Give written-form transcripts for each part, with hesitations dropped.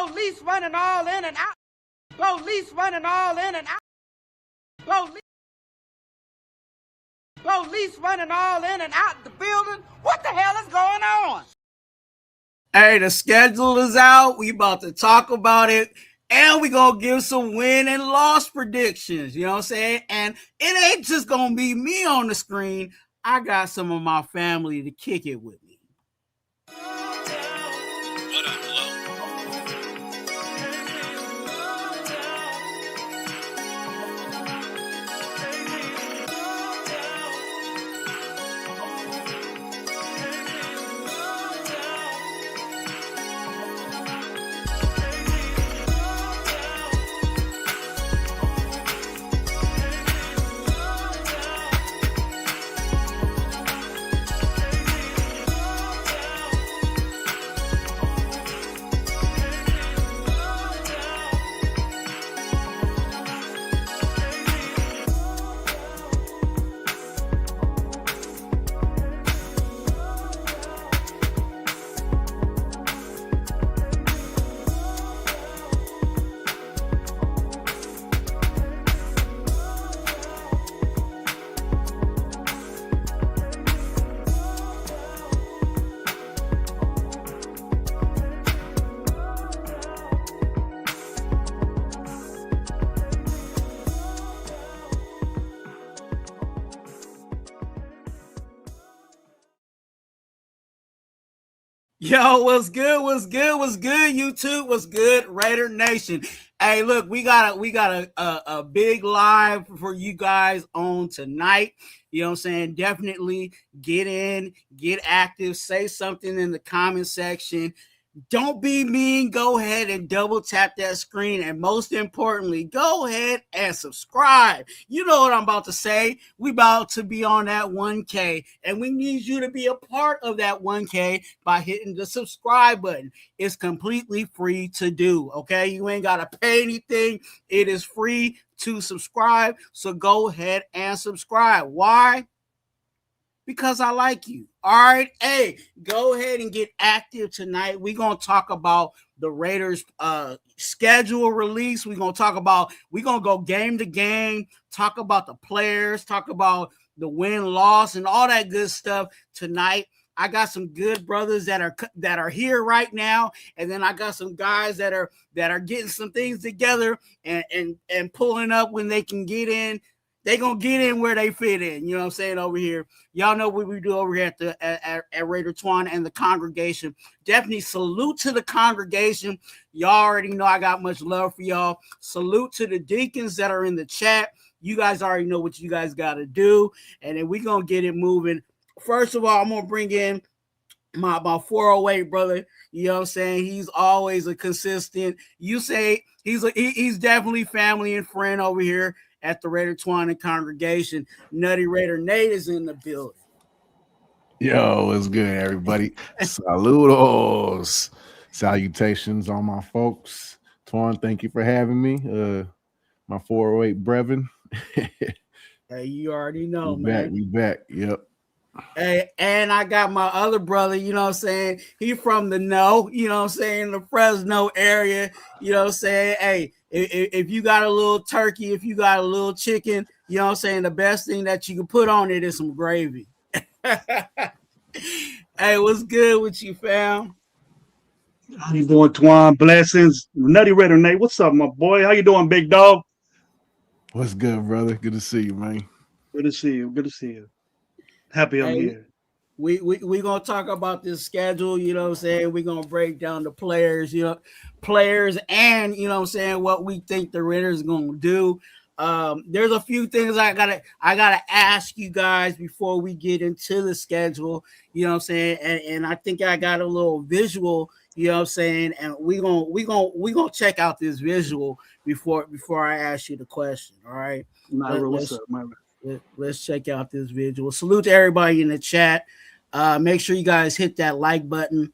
Police running all in and out. Police running all in and out. Police running all in and out the building. What the hell is going on? Hey, the schedule is out. We about to talk about it. And we going to give some win and loss predictions. You know what I'm saying? And it ain't just going to be me on the screen. I got some of my family to kick it with me. What up, Lo? Yo, what's good? YouTube? What's good, Raider Nation? Hey, look, we got a big live for you guys on tonight. You know what I'm saying? Definitely get in, get active, say something in the comment section. Don't be mean. Go ahead and double tap that screen. And most importantly, go ahead and subscribe. You know what I'm about to say. We about to be on that 1K. And we need you to be a part of that 1K by hitting the subscribe button. It's completely free to do. Okay? You ain't got to pay anything. It is free to subscribe. So go ahead and subscribe. Why? Because I like you. All right. Hey, go ahead and get active tonight. We're going to talk about the Raiders schedule release. We're going to go game to game, talk about the players, talk about the win-loss and all that good stuff tonight. I got some good brothers that are here right now, and then I got some guys that are getting some things together and pulling up when they can get in. They gonna get in where they fit in. You know what I'm saying? Over here, y'all know what we do over here at Raider Twuan and the congregation. Definitely salute to the congregation. Y'all already know I got much love for y'all. Salute to the deacons that are in the chat. You guys already know what you guys got to do, and then we gonna get it moving. First of all, I'm gonna bring in my 408 brother. You know what I'm saying? He's always a consistent. You say he's definitely family and friend over here at the Raider Twuan and congregation. Nutty Raider Nate is in the building. Yo, what's good, everybody? Saludos. Salutations on my folks. Twan, thank you for having me. My 408 brethren. Hey, you already know, man. We back. Yep. Hey, and I got my other brother, you know what I'm saying? He from the know, you know what I'm saying, the Fresno area, you know what I'm saying? Hey, if you got a little turkey, if you got a little chicken, you know what I'm saying, the best thing that you can put on it is some gravy. Hey, what's good with you, fam? How you doing, Twan? Blessings. Nutty Raider Nate, what's up, my boy? How you doing, big dog? What's good, brother? Good to see you, man. Good to see you. Happy I'm here. We gonna talk about this schedule, you know what I'm saying? We're gonna break down the players, and you know what I'm saying, what we think the Raiders are gonna do. There's a few things I gotta ask you guys before we get into the schedule, you know what I'm saying? And I think I got a little visual, you know what I'm saying, and we gonna check out this visual before I ask you the question. All right. Myra, what's up, Myra? Let's check out this visual. Salute to everybody in the chat. Make sure you guys hit that like button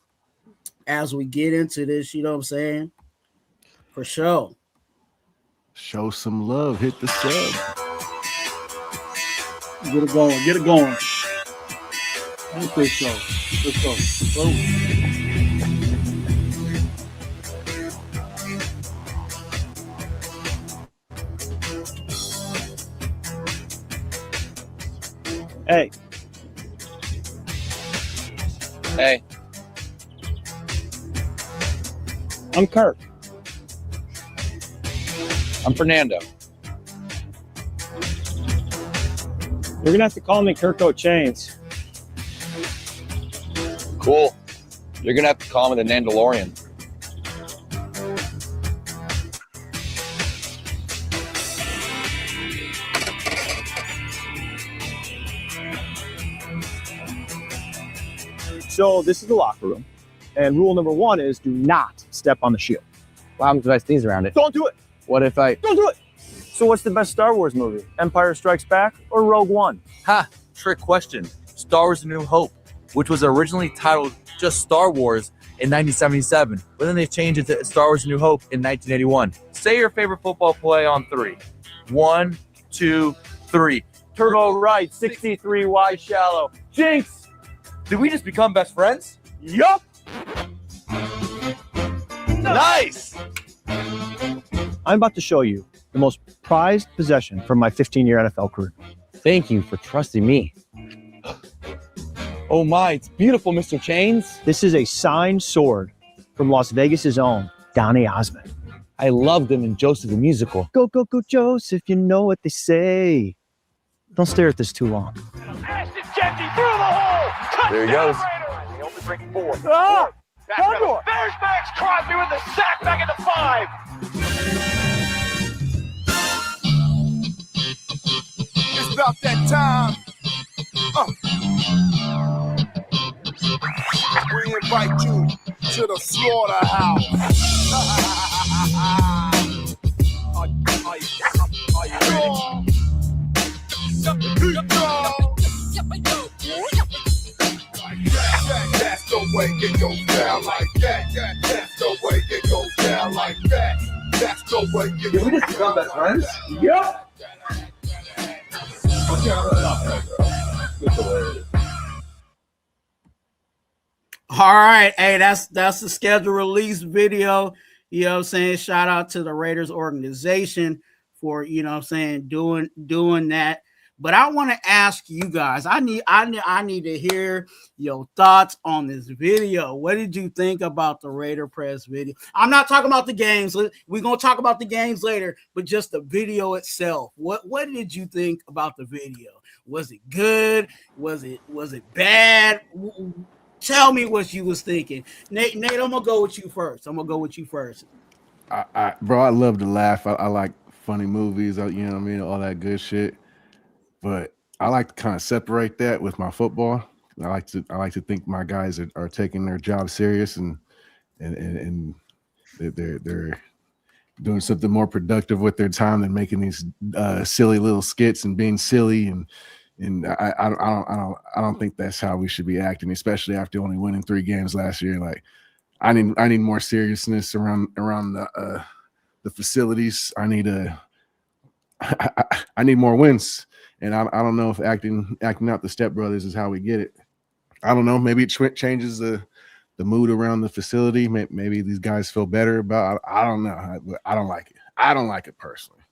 as we get into this. You know what I'm saying? For sure. Show some love. Hit the sub. Get it going. Let's go. Hey. Hey. I'm Kirk. I'm Fernando. You're gonna have to call me Kirk O'Chains. Cool. You're gonna have to call me the Nandalorian. So this is the locker room. And rule number 1 is do not step on the shield. What happens if I sneeze around it? Don't do it. What if I... Don't do it. So what's the best Star Wars movie? Empire Strikes Back or Rogue One? Ha! Trick question. Star Wars A New Hope, which was originally titled just Star Wars in 1977, but then they changed it to Star Wars A New Hope in 1981. Say your favorite football play on 3. 1, 2, 3. Turbo right, 63 wide shallow. Jinx! Did we just become best friends? Yup! Nice! I'm about to show you the most prized possession from my 15-year NFL career. Thank you for trusting me. Oh my, it's beautiful, Mr. Chains. This is a signed sword from Las Vegas' own Donny Osmond. I loved him in Joseph the Musical. Go, go, go, Joseph, you know what they say. Don't stare at this too long. There he goes. They only bring 4. Ah! There's Max Crosby with the sack back at the 5. It's about that time. We invite you to the slaughterhouse. Are you ready? That's the way it goes down like that. That's the way it goes down like that. That's the way it goes down. Did we just become best friends? Yup! All right. Hey, that's the scheduled release video. You know what I'm saying? Shout out to the Raiders organization for, you know what I'm saying, doing that. But I want to ask you guys, I need to hear your thoughts on this video. What did you think about the Raider press video? I'm not talking about the games. We're going to talk about the games later, but just the video itself. What did you think about the video? Was it good? Was it bad? Tell me what you was thinking. Nate, I'm going to go with you first. Bro, I love to laugh. I like funny movies, you know what I mean? All that good shit. But I like to kind of separate that with my football. I like to think my guys are taking their job serious and they're doing something more productive with their time than making these silly little skits and being silly and I don't think that's how we should be acting, especially after only winning 3 games last year. Like I need more seriousness around the facilities. I need more wins. And I don't know if acting out the stepbrothers is how we get it. I don't know. Maybe it changes the mood around the facility. Maybe these guys feel better about. I don't know. I don't like it. I don't like it personally.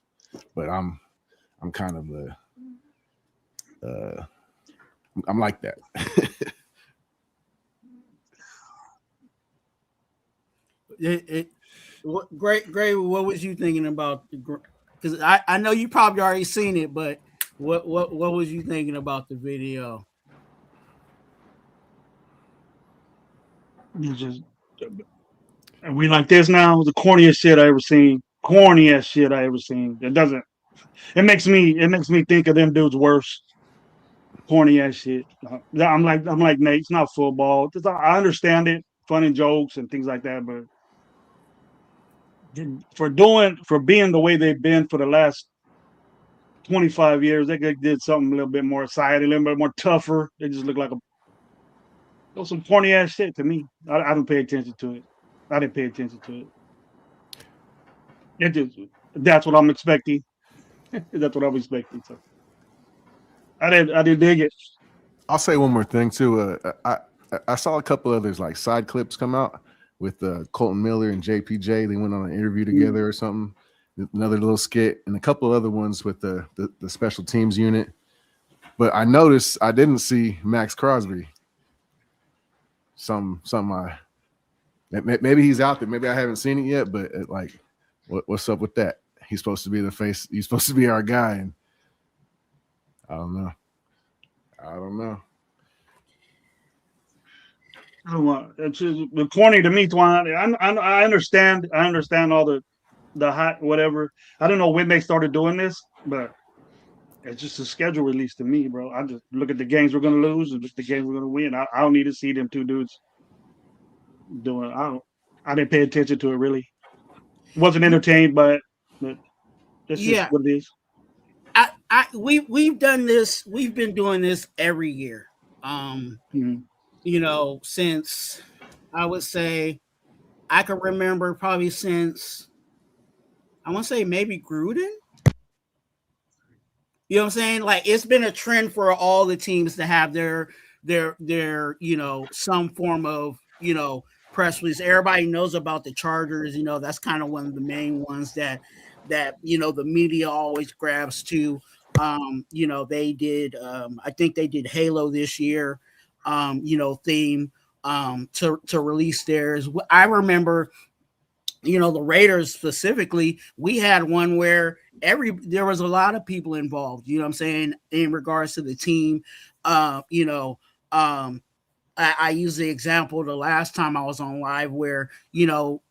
But I'm kind of I'm like that. Great. What was you thinking about? Because I know you probably already seen it, but what was you thinking about the video? It's just, and we like this now. The corniest shit I ever seen. Corniest shit I ever seen. It makes me think of them dudes worse. Corny ass shit. I'm like Nate. It's not football. I understand it, funny jokes and things like that, but for being the way they've been for the last 25 years, they did something a little bit more exciting, a little bit more tougher. They just look like some corny ass shit to me. I didn't pay attention to it. I didn't pay attention to it. That's what I'm expecting. That's what I'm expecting. So I didn't dig it. I'll say one more thing too. I saw a couple others like side clips come out with Colton Miller and JPJ. They went on an interview together or something. Another little skit and a couple other ones with the special teams unit. But I noticed I didn't see Max Crosby. Maybe he's out there. Maybe I haven't seen it yet. But like, what's up with that? He's supposed to be the face. He's supposed to be our guy, and I don't know. It's corny to me, Twuan. I understand. I understand all the hot whatever. I don't know when they started doing this, but it's just a schedule release to me, bro. I just look at the games we're gonna lose and look at the games we're gonna win. I don't need to see them two dudes doing. I didn't pay attention to it really. Wasn't entertained by it, but that's just what it is. We've done this. We've been doing this every year. You know, since I would say I can remember probably since I want to say maybe Gruden. You know what I'm saying? Like it's been a trend for all the teams to have their you know, some form of, you know, press release. Everybody knows about the Chargers. You know, that's kind of one of the main ones that you know the media always grabs to. You know, they did. I think they did Halo this year. You know, theme to release theirs. I remember, you know, the Raiders specifically. We had one where there was a lot of people involved. You know what I'm saying in regards to the team. You know. I used the example the last time I was on live where, you know,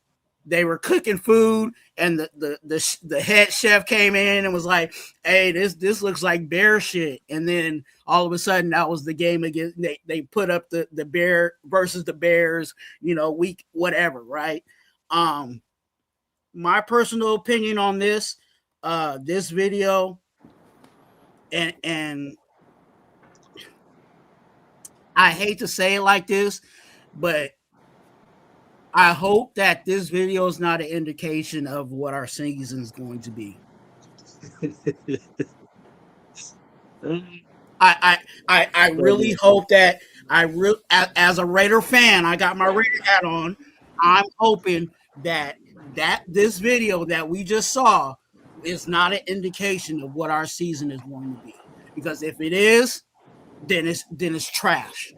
they were cooking food and the head chef came in and was like, hey, this looks like bear shit. And then all of a sudden that was the game against they put up the bear versus the Bears, you know, week whatever, right? My personal opinion on this video and I hate to say it like this, but I hope that this video is not an indication of what our season is going to be. I really hope that as a Raider fan, I got my Raider hat on. I'm hoping that this video that we just saw is not an indication of what our season is going to be. Because if it is, then it's trash.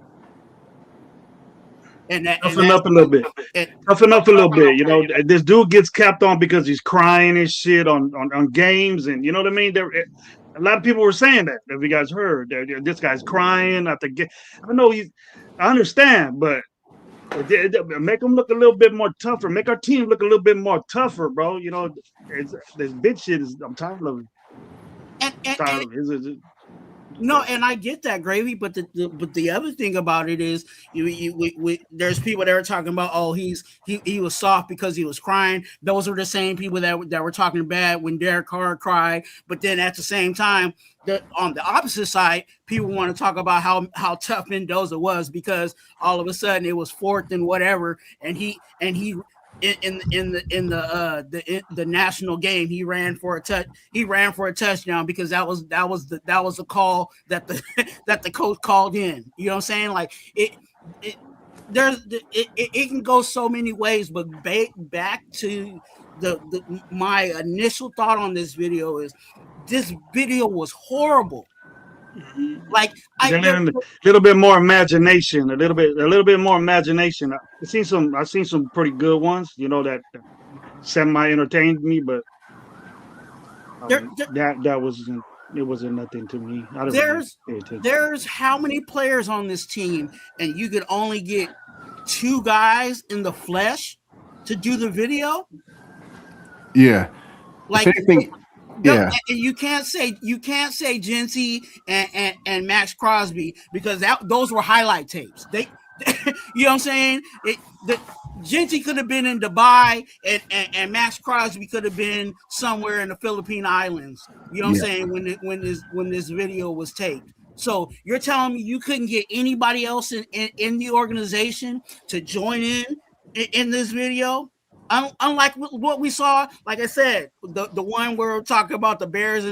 Toughen up a little bit. Toughen up a little bit. You know, this dude gets capped on because he's crying and shit on games, and you know what I mean. A lot of people were saying that. Have you guys heard? This guy's crying at the game. I know I understand, but make him look a little bit more tougher. Make our team look a little bit more tougher, bro. You know, this bitch shit is. I'm tired of it. No, and I get that, Gravy, but the other thing about it is there's people that are talking about, oh, he was soft because he was crying. Those are the same people that were talking bad when Derek Carr cried. But then at the same time, on the opposite side, people want to talk about how tough Mendoza was because all of a sudden it was fourth and whatever, and he in the national game he ran for a touchdown because that was the call that the coach called in. You know what I'm saying? Like it can go so many ways, but back to my initial thought on this video is this video was horrible. Like a little bit more imagination, a little bit more imagination. I've seen some pretty good ones, you know, that semi entertained me, but that wasn't nothing to me. There's how many players on this team, and you could only get 2 guys in the flesh to do the video. Yeah, like anything, yeah. You can't say Genty and Max Crosby because those were highlight tapes. They you know what I'm saying? Genty could have been in Dubai and Max Crosby could have been somewhere in the Philippine Islands. You know what I'm saying? When this video was taped. So you're telling me you couldn't get anybody else in the organization to join in this video? Unlike what we saw, like I said, the one where we're talking about the Bears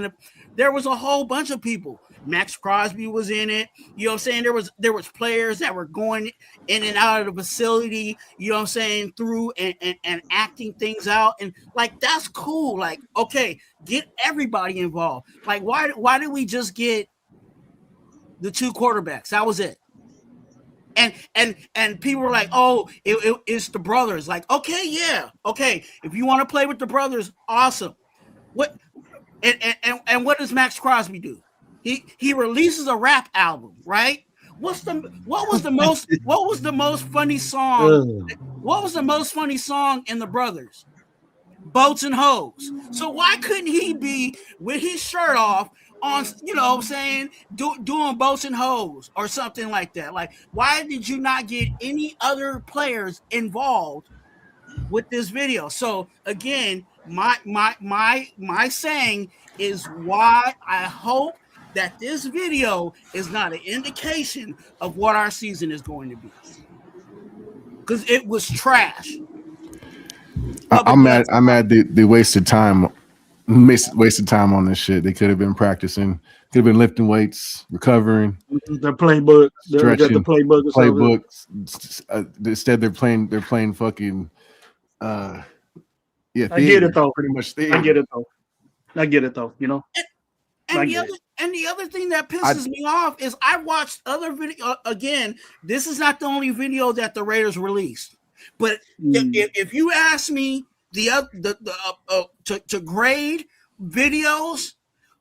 there was a whole bunch of people. Max Crosby was in it. You know what I'm saying? There was players that were going in and out of the facility, you know what I'm saying, through and acting things out. And like that's cool. Like, okay, get everybody involved. Like why did we just get the two quarterbacks. That was it. And people were like, oh, it's the brothers. Like, okay, yeah, okay. If you want to play with the brothers, awesome. What and what does Max Crosby do? He releases a rap album, right? What was the most funny song? What was the most funny song in the brothers? Boats and Hoes. So why couldn't he be with his shirt off on, you know what I'm saying, doing Boats and Hoes or something like that? Like, why did you not get any other players involved with this video? So again, my saying is why I hope that this video is not an indication of what our season is going to be, because it was trash. I'm mad they wasted time on this shit. They could have been practicing, could have been lifting weights, recovering. Their playbook, stretching, the playbook. Instead, they're playing fucking. I get it though. Pretty much. I get it though. You know. And the other thing that pisses me off is I watched other video. Again, this is not the only video that the Raiders released. But if you ask me to grade videos,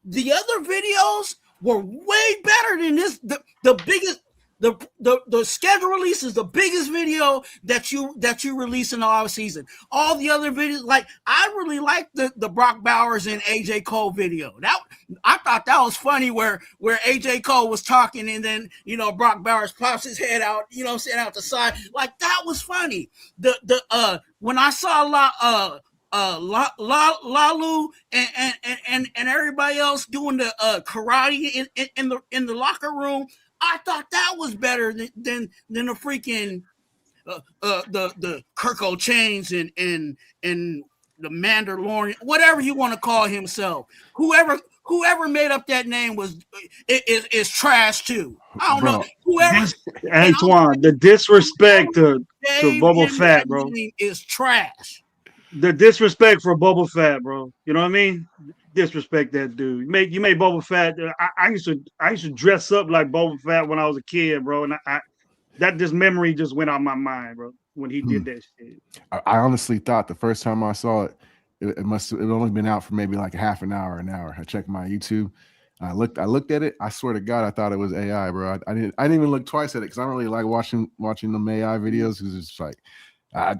the other videos were way better than this. The biggest the schedule release is the biggest video that you release in the off season. All the other videos, like I really liked the Brock Bowers and AJ Cole video. That I thought that was funny where AJ Cole was talking and then Brock Bowers pops his head out, out the side. Like that was funny. The when I saw Lalu and everybody else doing the karate in the locker room, I thought that was better than the freaking the Kirko Chains and the Mandalorian, whatever you want to call himself. Whoever made up that name is trash too. I don't know. Whoever Antoine, the disrespect to Boba Fett, bro, is trash. The disrespect for Boba Fett, bro. You know what I mean? Disrespect that dude. You made Boba Fett. I used to dress up like Boba Fett when I was a kid, bro. And that memory just went out my mind, bro, when he did that shit. I honestly thought the first time I saw it, it only been out for maybe like half an hour. I checked my YouTube. I looked at it. I swear to God, I thought it was AI, bro. I didn't even look twice at it because I don't really like watching them AI videos because it's like. I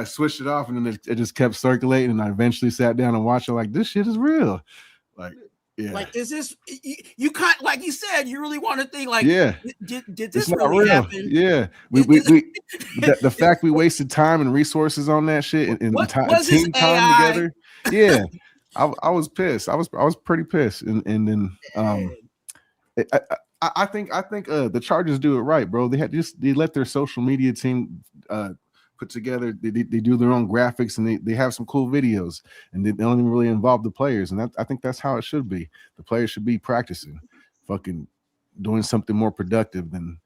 switched it off and then it just kept circulating and I eventually sat down and watched it like this shit is real. Like, yeah. Like, is this you can't, like you said, you really want to think like, yeah, did this really happen? Yeah. The fact we wasted time and resources on that shit and team time together. Yeah. I was pissed. I was pretty pissed. And then I think the Chargers do it right, bro. They let their social media team put together, they do their own graphics and they have some cool videos and they don't even really involve the players. And I think that's how it should be. The players should be practicing, fucking doing something more productive than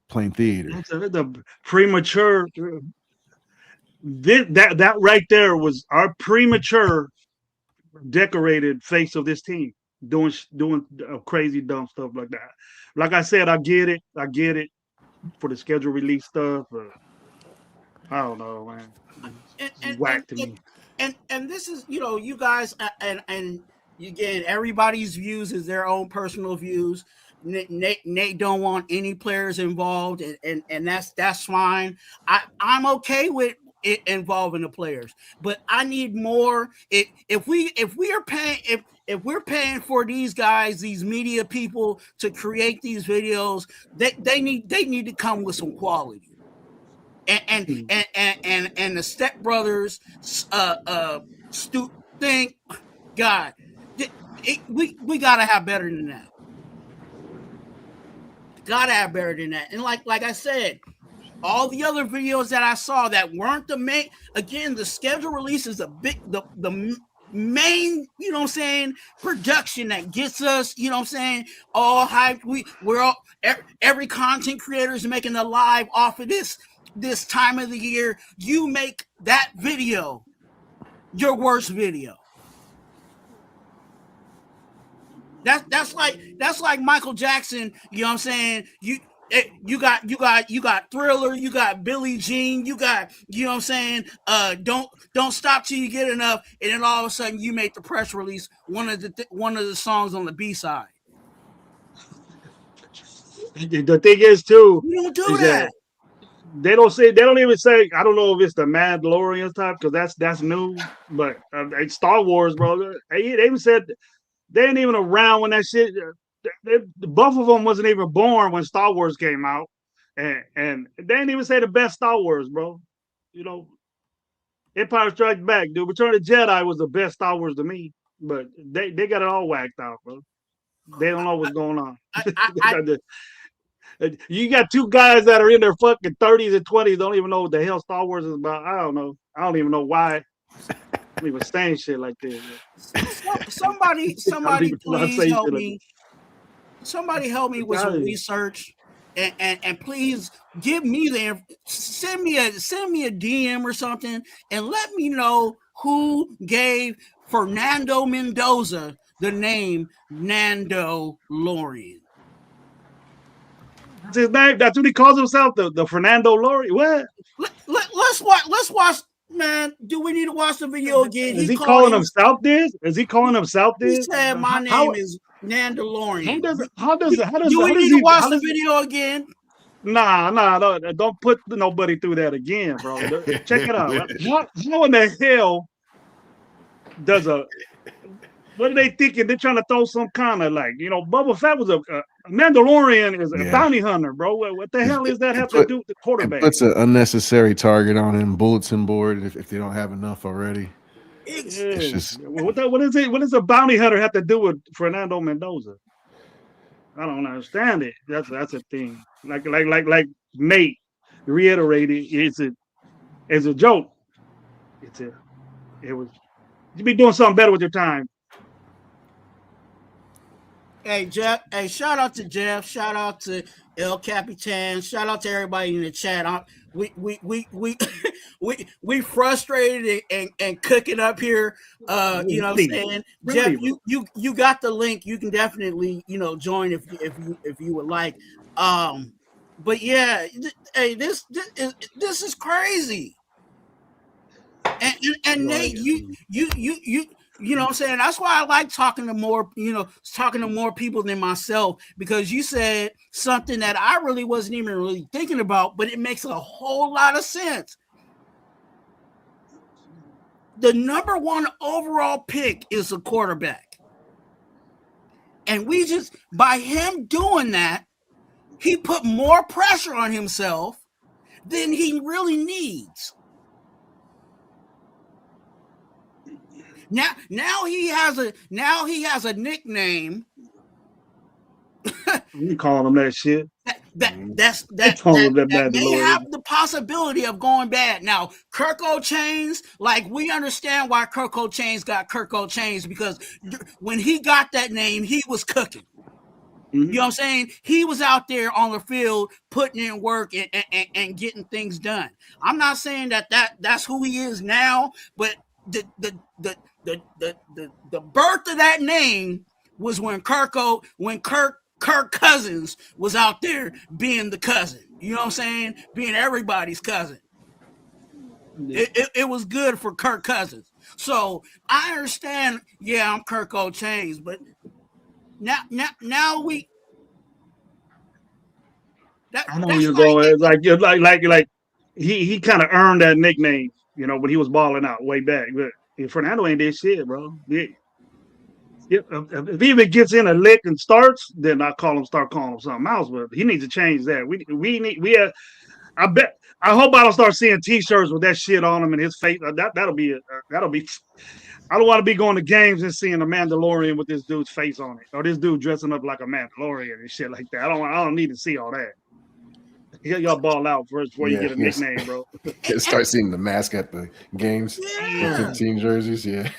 playing theater. The premature, that right there was our premature decorated face of this team doing crazy dumb stuff like that. Like I said, I get it for the schedule release stuff. I don't know, man. It's whack to me. And this is, you guys, and again, everybody's views is their own personal views. Nate don't want any players involved, and that's fine. I'm okay with it involving the players, but I need more. If we're paying for these guys, these media people to create these videos, they need to come with some quality. And the Step Brothers thing, God, we gotta have better than that. Gotta have better than that. And like I said, all the other videos that I saw that weren't the main. Again, the schedule release is the main, production that gets us, all hyped. We're all every content creator is making a live off of this time of the year. You make that video your worst video. That's like Michael Jackson. You know what I'm saying? You got Thriller, you got Billie Jean, you know what I'm saying? Don't stop till you get enough, and then all of a sudden you make the press release one of the songs on the B-side. The thing is too, you don't do that. They don't even say. I don't know if it's the Mandalorian type because that's new, but Star Wars, bro. They even said they ain't even around when that shit. Both of them wasn't even born when Star Wars came out, and they didn't even say the best Star Wars, bro. You know, Empire Strikes Back, dude. Return of the Jedi was the best Star Wars to me, but they got it all whacked out, bro. They don't know what's going on. You got two guys that are in their fucking 30s and 20s, don't even know what the hell Star Wars is about. I don't know. I don't even know why I'm even saying shit like this. Somebody please help me. Somebody help me with some research, and please give me send me a DM or something, and let me know who gave Fernando Mendoza the name Nandalorian. That's his name. That's what he calls himself, the Fernando Lori. What? Let's watch. Man, do we need to watch the video again? Is he calling himself this? Is he calling himself this? He said my name is Nandalorian. How does do we need to watch the video again? Nah, don't put nobody through that again, bro. Check it out. How in the hell does what are they thinking? They're trying to throw some kind of Boba Fett was a Mandalorian is a bounty hunter, bro. What the hell does that have to do with the quarterback? It puts an unnecessary target on him, bulletin board if they don't have enough already. It's just what is it? What does a bounty hunter have to do with Fernando Mendoza? I don't understand it. That's a thing. Like Nate reiterated, it's a joke. You be doing something better with your time. Hey Jeff, shout out to Jeff, shout out to El Capitan, shout out to everybody in the chat. We frustrated and cooking up here. You know what I'm saying? Jeff, you got the link. You can definitely, join if you would like. But yeah, hey, this is crazy. And Nate, you know what I'm saying? That's why I like talking to more people than myself, because you said something that I really wasn't even really thinking about, but it makes a whole lot of sense. The number one overall pick is a quarterback. And by him doing that, he put more pressure on himself than he really needs. Now he has a nickname. You calling him that shit? That may have the possibility of going bad. Now, Kirko Chains, we understand why Kirko Chains got Kirko Chains, because when he got that name, he was cooking. Mm-hmm. You know what I'm saying? He was out there on the field putting in work and getting things done. I'm not saying that's who he is now, but the birth of that name was when Kirk Cousins was out there being the cousin. You know what I'm saying? Being everybody's cousin. It was good for Kirk Cousins. So I understand. Yeah, I'm Kirk O'Chains, but now we. I know where you're going. It's like he kind of earned that nickname, when he was balling out way back. But Fernando ain't that shit, bro. If he even gets in a lick and starts, then I start calling him something else. But he needs to change that. I hope I don't start seeing T-shirts with that shit on him and his face. That'll be. I don't want to be going to games and seeing a Mandalorian with this dude's face on it, or this dude dressing up like a Mandalorian and shit like that. I don't need to see all that. Y'all ball out first before you get a nickname, bro. Start seeing the mask at the games, the 15 jerseys. Yeah,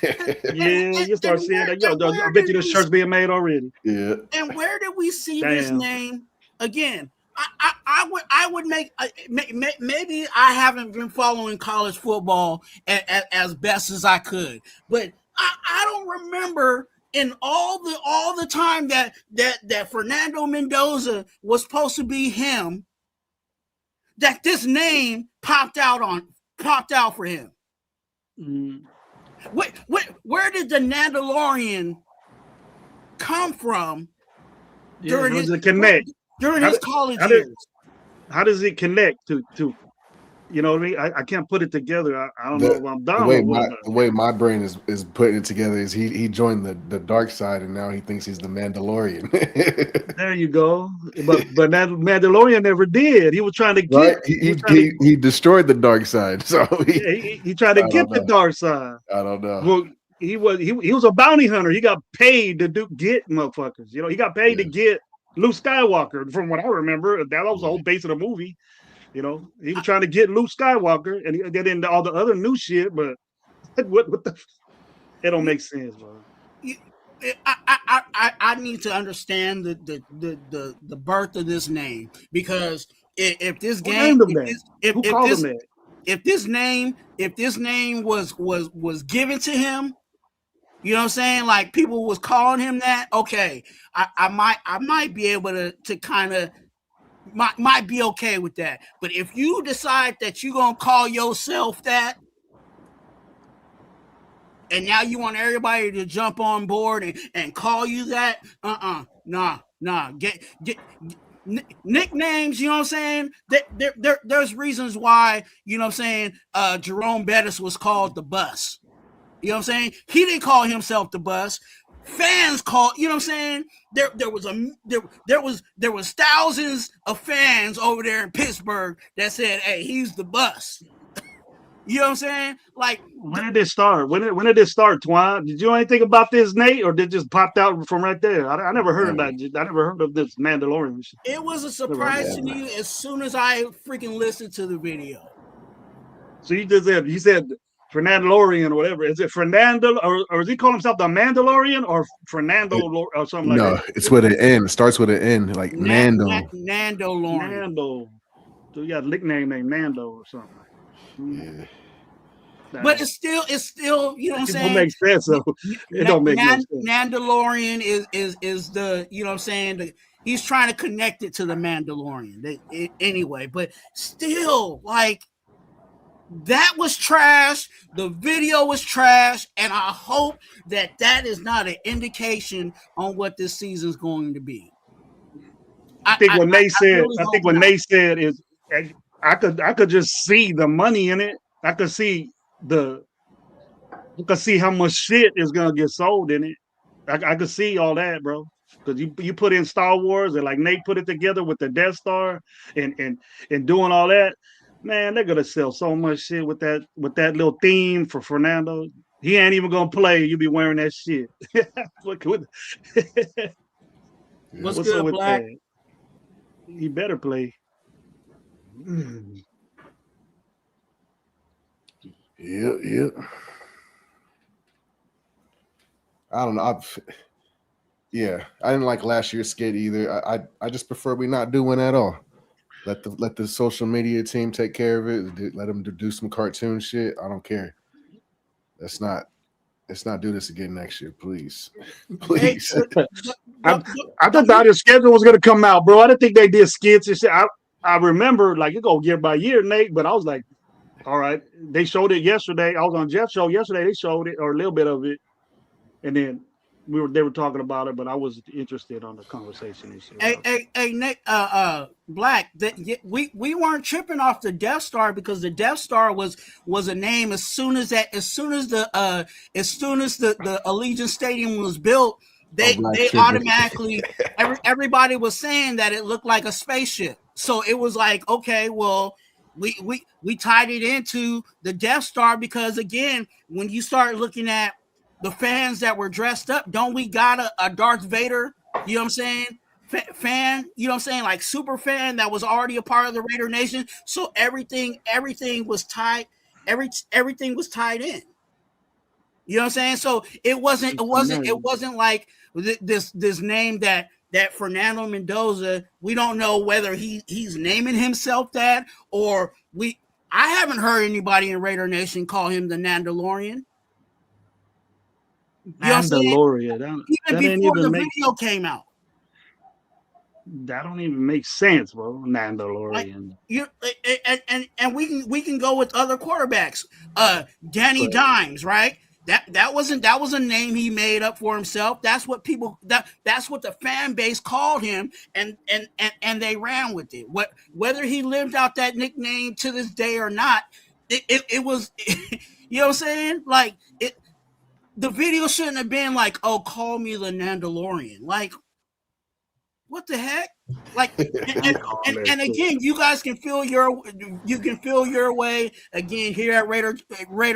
you start seeing that. Yo, I bet you this shirt's being made already. Yeah. And where did we see this name again? I would make maybe I haven't been following college football as best as I could, but I don't remember in all the time that Fernando Mendoza was supposed to be him, that this name popped out for him. Where did the Mandalorian come from during his college years? How does it connect to you know what I mean? I can't put it together. I don't know if I'm dumb. The way my brain is putting it together is he joined the dark side and now he thinks he's the Mandalorian. There you go. But that Mandalorian never did. He was trying to get. Right? He destroyed the dark side. So he tried to get the dark side. I don't know. Well, he was a bounty hunter. He got paid to get motherfuckers. You know, he got paid to get Luke Skywalker. From what I remember, that was the whole base of the movie. You know, he was trying to get Luke Skywalker, and he did into all the other new shit. But what the? It don't make sense, bro. I need to understand the birth of this name, because if this name was given to him, you know what I'm saying? Like people was calling him that. Okay, I might be able to kind of. Might be okay with that, but if you decide that you're gonna call yourself that, and now you want everybody to jump on board and call you that, nah. Get nicknames. You know what I'm saying? There's reasons why. You know what I'm saying? Jerome Bettis was called the Bus. You know what I'm saying? He didn't call himself the Bus. Fans called, you know what I'm saying? There was thousands of fans over there in Pittsburgh that said, "Hey, he's the Bus." You know what I'm saying? Like, when did this start? When did this start, Twine? Did you know anything about this, Nate, or did it just popped out from right there? I never heard about it. I never heard of this Mandalorian. It was a surprise to me as soon as I freaking listened to the video. So you said Fernandalorian or whatever. Is it Fernando, or does he call himself the Mandalorian or Fernando or something like that? No, it's with an N. It starts with an N, like Nando. Nando. So you got a nickname named Nando or something. Yeah. But it's still, you know what I'm saying? It don't make sense, though. It don't make no sense. Mandalorian is the, you know what I'm saying? He's trying to connect it to the Mandalorian anyway, but still, like, that was trash. The video was trash, and I hope that is not an indication on what this season's going to be. I think what Nate said is, I could just see the money in it. I could see how much shit is gonna get sold in it. I could see all that, bro. Because you put in Star Wars and like Nate put it together with the Death Star and doing all that. Man, they're gonna sell so much shit with that little theme for Fernando. He ain't even gonna play. You be wearing that shit. What's good, Black? That? He better play. Yeah. I don't know. I didn't like last year's skit either. I just prefer we not do one at all. Let the social media team take care of it. Let them do some cartoon shit. I don't care. Let's not do this again next year, please. Please. I thought the schedule was gonna come out, bro. I didn't think they did skits and shit. I remember like it go year by year, Nate, but I was like, all right. They showed it yesterday. I was on Jeff's show yesterday. They showed it or a little bit of it, and then they were talking about it, but I wasn't interested on the conversation and shit. Hey, Nick, Black, we weren't tripping off the Death Star because the Death Star was a name as soon as the Allegiant Stadium was built. They automatically everybody was saying that it looked like a spaceship. So it was like, okay, well, we tied it into the Death Star because again, when you start looking at the fans that were dressed up, don't we got a Darth Vader, you know what I'm saying, fan, you know what I'm saying, like super fan that was already a part of the Raider Nation. So everything was tied, everything was tied in. You know what I'm saying? So it wasn't like this name that Fernando Mendoza, we don't know whether he's naming himself that or I haven't heard anybody in Raider Nation call him the Mandalorian. You know what I'm saying? Mandalorian. Even That ain't before the even make video came out. that don't even make sense, bro. Like, Mandalorian. and we can go with other quarterbacks. Danny But Dimes, right? That was a name he made up for himself. That's what that's what the fan base called him, and they ran with it. Whether he lived out that nickname to this day or not, it was you know what I'm saying? Like the video shouldn't have been like, oh, call me the Mandalorian. Like, what the heck? Like, and again, you guys can feel your way again here at Raider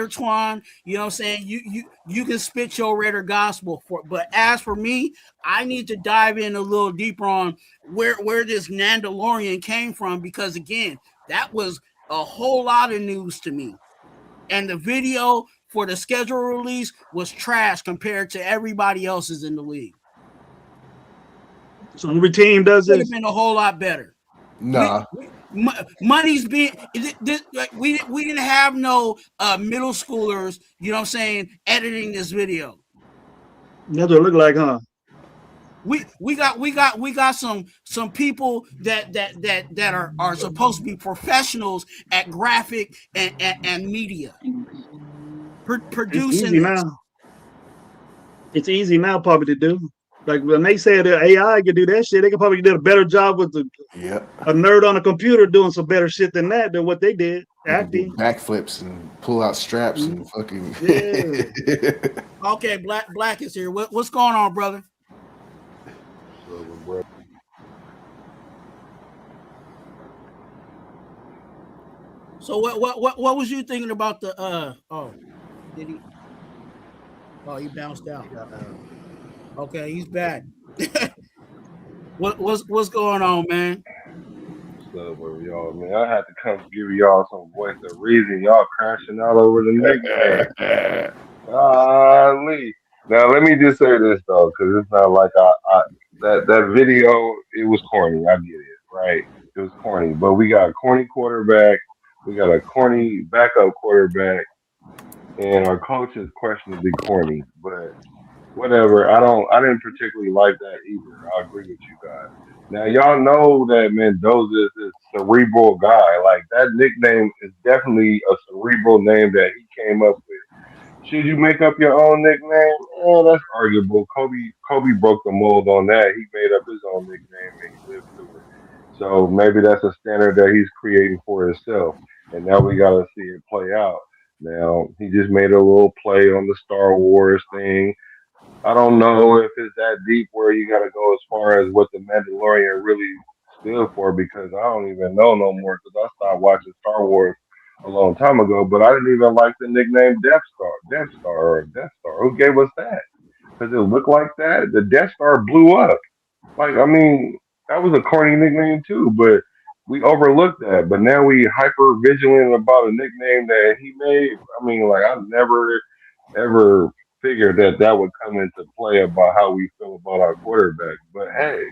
Twuan. You know what I'm saying? You can spit your Raider gospel but as for me, I need to dive in a little deeper on where this Mandalorian came from, because again, that was a whole lot of news to me. And the video for the schedule release was trash compared to everybody else's in the league. So every team does Could this. have been a whole lot better. Nah. Money's being we didn't have no middle schoolers, you know what I'm saying, editing this video. That's what it look like, huh? We got some people that are supposed to be professionals at graphic and media producing now. It's easy now probably to do. Like when they say that AI can do that shit, they could probably do a better job with a nerd on a computer doing some better shit than what they did. Acting backflips and pull out straps and fucking Okay, Black is here. What's going on, brother? So what was you thinking about the did he? Oh, he bounced out. Okay, he's back. What's going on, man? What's up with y'all, man? I had to come give y'all some voice of reason. Y'all crashing all over the nickname. Golly. Now let me just say this though, because it's not like that video. It was corny. I get it, right? It was corny, but we got a corny quarterback. We got a corny backup quarterback, and our coach is questionably corny, but. Whatever. I didn't particularly like that either. I agree with you guys. Now y'all know that Mendoza is a cerebral guy. Like that nickname is definitely a cerebral name that he came up with. Should you make up your own nickname? Oh, that's arguable. Kobe broke the mold on that. He made up his own nickname and he lived to it. So maybe that's a standard that he's creating for himself. And now we gotta see it play out. Now he just made a little play on the Star Wars thing. I don't know if it's that deep where you got to go as far as what the Mandalorian really stood for, because I don't even know no more, because I stopped watching Star Wars a long time ago. But I didn't even like the nickname Death Star. Who gave us that? Because it looked like that. The Death Star blew up. Like, I mean, that was a corny nickname too, but we overlooked that. But now we hyper vigilant about a nickname that he made. I mean, like, I never ever figured that would come into play about how we feel about our quarterback. But hey,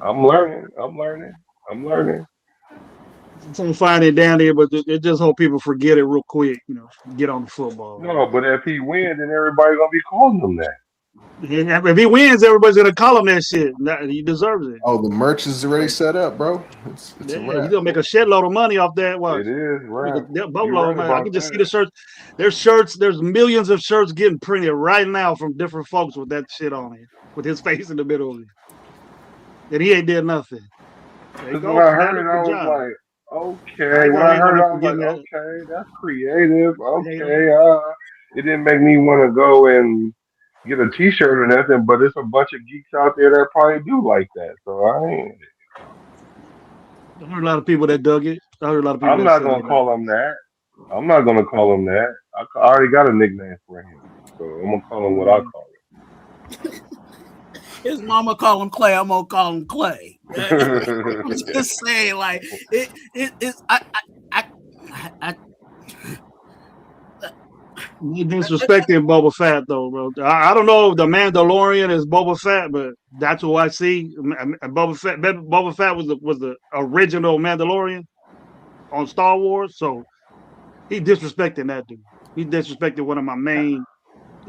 I'm learning. I'm find it down there, but it just hope people forget it real quick. You know, get on the football. No, but if he wins, then everybody's gonna be calling him that. Yeah, if he wins, everybody's gonna call him that shit. He deserves it. Oh, the merch is already set up, bro. It's yeah, you're gonna make a shitload of money off that. Watch. It is right. Boatload, man. I can just see the shirts. There's shirts. There's millions of shirts getting printed right now from different folks with that shit on it, with his face in the middle of it, and he ain't did nothing. Because when I heard it, I was like, okay. When I heard it, I was like, okay, that's creative. Okay, it didn't make me want to go and get a T-shirt or nothing, but it's a bunch of geeks out there that probably do like that. So I heard a lot of people that dug it. I heard a lot of people. I'm not gonna call him that. I'm not gonna call him that. I already got a nickname for him, so I'm gonna call him what I call him. His mama call him Clay. I'm gonna call him Clay. I'm just saying, like it's. I disrespecting Boba Fett though, bro. I don't know if the Mandalorian is Boba Fett, but that's who I see. Boba Fett was the original Mandalorian on Star Wars, so he disrespecting that dude. He disrespected one of my main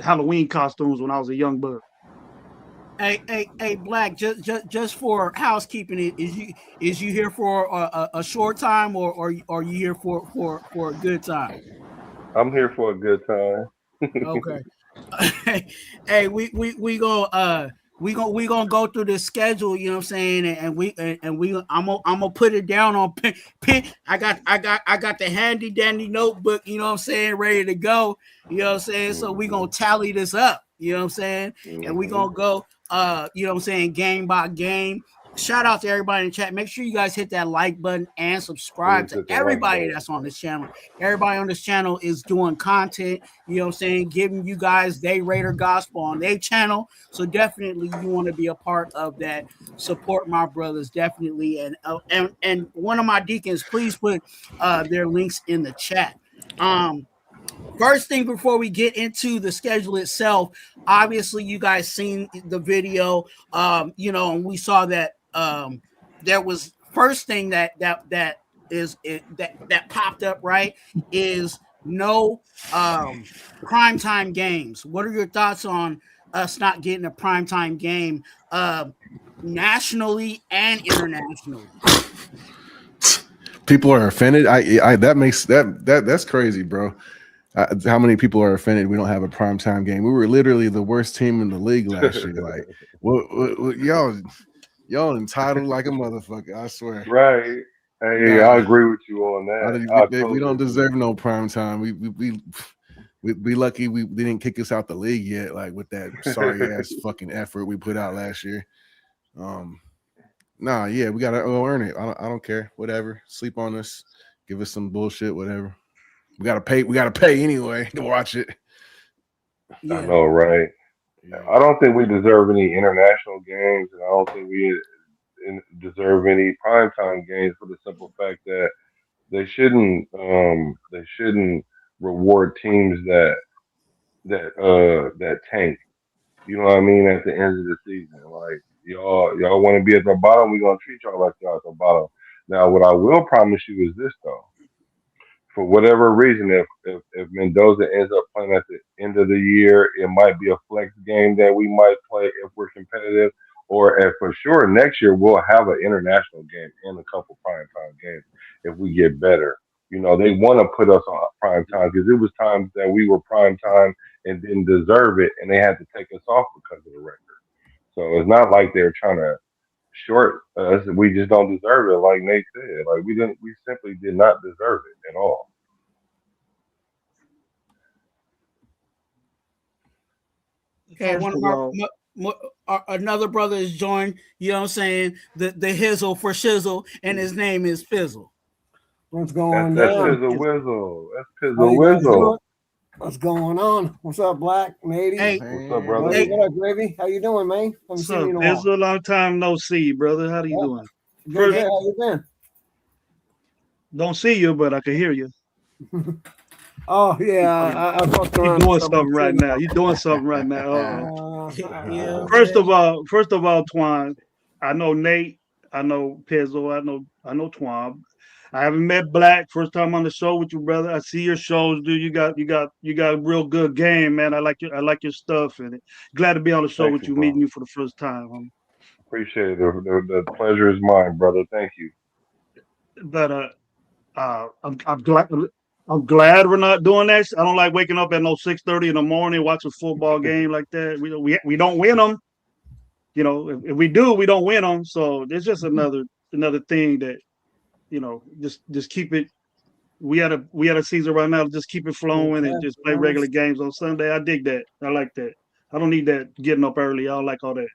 Halloween costumes when I was a young buck. Hey, Black. Just for housekeeping, is you here for a short time, or are you here for a good time? I'm here for a good time. Okay. Hey, we gonna go through the schedule, you know what I'm saying, and I'm gonna put it down on pen. I got the handy dandy notebook, you know what I'm saying, ready to go, you know what I'm saying. So we gonna tally this up, you know what I'm saying, and we gonna go you know what I'm saying, game by game. Shout out to everybody in the chat. Make sure you guys hit that like button and subscribe Please to hit the like everybody button. that's on this channel. Everybody on this channel is doing content, you know what I'm saying, giving you guys they Raider gospel on their channel. So definitely you want to be a part of that. Support my brothers, definitely. And one of my deacons, please put their links in the chat. First thing before we get into the schedule itself, obviously you guys seen the video, you know, and we saw that there was first thing that popped up, right, is no primetime games. What are your thoughts on us not getting a primetime game nationally and internationally? People are offended. I that makes that's crazy, bro. How many people are offended we don't have a primetime game? We were literally the worst team in the league last year. Like, what y'all entitled like a motherfucker. I swear. Right. Hey, Nah, I agree with you on that. I we don't totally deserve no primetime. We lucky they didn't kick us out the league yet. Like with that sorry ass fucking effort we put out last year. Nah, yeah, we gotta earn it. I don't care. Whatever. Sleep on us. Give us some bullshit. Whatever. We gotta pay anyway to watch it. Yeah. I know, right? Yeah. I don't think we deserve any international games, and I don't think we deserve any primetime games for the simple fact that they shouldn't reward teams that tank. You know what I mean? At the end of the season, like y'all want to be at the bottom, we're gonna treat y'all like y'all at the bottom. Now, what I will promise you is this though. For whatever reason, if Mendoza ends up playing at the end of the year, it might be a flex game that we might play if we're competitive. Or if for sure next year we'll have an international game and a couple prime time games if we get better. You know, they want to put us on prime time because it was times that we were prime time and didn't deserve it, and they had to take us off because of the record. So it's not like they're trying to short us. We just don't deserve it, like Nate said. Like we didn't. We simply did not deserve it at all. Okay, one of another brother is joined, you know what I'm saying, the hizzle for shizzle, and his name is Fizzle. What's going That's on? Pizzle Wizzle. That's How Pizzle you guys Wizzle. doing? What's going on? What's up, Black, matey? Hey, What's up, brother? Hey, what up, Gravy? How you doing, man? Haven't What's seen up? you in a while. It's a long time no see, brother. How you doing? Good, how you been? Don't see you, but I can hear you. Oh yeah, I fucked You're around. doing something right now. You're doing something right now. Yeah. First of all, Twuan, I know Nate, I know Pizzo, I know Twuan. I haven't met Black. First time on the show with you, brother. I see your shows, dude. You got a real good game, man. I like your stuff, and glad to be on the show Thank with you, you, bro. meeting you for the first time. Appreciate it. The pleasure is mine, brother. Thank you. But I'm glad we're not doing that. I don't like waking up at 6:30 in the morning watching a football game like that. We don't win them. You know, if we do, we don't win them. So there's just another thing that, you know, just keep it. We had a season right now. Just keep it flowing and just play regular games on Sunday. I dig that. I like that. I don't need that getting up early. I don't like all that.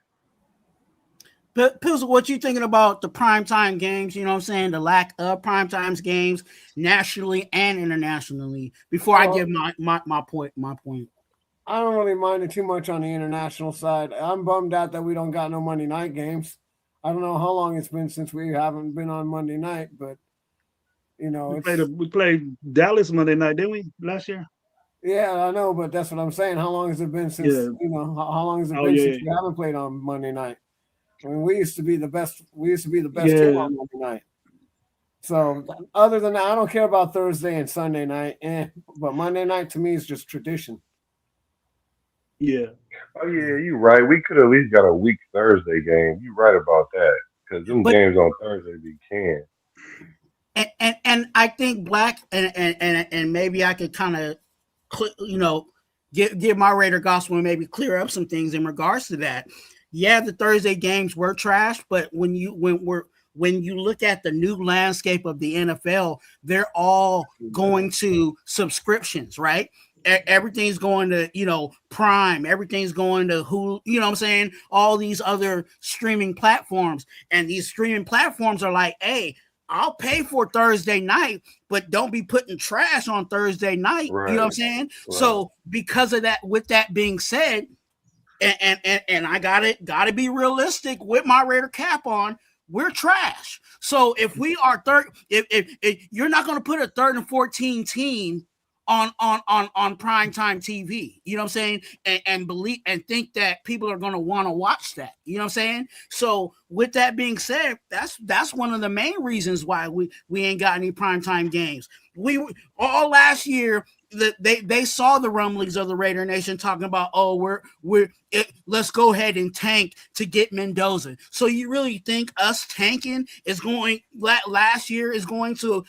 Pizzle, what you thinking about the primetime games, you know what I'm saying, the lack of primetime games nationally and internationally, before I give my point. I don't really mind it too much on the international side. I'm bummed out that we don't got no Monday night games. I don't know how long it's been since we haven't been on Monday night, but you know, we played Dallas Monday night, didn't we, last year? Yeah, I know, but that's what I'm saying. How long has it been since how long has it been since we haven't played on Monday night? I mean, we used to be the best. We used to be the best team on Monday night. So other than that, I don't care about Thursday and Sunday night. But Monday night to me is just tradition. Yeah. Oh yeah, you right. We could at least got a week Thursday game. You right about that because them games on Thursday be canned. And I think Black and maybe I could kind of, give my Raider gospel and maybe clear up some things in regards to that. Yeah, the Thursday games were trash, but when you look at the new landscape of the NFL, they're all going to subscriptions, right? Everything's going to, Prime, everything's going to Hulu, you know what I'm saying? All these other streaming platforms. And these streaming platforms are like, hey, I'll pay for Thursday night, but don't be putting trash on Thursday night. Right. You know what I'm saying? Right. So because of that, with that being said, and I gotta be realistic with my Raider cap on, we're trash. So if we are if you're not going to put a 3rd and 14 team on primetime TV, you know what I'm saying, and believe and think that people are going to want to watch that, you know what I'm saying. So with that being said, that's one of the main reasons why we ain't got any primetime games. We all last year. They saw the rumblings of the Raider Nation talking about, let's go ahead and tank to get Mendoza. So you really think us tanking is going last year is going to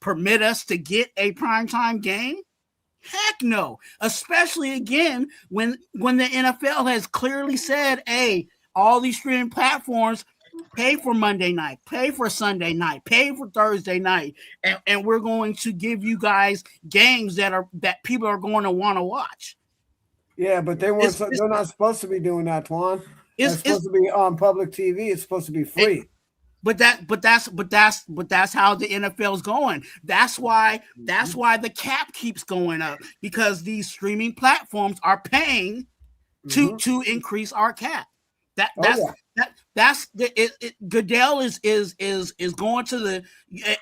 permit us to get a primetime game? Heck no. Especially again when the NFL has clearly said, hey, all these streaming platforms pay for Monday night, pay for Sunday night, pay for Thursday night, and we're going to give you guys games that people are going to want to watch. Yeah, but they're not supposed to be doing that, Twuan. It's supposed to be on public TV. It's supposed to be free. But that's how the NFL is going. That's why the cap keeps going up, because these streaming platforms are paying to increase our cap. Goodell is going to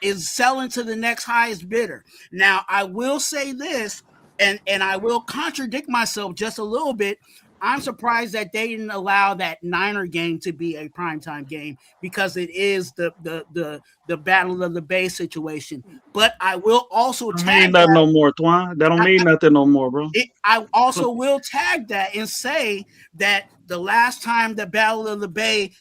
is selling to the next highest bidder. Now I will say this, and I will contradict myself just a little bit. I'm surprised that they didn't allow that Niner game to be a primetime game, because it is the Battle of the Bay situation. But I will also tag that no more, Twuan. That don't mean nothing no more, bro. I also will tag that and say that the last time the Battle of the Bay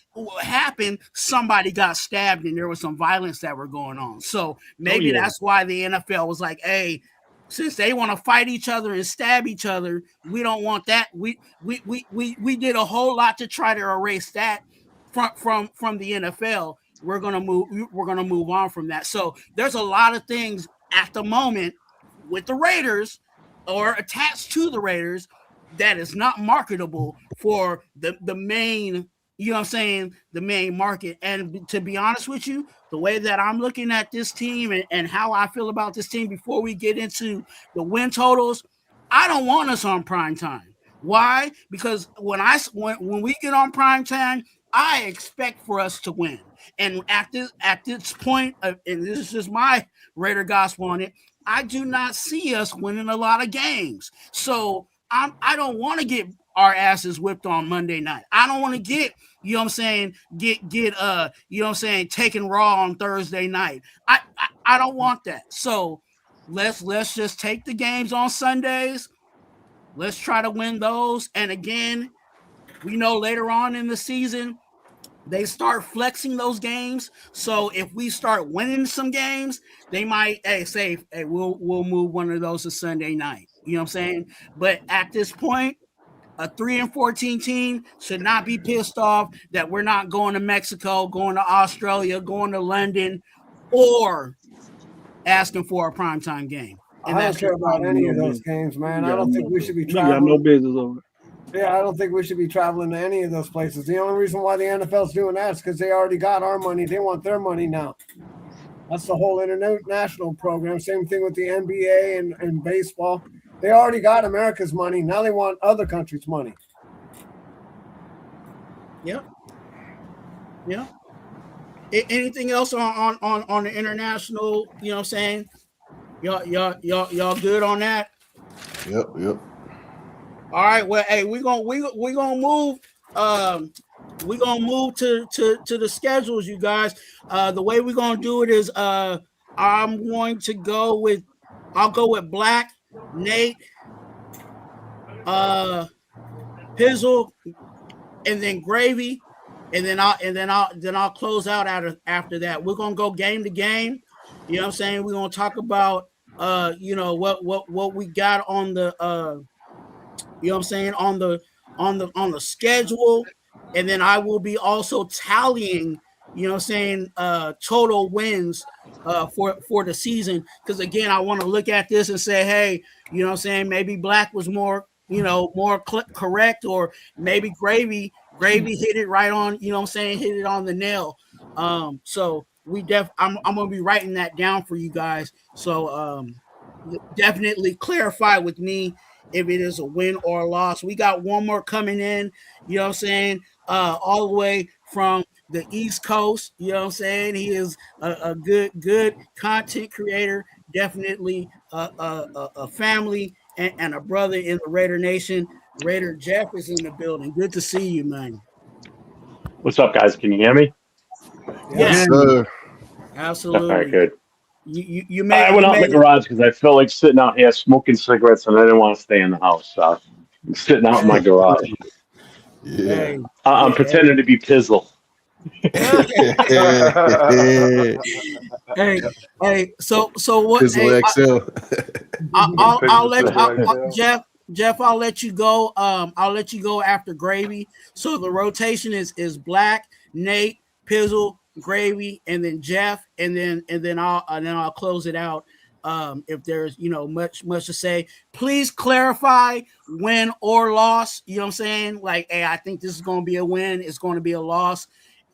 happened, somebody got stabbed and there was some violence that were going on. So maybe that's why the NFL was like, hey, since they want to fight each other and stab each other, we don't want that. We did a whole lot to try to erase that from the NFL. We're gonna move on from that. So there's a lot of things at the moment with the Raiders or attached to the Raiders that is not marketable for the main, you know what I'm saying, the main market. And to be honest with you, the way that I'm looking at this team and how I feel about this team before we get into the win totals, I don't want us on prime time. Why? Because when we get on prime time, I expect for us to win. And at this point, and this is just my Raider gospel on it, I do not see us winning a lot of games. So I don't want to get our asses whipped on Monday night. I don't want to get, you know what I'm saying, get you know what I'm saying, taken raw on Thursday night. I don't want that. So let's just take the games on Sundays. Let's try to win those. And again, we know later on in the season, they start flexing those games. So if we start winning some games, they might say, hey, we'll move one of those to Sunday night. You know what I'm saying? But at this point, a 3 and 14 team should not be pissed off that we're not going to Mexico, going to Australia, going to London, or asking for a primetime game. And I don't care about any of those games, man. I don't think we should be traveling. You got no business over it. Yeah, I don't think we should be traveling to any of those places. The only reason why the NFL's doing that is because they already got our money. They want their money now. That's the whole international program. Same thing with the NBA and baseball. They already got America's money. Now they want other countries' money. Yeah. Yeah. Anything else on the international, you know what I'm saying? Y'all good on that? Yep. All right. Well, hey, we're gonna move. We're gonna move to the schedules, you guys. The way we're gonna do it is I'll go with Black, Nate, Pizzle, and then Gravy, and then I'll close out after that. We're gonna go game to game. You know what I'm saying? We're gonna talk about what we got on the you know what I'm saying, on the schedule, and then I will be also tallying, you know what I'm saying, total wins for the season, because again, I want to look at this and say, hey, you know what I'm saying, maybe Black was more correct, or maybe Gravy hit it right on, you know what I'm saying, hit it on the nail. So I'm gonna be writing that down for you guys. So definitely clarify with me if it is a win or a loss. We got one more coming in, you know what I'm saying, all the way from the East Coast, you know what I'm saying. He is a good content creator, definitely a family and a brother in the Raider Nation. Raider Jeff is in the building. Good to see you, man. What's up, guys? Can you hear me? Yes, sir. Absolutely. All right, good. You made. I went out in the garage because I felt like sitting out here smoking cigarettes, and I didn't want to stay in the house. So I'm sitting out in my garage. Yeah. I'm pretending to be Pizzle. Hey, so what? Pizzle XL. I'll let Jeff. I'll let you go. I'll let you go after Gravy. So the rotation is Black, Nate, Pizzle, Gravy, and then Jeff, and then I'll close it out. If there's much to say, please clarify win or loss. You know what I'm saying? Like, hey, I think this is going to be a win. It's going to be a loss.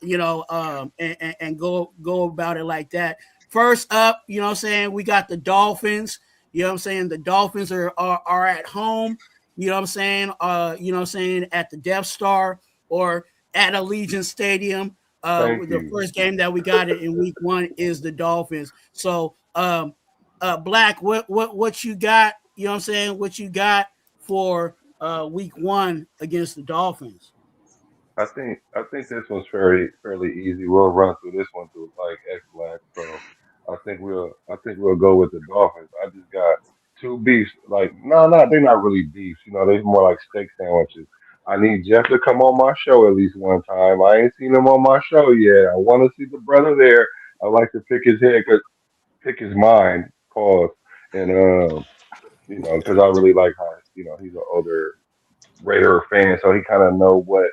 And go about it like that. First up, you know what I'm saying, we got the Dolphins. You know what I'm saying? The Dolphins are at home. You know what I'm saying? At the Death Star or at Allegiant Stadium. The first game that we got in week 1 is the Dolphins. So, Black, what you got? You know what I'm saying? What you got for week 1 against the Dolphins? I think this one's fairly easy. We'll run through this one through like X Black. So I think we'll go with the Dolphins. I just got two beefs. Like they're not really beefs. They're more like steak sandwiches. I need Jeff to come on my show at least one time. I ain't seen him on my show yet. I want to see the brother there. I like to pick his pick his mind. Pause. And because I really like how he's an older Raider fan, so he kind of know what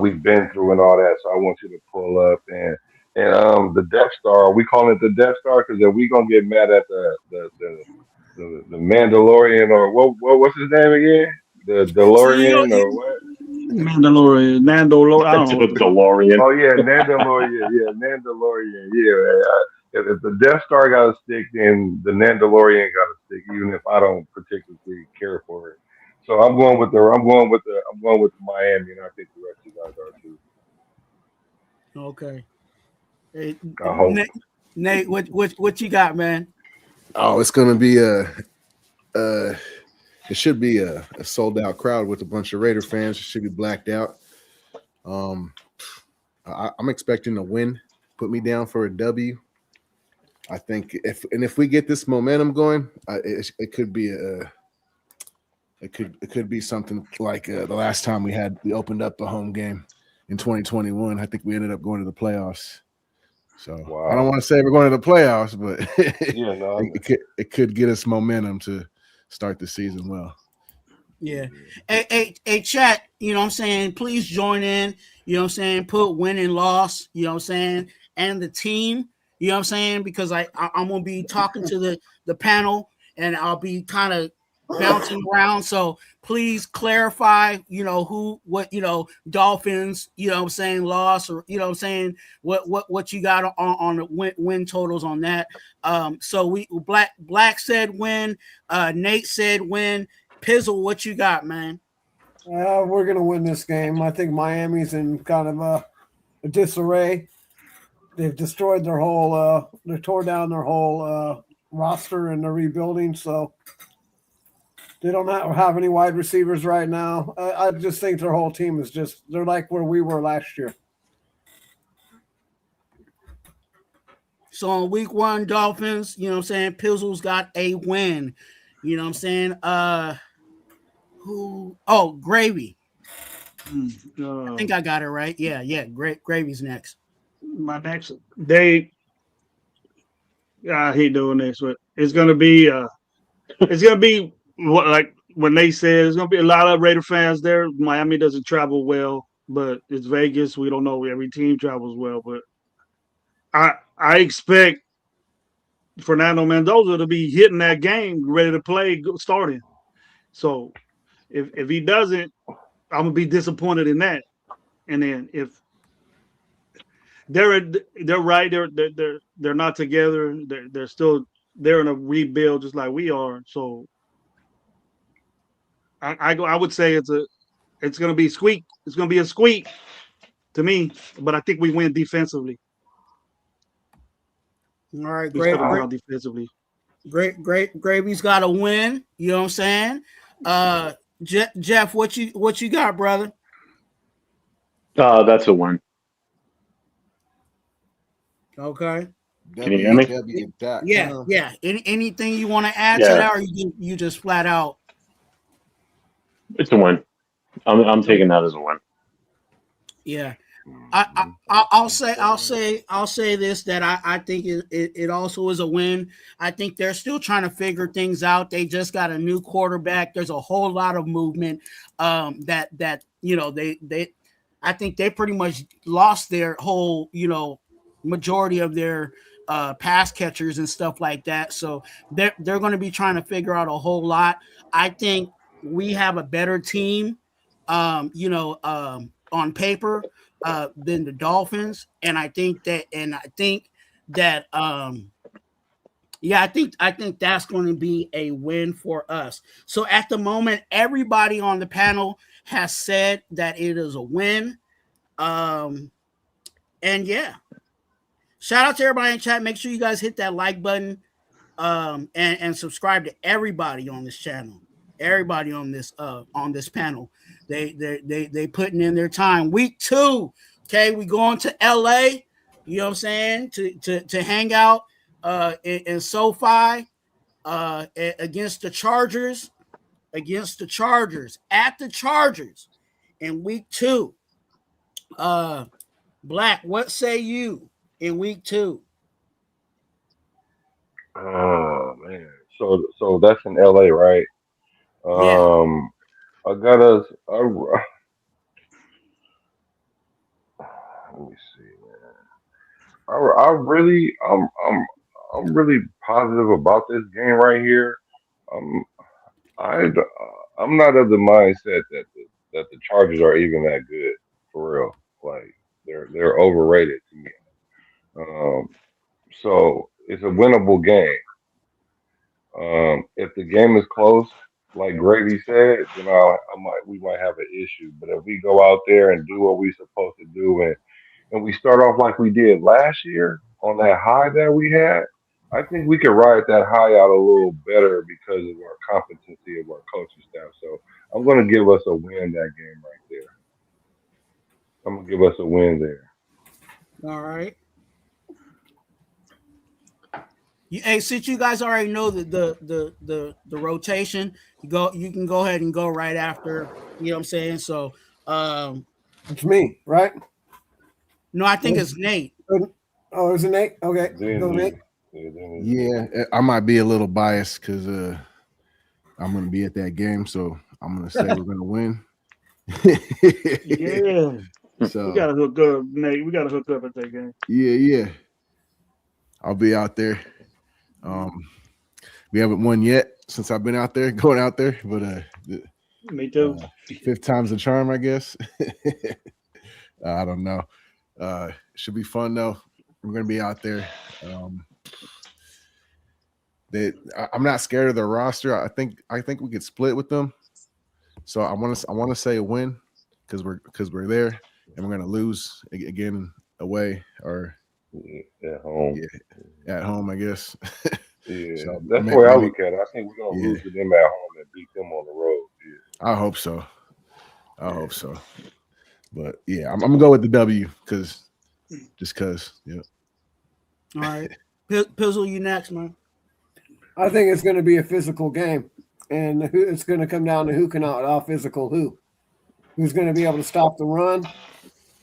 we've been through and all that. So I want you to pull up and the Death Star. We call it the Death Star because then we gonna get mad at the Mandalorian or what's his name again? The DeLorean or what? Mandalorian. I don't know. DeLorean. Oh yeah, Mandalorian. Yeah, Mandalorian. Yeah. If the Death Star got to stick, then the Mandalorian got to stick, even if I don't particularly care for it. So I'm going with the Miami, and I think the rest of you guys are too. Okay. Hey, Nate, what you got, man? Oh, it's gonna be it should be a sold out crowd with a bunch of Raider fans. It should be blacked out. I'm expecting a win. Put me down for a W. I think if we get this momentum going, it could be it could be something like the last time we opened up a home game in 2021. I think we ended up going to the playoffs. So wow. I don't want to say we're going to the playoffs, but it could get us momentum to start the season well. Yeah. Hey, chat, you know what I'm saying? Please join in, you know what I'm saying? Put win and loss, you know what I'm saying? And the team, you know what I'm saying? Because I'm going to be talking to the panel, and I'll be kind of bouncing around. So please clarify, what Dolphins, you know what I'm saying, loss, or you know what I'm saying, what you got on the win totals on that. So Black said win, Nate said win. Pizzle, what you got, man? We're gonna win this game. I think Miami's in kind of a disarray. They've destroyed their whole they tore down their whole roster, and they're rebuilding, so they don't have any wide receivers right now. I just think their whole team is they're like where we were last year. So on week 1, Dolphins, you know what I'm saying, Pizzle's got a win. You know what I'm saying? Gravy. I think I got it right. Yeah. Gravy's next. My next, I hate doing this, but it's gonna be what, like when they said it's gonna be a lot of Raider fans there. Miami doesn't travel well, but it's Vegas. We don't know every team travels well, but I expect Fernando Mendoza to be hitting that game, ready to play, starting. So if he doesn't, I'm gonna be disappointed in that. And then if they're right, they're not together. They're in a rebuild just like we are. So I would say it's gonna be squeak. It's gonna be a squeak to me, but I think we win defensively. All right, We great. Defensively. Great. Gravy's got a win. You know what I'm saying? Jeff, what you got, brother? That's a win. Okay. Can you hear me? Yeah. Anything you want to add to that, or you just flat out? It's a win. I'm taking that as a win. Yeah. I'll say this, that I think it also is a win. I think they're still trying to figure things out. They just got a new quarterback. There's a whole lot of movement. That I think they pretty much lost their whole majority of their pass catchers and stuff like that. So they're going to be trying to figure out a whole lot. I think we have a better team, on paper, than the Dolphins, and I think that I think that's going to be a win for us. So at the moment, everybody on the panel has said that it is a win. And yeah, shout out to everybody in chat. Make sure you guys hit that like button, and subscribe to everybody on this channel. Everybody on this panel. They putting in their time. Week 2, okay, we going to LA, you know what I'm saying, to hang out in SoFi against the Chargers at the Chargers in week 2. Black, what say you in week 2? Oh man, so that's in LA, right? Yeah. I got us. Let me see, man. I'm really positive about this game right here. Um, I'm not of the mindset that the Chargers are even that good for real. Like they're overrated to me. Um, so it's a winnable game. If the game is close, like Gravy said, we might have an issue. But if we go out there and do what we're supposed to do, and we start off like we did last year on that high that we had, I think we could ride that high out a little better because of our competency of our coaching staff. So I'm going to give us a win that game right there. I'm going to give us a win there. All right. Hey, since you guys already know the rotation, you can go ahead and go right after. You know what I'm saying? So it's me, right? No, I think it's Nate. Oh, is it Nate? Okay, go Nate. Yeah, I might be a little biased because I'm going to be at that game, so I'm going to say we're going to win. Yeah. So we got to hook up, Nate. We got to hook up at that game. Yeah. I'll be out there. We haven't won yet since I've been going out there, but me too. 5th time's the charm, I guess. I don't know. Should be fun though. We're gonna be out there. I'm not scared of their roster. I think we could split with them. So I want to say a win because we're there and we're gonna lose again away or at home. Yeah, at home, I guess. Yeah, so that's the way I look at it. I think we're gonna lose to them at home and beat them on the road. Yeah. I hope so. But yeah, I'm gonna go with the W because. Yeah. All right, Pizzle, you next, man. I think it's going to be a physical game, and it's going to come down to who can out physical who. who's going to be able to stop the run,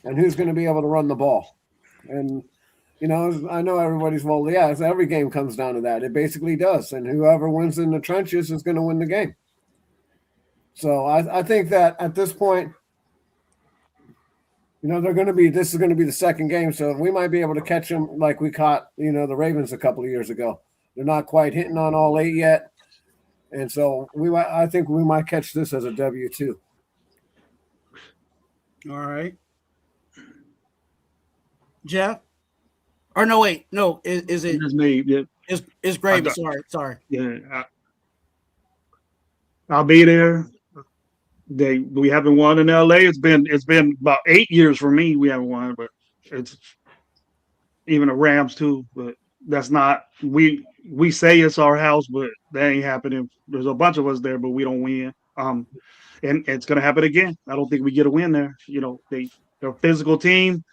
and who's going to be able to run the ball. And, you know, I know everybody's, well, yeah, every game comes down to that. It basically does. And whoever wins in the trenches is going to win the game. So I think that at this point, you know, this is going to be the second game. So we might be able to catch them like we caught, you know, the Ravens a couple of years ago. They're not quite hitting on all 8 yet. And so I think we might catch this as a W too. All right. Jeff? Or no, wait. No, is it? It's me. Yeah. It's Gravy. Sorry. Yeah. I'll be there. We haven't won in LA. It's been about 8 years for me. We haven't won, but it's even the Rams too. But that's not we say it's our house, but that ain't happening. There's a bunch of us there, but we don't win. And it's gonna happen again. I don't think we get a win there. You know, they're a physical team.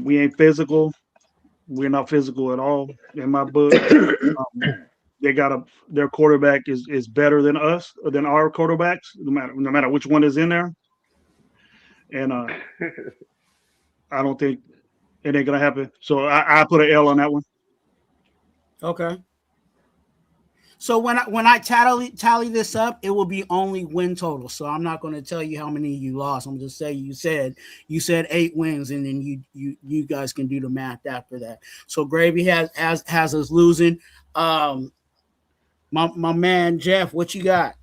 We ain't physical. We're not physical at all in my book. Their quarterback is better than our quarterbacks, no matter which one is in there. And I don't think it ain't gonna happen. So I put an L on that one. Okay. So when I tally this up, it will be only win total. So I'm not going to tell you how many you lost. I'm just saying you said 8 wins, and then you guys can do the math after that. So Gravy has us losing. My man Jeff, what you got?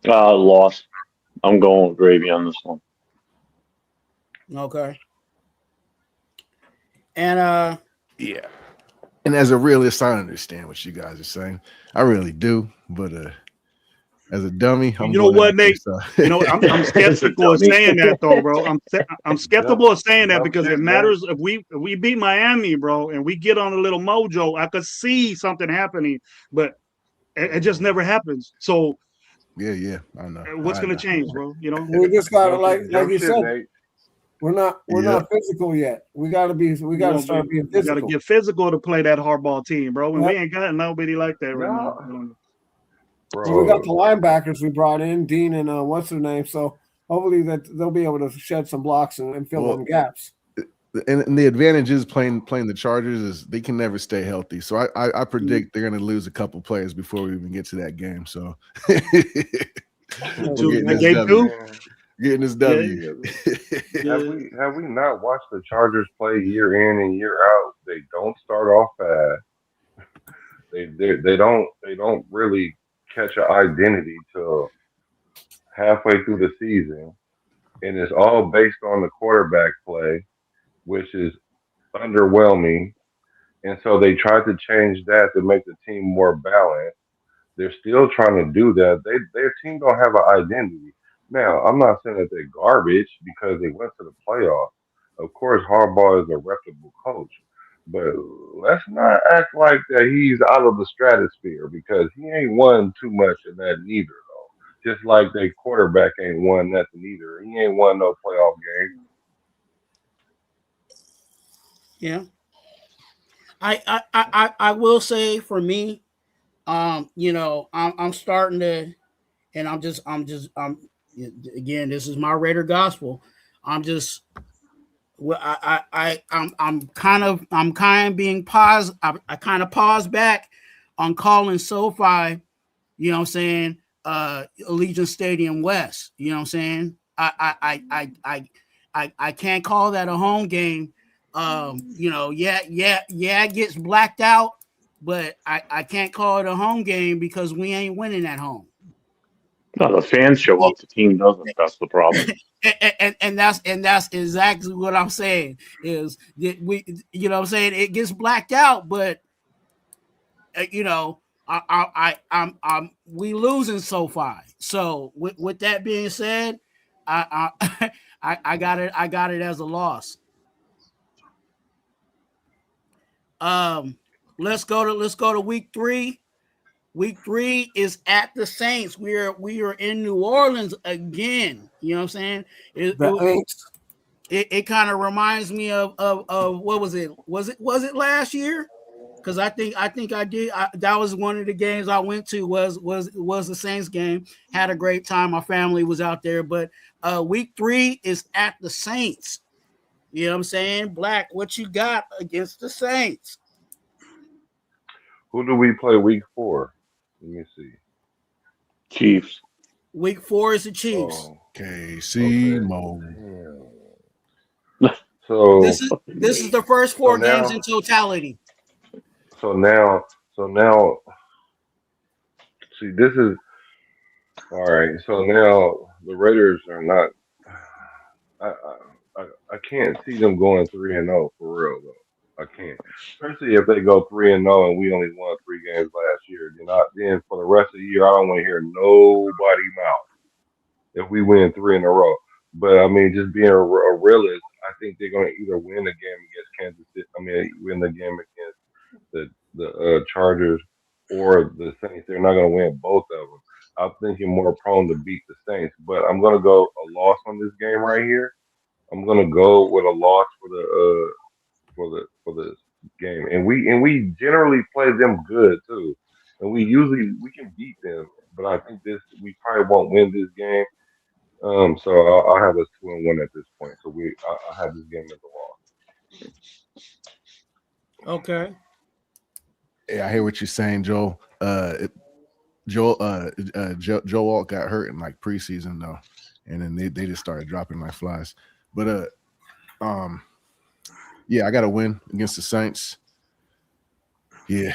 Lost. I'm going with Gravy on this one. Okay. And yeah. And as a realist, I understand what you guys are saying. I really do. But as a dummy, you know what, Nate? You know, I'm skeptical of saying that, though, bro. I'm skeptical of saying that because it matters if we beat Miami, bro, and we get on a little mojo. I could see something happening, but it just never happens. So yeah, I know. What's going to change, bro? You know, we just got to like you said. Nate. We're not physical yet. We gotta start being physical. We gotta get physical to play that hardball team, bro. And we ain't got nobody like that right now. Bro. So we got the linebackers we brought in, Dean and what's her name. So hopefully that they'll be able to shed some blocks and fill them gaps. And the advantage is playing the Chargers is they can never stay healthy. So I predict they're gonna lose a couple players before we even get to that game. So getting this W. Have we not watched the Chargers play year in and year out? They don't start off fast. They don't really catch an identity till halfway through the season, and it's all based on the quarterback play, which is underwhelming. And so they tried to change that to make the team more balanced. They're still trying to do that. Their team don't have an identity. Now, I'm not saying that they're garbage because they went to the playoffs. Of course, Harbaugh is a reputable coach, but let's not act like that he's out of the stratosphere because he ain't won too much in that neither, though. Just like their quarterback ain't won nothing either. He ain't won no playoff game. Yeah. I will say for me, you know, I'm starting to, and I'm again, this is my Raider gospel. I'm kind of being paused. I kind of paused back on calling SoFi, you know what I'm saying, Allegiant Stadium West. You know what I'm saying? I can't call that a home game. You know, it gets blacked out, but I can't call it a home game because we ain't winning at home. No, the fans show up. The team doesn't. That's the problem. and that's exactly what I'm saying. Is that we, you know what I'm saying, it gets blacked out, but you know, I'm we losing SoFi. So with that being said, I got it as a loss. Let's go to week 3. Week 3 is at the Saints. We are in New Orleans again. You know what I'm saying? It kind of reminds me of what was it? Was it last year? because I think I did. That was one of the games I went to. Was the Saints game. Had a great time. My family was out there. But week 3 is at the Saints. You know what I'm saying? Black, what you got against the Saints? Who do we play week 4? Let me see. Chiefs. Week 4 is the Chiefs. Oh, KC Mo. So this is the first 4 games in totality. So now, see, this is all right. So now the Raiders are not. I can't see them going 3-0 for real though. I can't, especially if they go 3-0 and we only won 3 games last year. Then for the rest of the year, I don't want to hear nobody mouth if we win 3 in a row. But I mean, just being a realist, I think they're going to either win the game against Kansas City. I mean, win the game against the Chargers or the Saints. They're not going to win both of them. I'm thinking more prone to beat the Saints, but I'm going to go a loss on this game right here. I'm going to go with a loss for the game, and we generally play them good too, and we can beat them. But I think we probably won't win this game. So I'll have us 2-1 at this point. So I have this game as a loss. Okay. Yeah, I hear what you're saying, Joel. Joel Alt got hurt in like preseason though, and then they just started dropping like flies. But yeah, I got to win against the Saints. Yeah,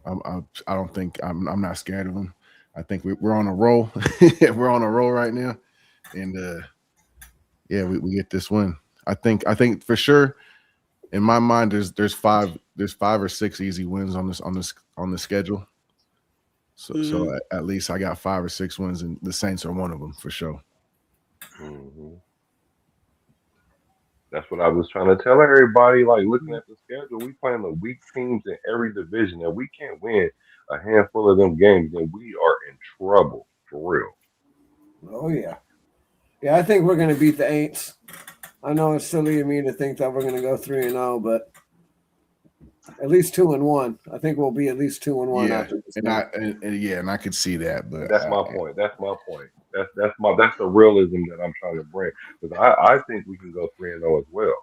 I don't think I'm not scared of them. I think we're on a roll. We're on a roll right now, and yeah, we get this win. I think for sure. In my mind, there's 5 or 6 easy wins on the schedule. So at least I got 5 or 6 wins, and the Saints are one of them for sure. Mm-hmm. That's what I was trying to tell everybody. Like looking at the schedule, we playing the weak teams in every division, and we can't win a handful of them games, then we are in trouble for real. Oh yeah, yeah. I think we're going to beat the Aints. I know it's silly of me to think that we're going to go 3-0, but at least 2-1. I think we'll be at least 2-1 after this. And I could see that, but that's my point. That's my point. That's the realism that I'm trying to bring, because I think we can go 3-0 as well.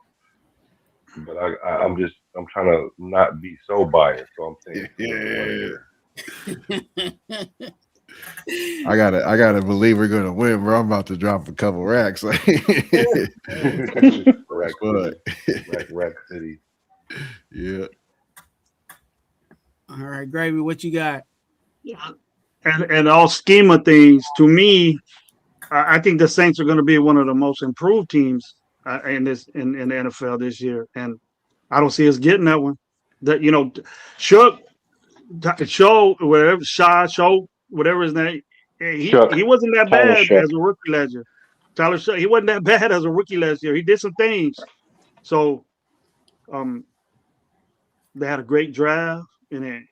But I'm trying to not be so biased. So I'm saying, I gotta believe we're gonna win, bro. I'm about to drop a couple racks. Rack City. Yeah. All right, Gravy, what you got? Yeah. And all scheme of things, to me, I think the Saints are going to be one of the most improved teams in the NFL this year, and I don't see us getting that one. That Show whatever his name, he wasn't that bad as a rookie last year. Tyler Shough, he wasn't that bad as a rookie last year. He did some things, so they had a great draft, and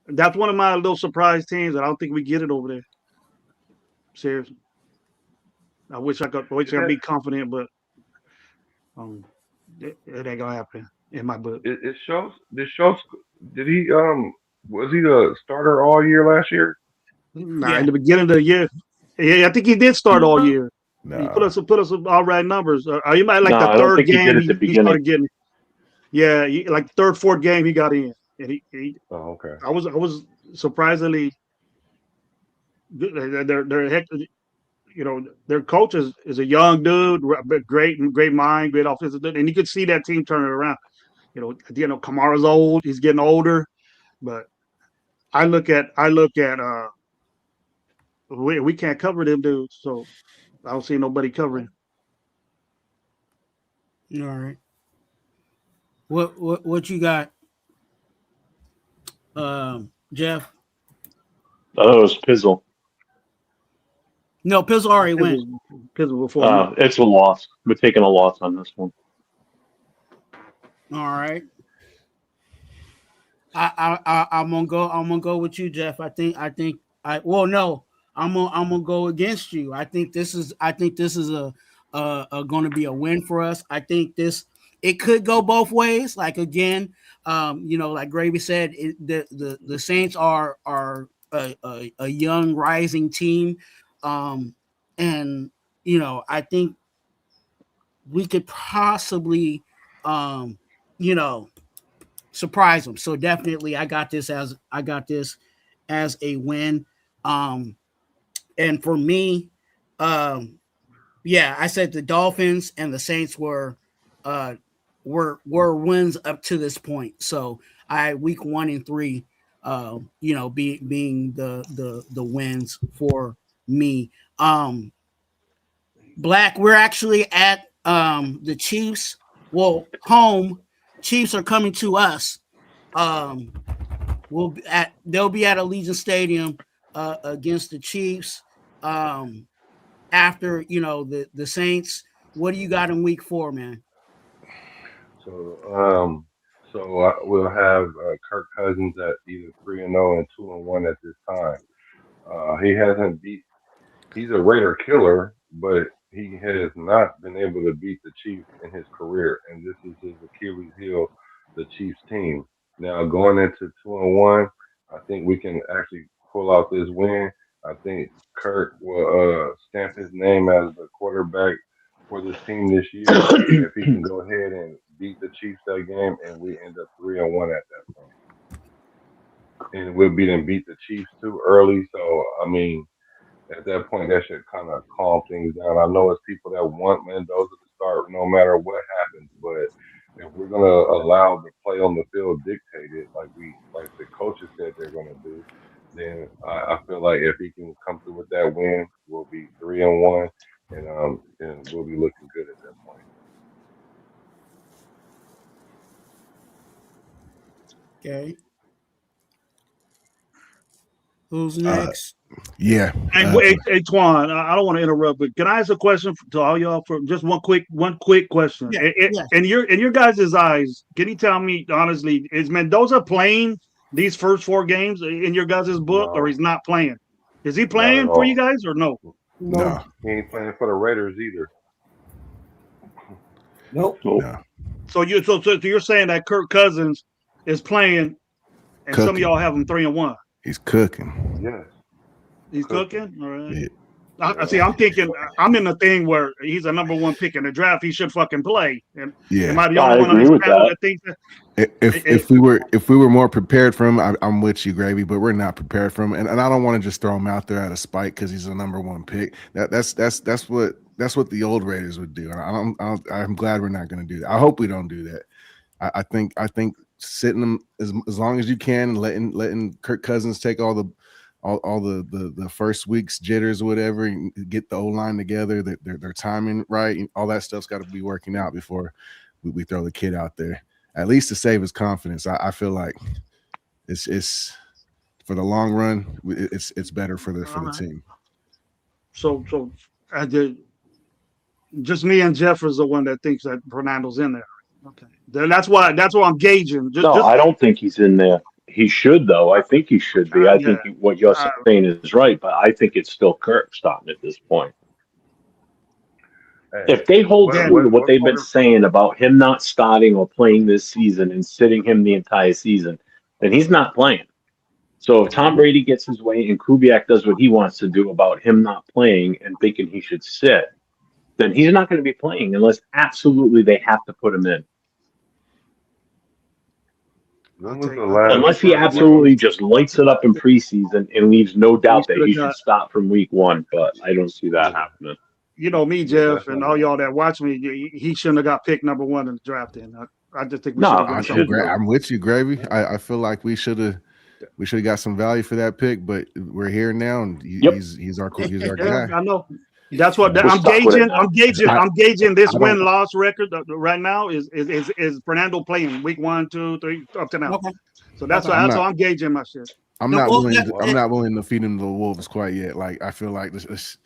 that's one of my little surprise teams. I don't think we get it over there. Seriously. I wish I could be confident, but it ain't gonna happen in my book. It shows. Did he was he the starter all year last year? Nah, in the beginning of the year, yeah, I think he did start all year. Nah. He put us all right numbers. You might like the third game he started getting. Yeah, like third, fourth game he got in, and he. Oh, okay. I was surprisingly good. Their coach is a young dude, great mind, great offensive dude, and you could see that team turning around. Kamara's old; he's getting older, but I look at we can't cover them dudes, so I don't see nobody covering. All right. What you got, Jeff? Oh, it was Pizzle. No, Pizzle already went. Pizzle before. It's a loss. We're taking a loss on this one. All right. I'm gonna go with you, Jeff. I'm gonna go against you. I think this is a going to be a win for us. I think it could go both ways. Like again, Like Gravy said, the Saints are a young rising team, and I think we could possibly, surprise them. So definitely, I got this as a win. And for me, I said the Dolphins and the Saints were wins up to this point. So week 1 and 3, being the wins for me. Black, we're actually at the Chiefs. Well, home. Chiefs are coming to us. They'll be at Allegiant Stadium against the Chiefs. After the Saints. What do you got in week 4, man? So we'll have Kirk Cousins at either 3-0 and 2-1 at this time. He hasn't beat. He's a Raider killer, but he has not been able to beat the Chiefs in his career, and this is his Achilles heel, the Chiefs team. Now going into 2-1, I think we can actually pull out this win. I think Kirk will stamp his name as the quarterback for this team this year if he can go ahead and beat the Chiefs that game, and we end up 3-1 at that point. And we'll beat the Chiefs too early. So I mean, at that point, that should kind of calm things down. I know it's people that want Mendoza to start no matter what happens, but if we're gonna allow the play on the field dictated, like the coaches said they're gonna do, then I feel like if he can come through with that win, we'll be 3-1, and we'll be looking good at that point. Okay. Who's next? Hey, Twuan, I don't want to interrupt, but can I ask a question to all y'all for just one quick question? In your guys' eyes, can you tell me honestly, is Mendoza playing these first 4 games in your guys' book, or he's not playing? Is he playing for you guys or no? No, he ain't playing for the Raiders either. Nope. No. So you're saying that Kirk Cousins is playing, and some of y'all have him 3-1. He's cooking. Yes. He's cooking? All right. Yeah. I see. I'm thinking. I'm in the thing where he's a number 1 pick in the draft. He should fucking play. And am I the only one on this panel that thinks that? If we were more prepared for him, I'm with you, Gravy. But we're not prepared for him, and I don't want to just throw him out there out of spite because he's a number 1 pick. That's what the old Raiders would do. I'm glad we're not going to do that. I hope we don't do that. I think sitting him as long as you can, and letting Kirk Cousins take all the first week's jitters or whatever, and get the O-line together, their timing right, and all that stuff's got to be working out before we throw the kid out there, at least to save his confidence. I feel like it's for the long run, it's better for the team. So I did. Just me and Jeff is the one that thinks that Fernando's in there. Okay, that's why I'm gauging. I don't think he's in there. He should, though. I think he should be. I think what you're saying is right, but I think it's still Kirk starting at this point. Hey, if they hold true to what they've been saying about him not starting or playing this season and sitting him the entire season, then he's not playing. So if Tom Brady gets his way and Kubiak does what he wants to do about him not playing and thinking he should sit, then he's not going to be playing unless absolutely they have to put him in. Unless he absolutely just lights it up in preseason and leaves no doubt that he should stop from week 1, but I don't see that happening. You know me, Jeff, and all y'all that watch me, he shouldn't have got picked number 1 in the draft. And I just think I'm with you, Gravy. I feel like we should have got some value for that pick, but we're here now, and he's our guy. I know. That's what I'm gauging this win-loss record right now is Fernando playing week 1, 2, 3 up to now. Okay. So that's why I'm gauging my shit. I'm not willing to feed him to the wolves quite yet. Like I feel like let's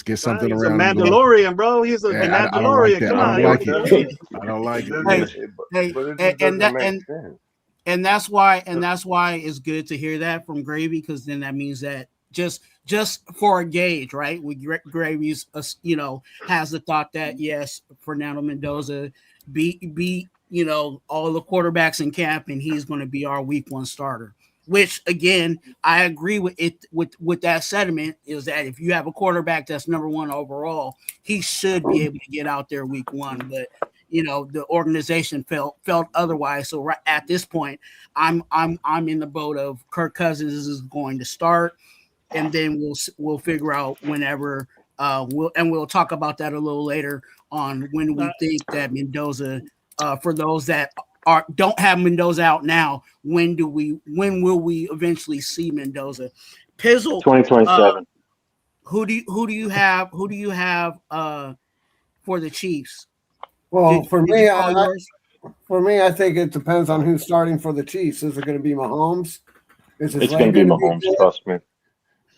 get something he's around. He's a Mandalorian, bro. He's a Mandalorian. I don't like it. And that's why it's good to hear that from Gravy, because then that means that just for a gauge, right? Gravy's has the thought that yes, Fernando Mendoza be all the quarterbacks in camp, and he's going to be our week 1 starter. Which again, I agree with it. With that sentiment is that if you have a quarterback that's number 1 overall, he should be able to get out there week 1. But the organization felt otherwise. So right at this point, I'm in the boat of Kirk Cousins is going to start, and then we'll figure out whenever. We'll talk about that a little later on when we think that Mendoza. For those that don't have Mendoza out now, when will we eventually see Mendoza? Pizzle 2027. Who do you have for the Chiefs? Well, for me, I think it depends on who's starting for the Chiefs. Is it going to be Mahomes? It's going to be Mahomes, trust me.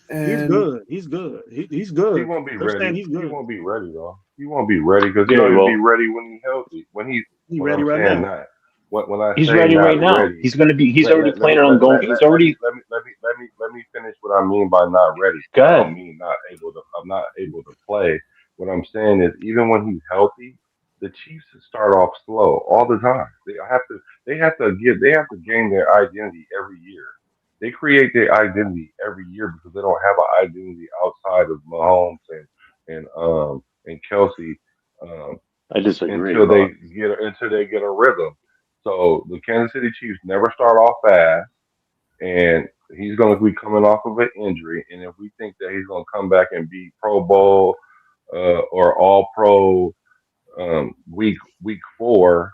He's good. He's good. He's good. He won't be ready. He's good. He won't be ready though. He won't be ready because he'll be ready when he's healthy. When he's ready right now. He's ready right now. Ready, he's going to be. He's already planning on going. He's already. Let me finish what I mean by not ready. Go ahead. I don't mean not able to. I'm not able to play. What I'm saying is, even when he's healthy, the Chiefs start off slow all the time. They have to gain their identity every year. They create their identity every year because they don't have an identity outside of Mahomes and Kelsey. I disagree. Until they get a rhythm. So the Kansas City Chiefs never start off fast, and he's going to be coming off of an injury. And if we think that he's going to come back and be Pro Bowl or All Pro week 4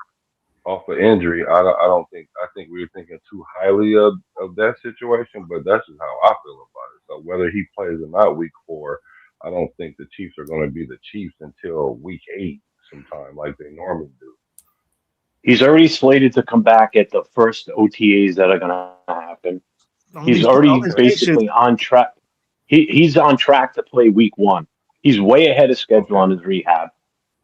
off an injury, I don't think. I think we're thinking too highly of that situation. But that's just how I feel about it. So whether he plays or not week 4, I don't think the Chiefs are going to be the Chiefs until week 8 sometime, like they normally do. He's already slated to come back at the first OTAs that are going to happen. He's already basically on track. He's on track to play week 1. He's way ahead of schedule on his rehab.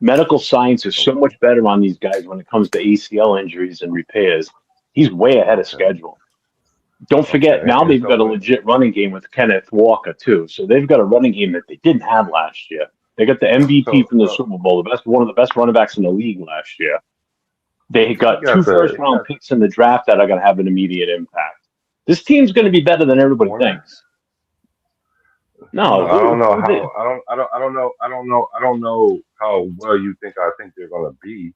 Medical science is so much better on these guys when it comes to ACL injuries and repairs. He's way ahead of schedule. Don't forget, now they've got a legit running game with Kenneth Walker, too. So they've got a running game that they didn't have last year. They got the MVP from the Super Bowl, one of the best running backs in the league last year. They got 2 first-round picks in the draft that are going to have an immediate impact. This team's going to be better than everybody thinks. No, I don't know how. I don't know how well you think. I think they're going to be.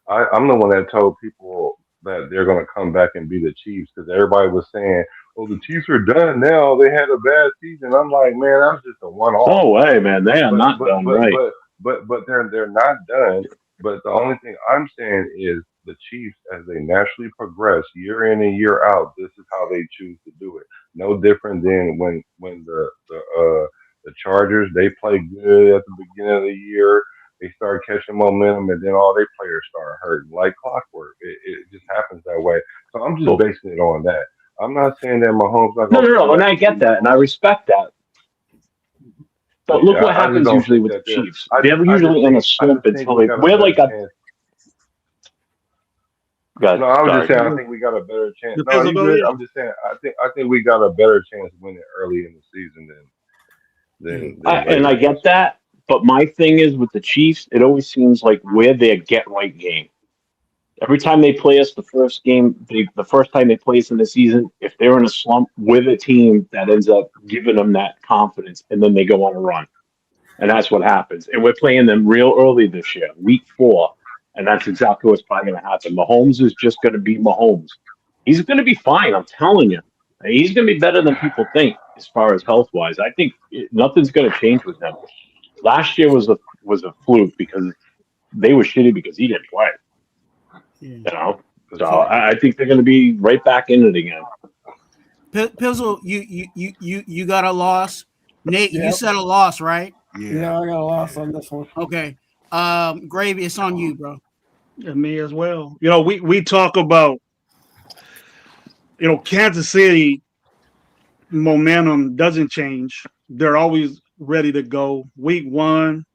I'm the one that told people that they're going to come back and be the Chiefs because everybody was saying, "Oh, the Chiefs are done now. They had a bad season." I'm like, man, that's just a one-off. No way, man. They are not done, right? But they're not done. But the only thing I'm saying is the Chiefs, as they naturally progress year in and year out, this is how they choose to do it. No different than when the Chargers, they play good at the beginning of the year, they start catching momentum, and then all their players start hurting like clockwork. It just happens that way. So I'm just basing it on that. I'm not saying that Mahomes not going to. No, and I get that, and I respect that. But look what happens usually with the Chiefs. They're usually in a slump until we're like a. No, I was just saying. I think we got a better chance. No, you good. I'm just saying. I think we got a better chance winning early in the season than and I get that. But my thing is with the Chiefs, it always seems like we're their get right game. Every time they play us, the first time they play us in the season, if they're in a slump, we're the team that ends up giving them that confidence, and then they go on a run, and that's what happens. And we're playing them real early this year, week 4. And that's exactly what's probably going to happen. Mahomes is just going to be Mahomes. He's going to be fine, I'm telling you. He's going to be better than people think as far as health-wise. I think nothing's going to change with him. Last year was a fluke because they were shitty because he didn't play. You know? So I think they're going to be right back in it again. Pizzle, you got a loss. Nate, you said a loss, right? Yeah, I got a loss on this one. Okay. Gravy, it's on you, bro. And me as well. We talk about, Kansas City momentum doesn't change. They're always ready to go. Week 1,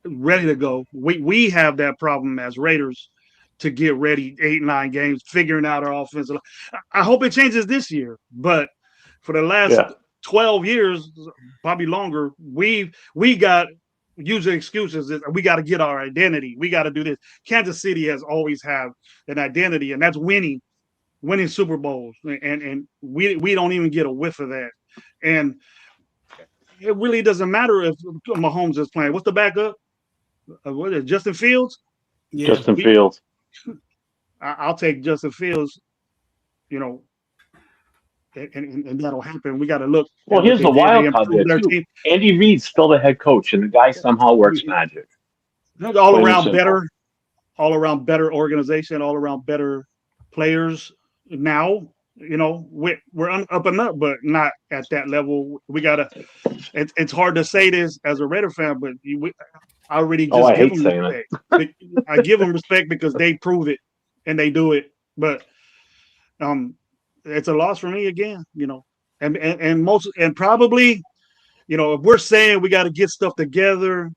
ready to go. We have that problem as Raiders to get ready 8-9 games, figuring out our offensive. I hope it changes this year, but for the last 12 years, probably longer, we got using excuses is we got to get our identity. We got to do this. Kansas City has always had an identity, and that's winning Super Bowls, and we don't even get a whiff of that. And it really doesn't matter if Mahomes is playing. What's the backup? What is it, Justin Fields? Yeah. Justin Fields. I'll take Justin Fields. You know, and that'll happen. We got to look. Well, here's the wild card there too. Andy Reid's still the head coach, and the guy somehow works magic. All around better organization, all around better players. Now, you know, we're up and up, but not at that level. We gotta. It's hard to say this as a Raider fan, but I already just give them respect. I give them respect because they prove it and they do it. But it's a loss for me again, you know. And probably, you know, if we're saying we got to get stuff together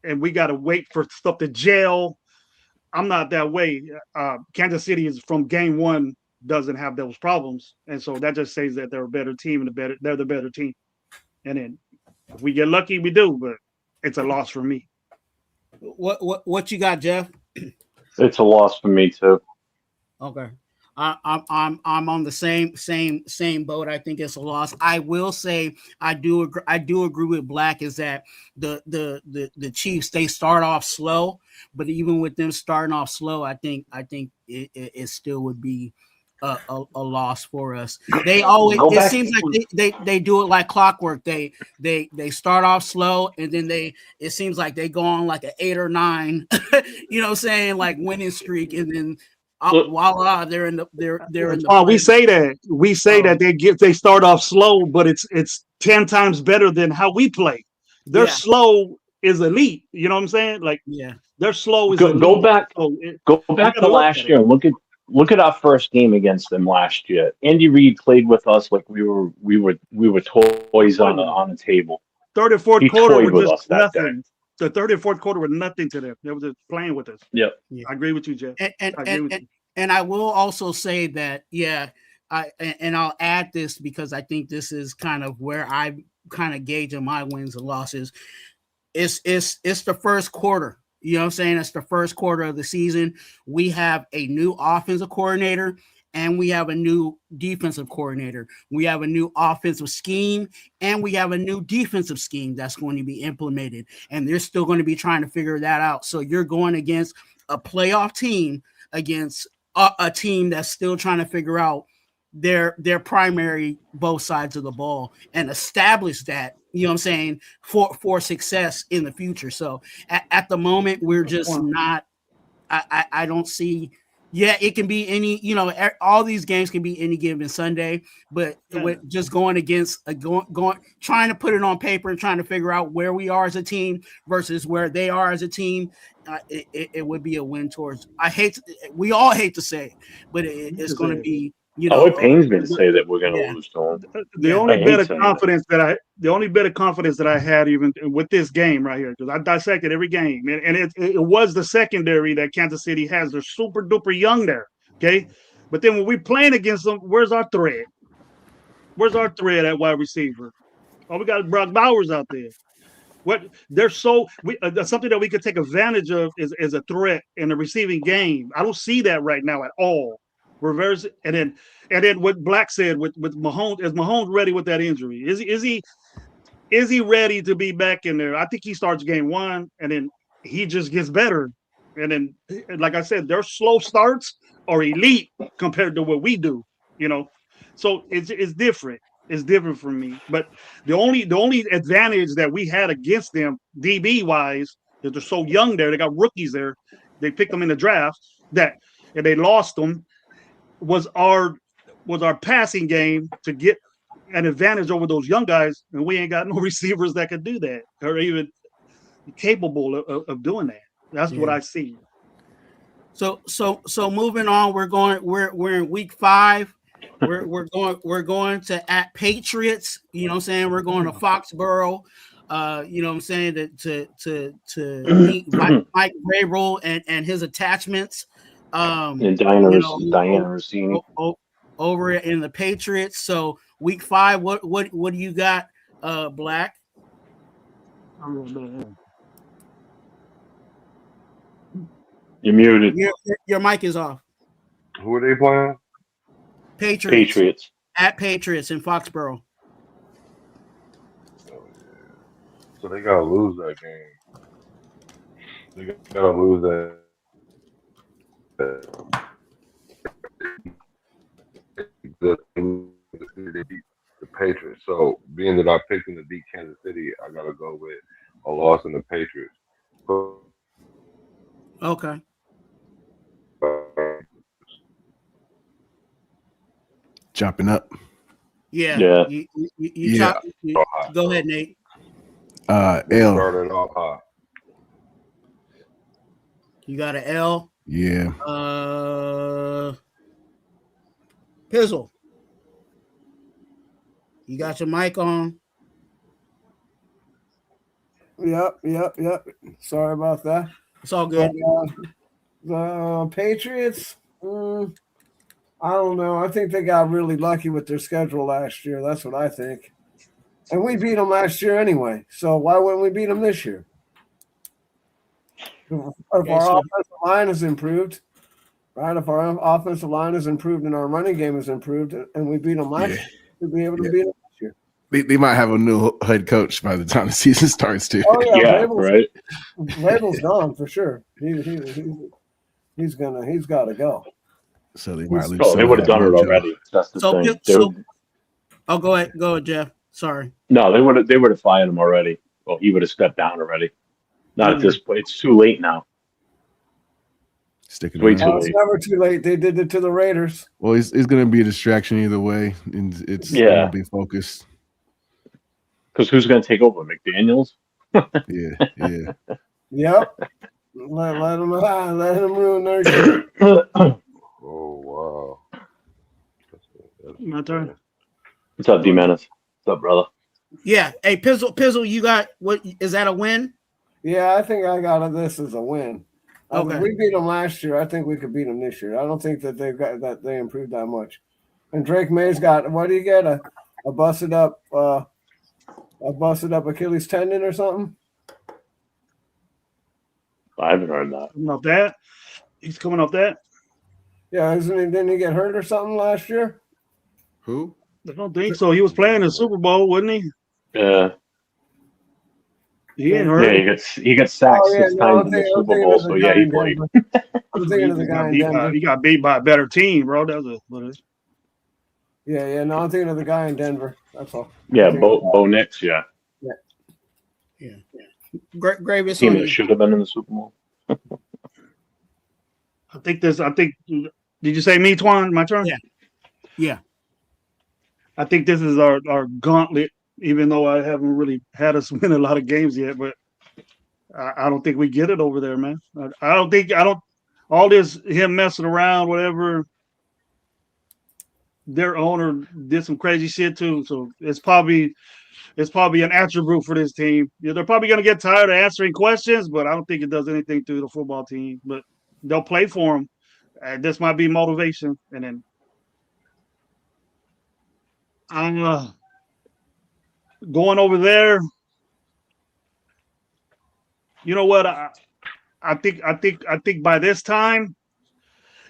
and we got to wait for stuff to gel, I'm not that way. Kansas City is from game one doesn't have those problems, and so that just says that they're a better team and they're the better team. And then if we get lucky, we do, but it's a loss for me. What you got, Jeff? It's a loss for me too. Okay. I'm on the same boat. I think it's a loss. I will say I do agree with Black is that the Chiefs, they start off slow, but even with them starting off slow, I think it still would be a loss for us. They always seems like they do it like clockwork. They start off slow and then it seems like they go on like an 8 or 9, you know what I'm saying, like winning streak, and then voila, they're in the we say that they start off slow, but it's 10 times better than how we play. Their slow is elite. You know what I'm saying? Like their slow is elite. Go back to last year. Look at our first game against them last year. Andy Reid played with us like we were toys on the table. Third and fourth quarter were just nothing. The third and fourth quarter were nothing to them. They were just playing with us. Yep. I agree with you, Jeff. And I will also say that, I'll add this because I think this is kind of where I kind of gauging my wins and losses. It's the first quarter. You know what I'm saying? It's the first quarter of the season. We have a new offensive coordinator and we have a new defensive coordinator. We have a new offensive scheme and we have a new defensive scheme that's going to be implemented. And they're still going to be trying to figure that out. So you're going against a playoff team against a team that's still trying to figure out their primary both sides of the ball and establish that, you know what I'm saying, for success in the future. So at the moment, we're just not, I don't see, it can be any, you know, all these games can be any given Sunday, but with just going against trying to put it on paper and trying to figure out where we are as a team versus where they are as a team, it would be a win towards. We all hate to say it, but it's going to be, you know. It pains me to say that we're going to lose to them. The only bit of confidence that I had even with this game right here, because I dissected every game, and it was the secondary that Kansas City has. They're super duper young there, okay? But then when we're playing against them, where's our thread? Where's our thread at wide receiver? Oh, we got Brock Bowers out there. They're something that we could take advantage of is a threat in the receiving game. I don't see that right now at all. Reverse, and then what Black said with Mahomes, is Mahomes ready with that injury? Is he ready to be back in there? I think he starts game one and then he just gets better. And then, like I said, their slow starts are elite compared to what we do, you know. So it's different. It's different for me. But the only advantage that we had against them, DB wise, is they're so young there. They got rookies there. They picked them in the draft and they lost them. Was our passing game to get an advantage over those young guys, and we ain't got no receivers that could do that or even capable of doing that. That's what I see. So moving on, we're in week 5. We're going to at Patriots. You know what I'm saying? We're going to Foxborough. You know what I'm saying, to meet Mike Vrabel and his attachments. And Diana Rossini over in the Patriots. So week 5, what do you got, Black? You're muted. Your mic is off. Who are they playing? Patriots. At Patriots in Foxborough. So they gotta lose that game. They gotta lose that. They beat the Patriots. So being that I picked them to beat Kansas City, I gotta go with a loss in the Patriots. Okay. Chopping up. Yeah. You Yeah. go ahead, Nate. L. Started off high. You got an L. Yeah. Pizzle. You got your mic on. Yep. Sorry about that. It's all good. The Patriots, I don't know. I think they got really lucky with their schedule last year. That's what I think. And we beat them last year anyway. So why wouldn't we beat them this year? If our offensive line has improved, right? If our offensive line has improved and our running game has improved, and we beat them last year, we'll be able to beat them this year. They might have a new head coach by the time the season starts, too. Oh, yeah, right. Label's gone for sure. He's got to go. So they might lose. Oh, they would have done it already. That's the thing. Go ahead, Jeff. Sorry. No, they would have fired him already. Well, he would have stepped down already. Not at this point. It's too late now. Sticking it's never too late. They did it to the Raiders. Well, it's going to be a distraction either way, and it's going to be focused. Because who's going to take over? McDaniels? Yeah. Yep. Let him ruin their game. Oh wow. My turn. What's up, D-Menace? What's up, brother? Yeah. Hey, Pizzle, you got what? Is that a win? Yeah, I think I got this as a win. Okay. We beat them last year. I think we could beat them this year. I don't think that they improved that much. And Drake May's got, what do you get? A busted up Achilles tendon or something? I haven't heard that. Coming off that? He's coming off that? Yeah, didn't he get hurt or something last year? Who? I don't think so. He was playing the Super Bowl, wasn't he? Yeah. He ain't hurt. Yeah, he got sacked 6 times in the Super Bowl, so yeah, he played. I'm thinking of the guy in Denver. He got beat by a better team, bro. That was what it is. Yeah. No, I'm thinking of the guy in Denver. That's all. Yeah, Bo Nix, yeah. Yeah. Gravy. Team that should have been in the Super Bowl. I think. Did you say me, Twan? My turn? Yeah. I think this is our gauntlet, even though I haven't really had us win a lot of games yet, but I don't think we get it over there, man. I don't all this him messing around, whatever. Their owner did some crazy shit too. So it's probably an attribute for this team. Yeah, they're probably gonna get tired of answering questions, but I don't think it does anything to the football team. But they'll play for them. This might be motivation, and then I'm going over there. You know what? I think by this time,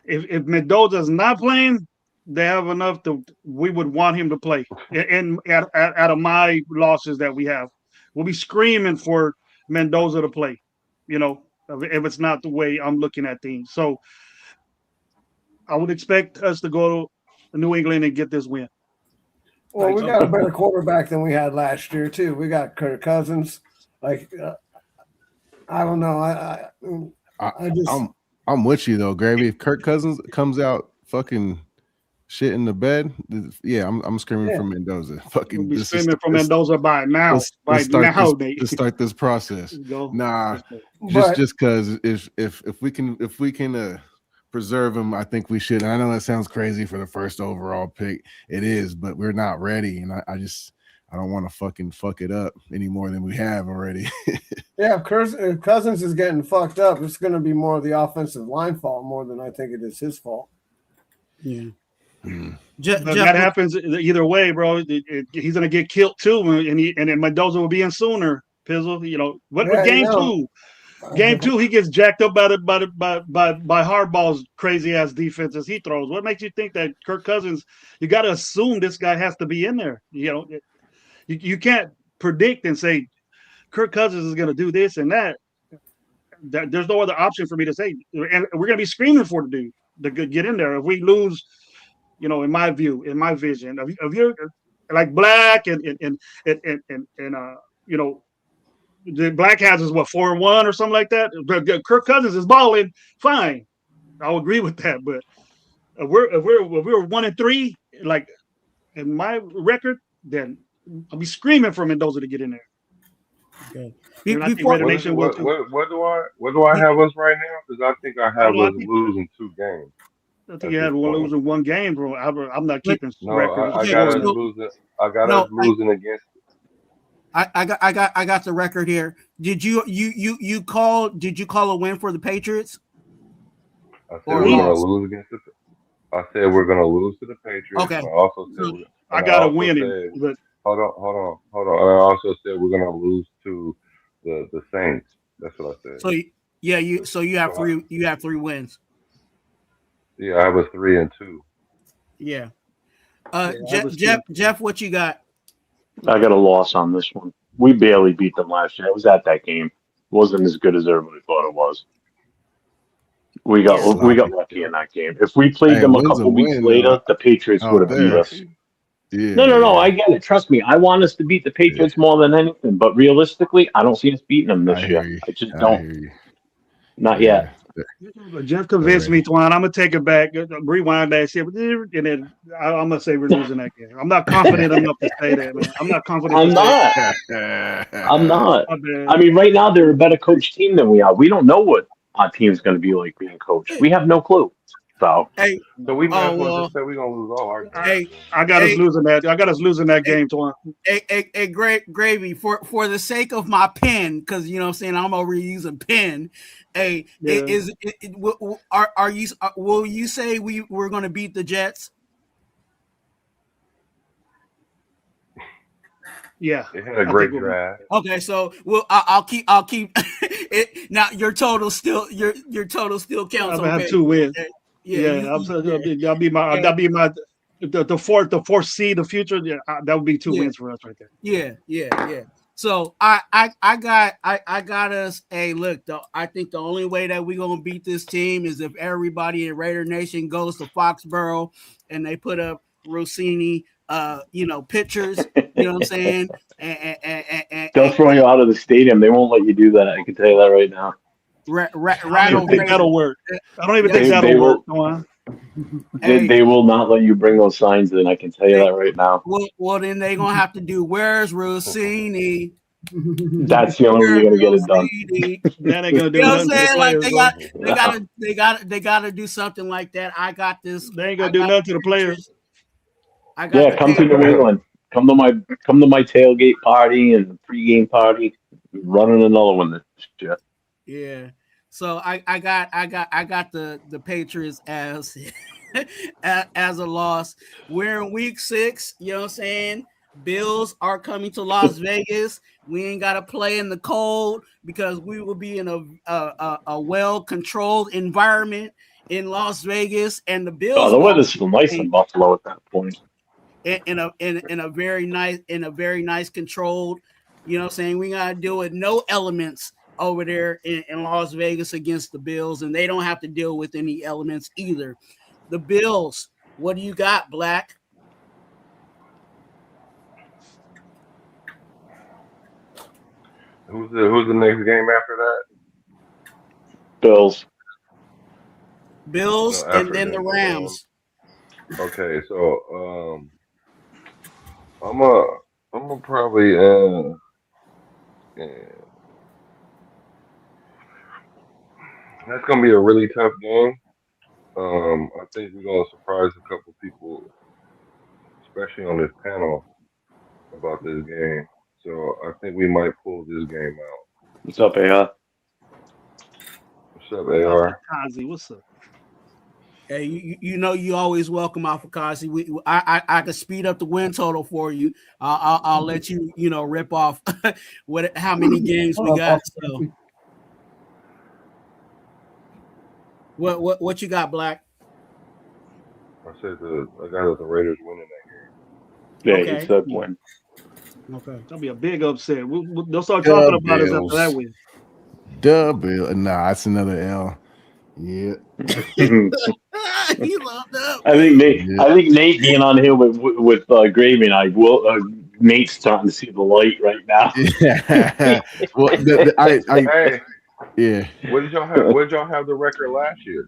if Mendoza's not playing, they have enough we would want him to play. And out of my losses that we have, we'll be screaming for Mendoza to play. You know, if it's not the way I'm looking at things. So I would expect us to go to New England and get this win. Well, we got a better quarterback than we had last year too. We got Kirk Cousins. I don't know. I'm with you though, Gravy. If Kirk Cousins comes out fucking shit in the bed, yeah, I'm screaming for Mendoza. Fucking we'll be screaming for Mendoza by now. Let's start this process. Nah, just because if we can preserve him, I think we should. And I know that sounds crazy for the first overall pick. It is, but we're not ready, and I don't want to fucking fuck it up any more than we have already. Yeah, if Cousins is getting fucked up, it's going to be more of the offensive line fault more than I think it is his fault. Yeah. That happens either way, bro. He's going to get killed too, and then Mendoza will be in sooner. Pizzle, you know what? Game 2. Game 2, he gets jacked up by Hardball's crazy ass defenses he throws. What makes you think that Kirk Cousins? You got to assume this guy has to be in there. You know, you can't predict and say Kirk Cousins is going to do this and that. There's no other option for me to say, and we're going to be screaming for the dude to get in there. If we lose, you know, in my view, in my vision, of you're like Black and you know, the Black has is what 4-1 or something like that. But Kirk Cousins is balling, fine. I'll agree with that. But if we're 1-3, like in my record, then I'll be screaming for Mendoza to get in there. Okay. What do I have us right now? Because I think I have us losing 2 games. I think you had losing 1 game, bro. I'm not keeping records. I got us losing. I got us losing against. I got the record here. Did you call a win for the Patriots? I said we're gonna lose against the. I said we're gonna lose to the Patriots. Okay. I also said I got to win it. But hold on. And I also said we're gonna lose to the Saints. That's what I said. So you have 3 wins. Yeah, I was 3-2. Yeah. Jeff, what you got? I got a loss on this one. We barely beat them last year. I was at that game. It wasn't as good as everybody thought it was. We got lucky in that game. If we played them a couple weeks later, the Patriots would have beat us. Yeah. No, I get it. Trust me. I want us to beat the Patriots more than anything. But realistically, I don't see us beating them this year. I just don't. Not yet. Jeff convinced me, Twine. I'm gonna take it back, rewind that shit, and then I'm gonna say we're losing that game. I'm not confident enough to say that, man. I'm not confident. I'm not. I mean, right now they're a better coach team than we are. We don't know what our team's gonna be like being coached. We have no clue. So we might as well just say we're gonna lose all our games. Hey, I got us losing that. I got us losing that game, Twine. Hey, Gravy, for the sake of my pen, because you know what I'm saying, I'm over using pen. Hey, will you say we're going to beat the Jets? Yeah, they had a great draft. Okay, so I'll keep it. Now your total still counts. I have 2 wins. That'll be my the fourth seed, the future. Yeah, that would be 2 wins for us right there. Yeah. So I got us. Hey, look, I think the only way that we're gonna beat this team is if everybody in Raider Nation goes to Foxborough and they put up Rossini, pictures. You know what I'm saying? And they'll throw you out of the stadium. They won't let you do that. I can tell you that right now. I don't think that'll work. I don't even think that'll work. They will not let you bring those signs in. I can tell you that right now. Well, then they're gonna have to do "Where's Rossini?" That's the only way you're gonna get it done. That ain't gonna do. You know what I'm saying? Like they gotta do something like that. I got this. They ain't gonna do nothing to the players. Come to New England. Come to my tailgate party and pregame party. Running another one this year. Yeah. So I got the Patriots as as a loss. We're in week 6, you know what I'm saying? Bills are coming to Las Vegas. We ain't got to play in the cold because we will be in a well-controlled environment in Las Vegas, and the Bills. Oh, the weather's still nice in Buffalo at that point. In a very nice controlled, you know what I'm saying? We got to deal with no elements over there in Las Vegas against the Bills, and they don't have to deal with any elements either. The Bills, what do you got, Black? Who's the next game after that? Bills, and then the Rams. Okay, so I'm gonna probably that's gonna be a really tough game. I think we're gonna surprise a couple people, especially on this panel, about this game. So I think we might pull this game out. what's up, AR? What's up, AR? Kazi, what's up? Hey, you always welcome Afakazi. I can speed up the win total for you. I'll let you rip off how many games we got. So What you got, Black? I said I got the Raiders winning that Yeah, Okay. he said win. Okay. That'll be a big upset. They'll start talking about us after that win. Bill. Nah, that's another L. Yeah. He loved up. I think Nate being on here with Gravy and I Nate's starting to see the light right now. Yeah. Well, Hey, yeah. what did y'all have the record last year?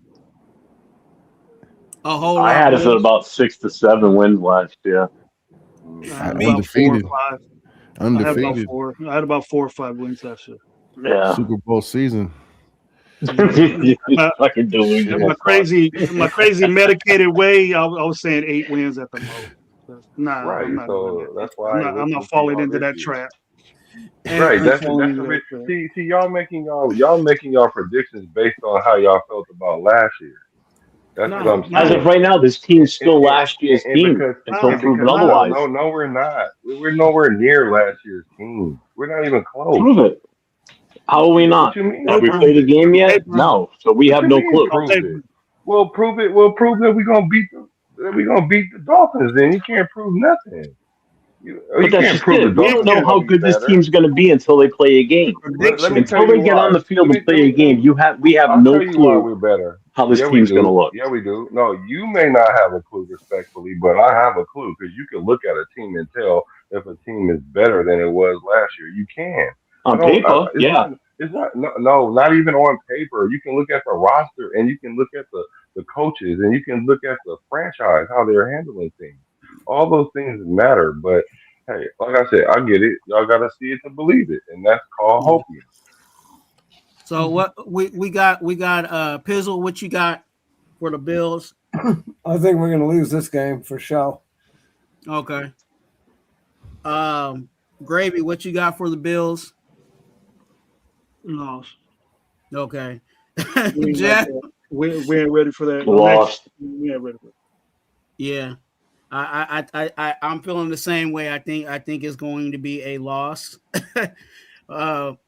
A whole I lot. had us at about 6 to 7 wins last year. Undefeated. Undefeated. I had about 4 or 5 wins last year. Yeah. Super Bowl season. Fucking delusion. My crazy medicated way, I was saying 8 wins at the most. Nah, Right. I'm not So that's why I'm not falling into that trap. Right. That's see y'all making y'all predictions based on how y'all felt about last year. That's what I'm saying. As of right now, this team's still last year's team until proven otherwise. No, we're not. We're nowhere near last year's team. We're not even close. Prove it. How are we not? Have we played a game yet? No. So we have no clue. Prove it. Well, prove it. Well, prove that we're gonna beat the Dolphins. Then you can't prove nothing. But that's just it. We don't know how good this team's going to be until they play a game. Until they get on the field and play a game, we have no clue we're better. How this team's going to look. Yeah, we do. No, you may not have a clue, respectfully, but I have a clue because you can look at a team and tell if a team is better than it was last year. You can. On paper, yeah. It's not even on paper. You can look at the roster and you can look at the coaches and you can look at the franchise, how they're handling things. All those things matter, but hey, like I said, I get it. Y'all gotta see it to believe it, and that's called hoping. So what we got Pizzle, what you got for the Bills? I think we're gonna lose this game for sure. Okay. Gravy, what you got for the Bills? Lost. Okay. Jack, we ain't ready for that. Lost. We ain't ready for it. Yeah. I'm feeling the same way. I think it's going to be a loss.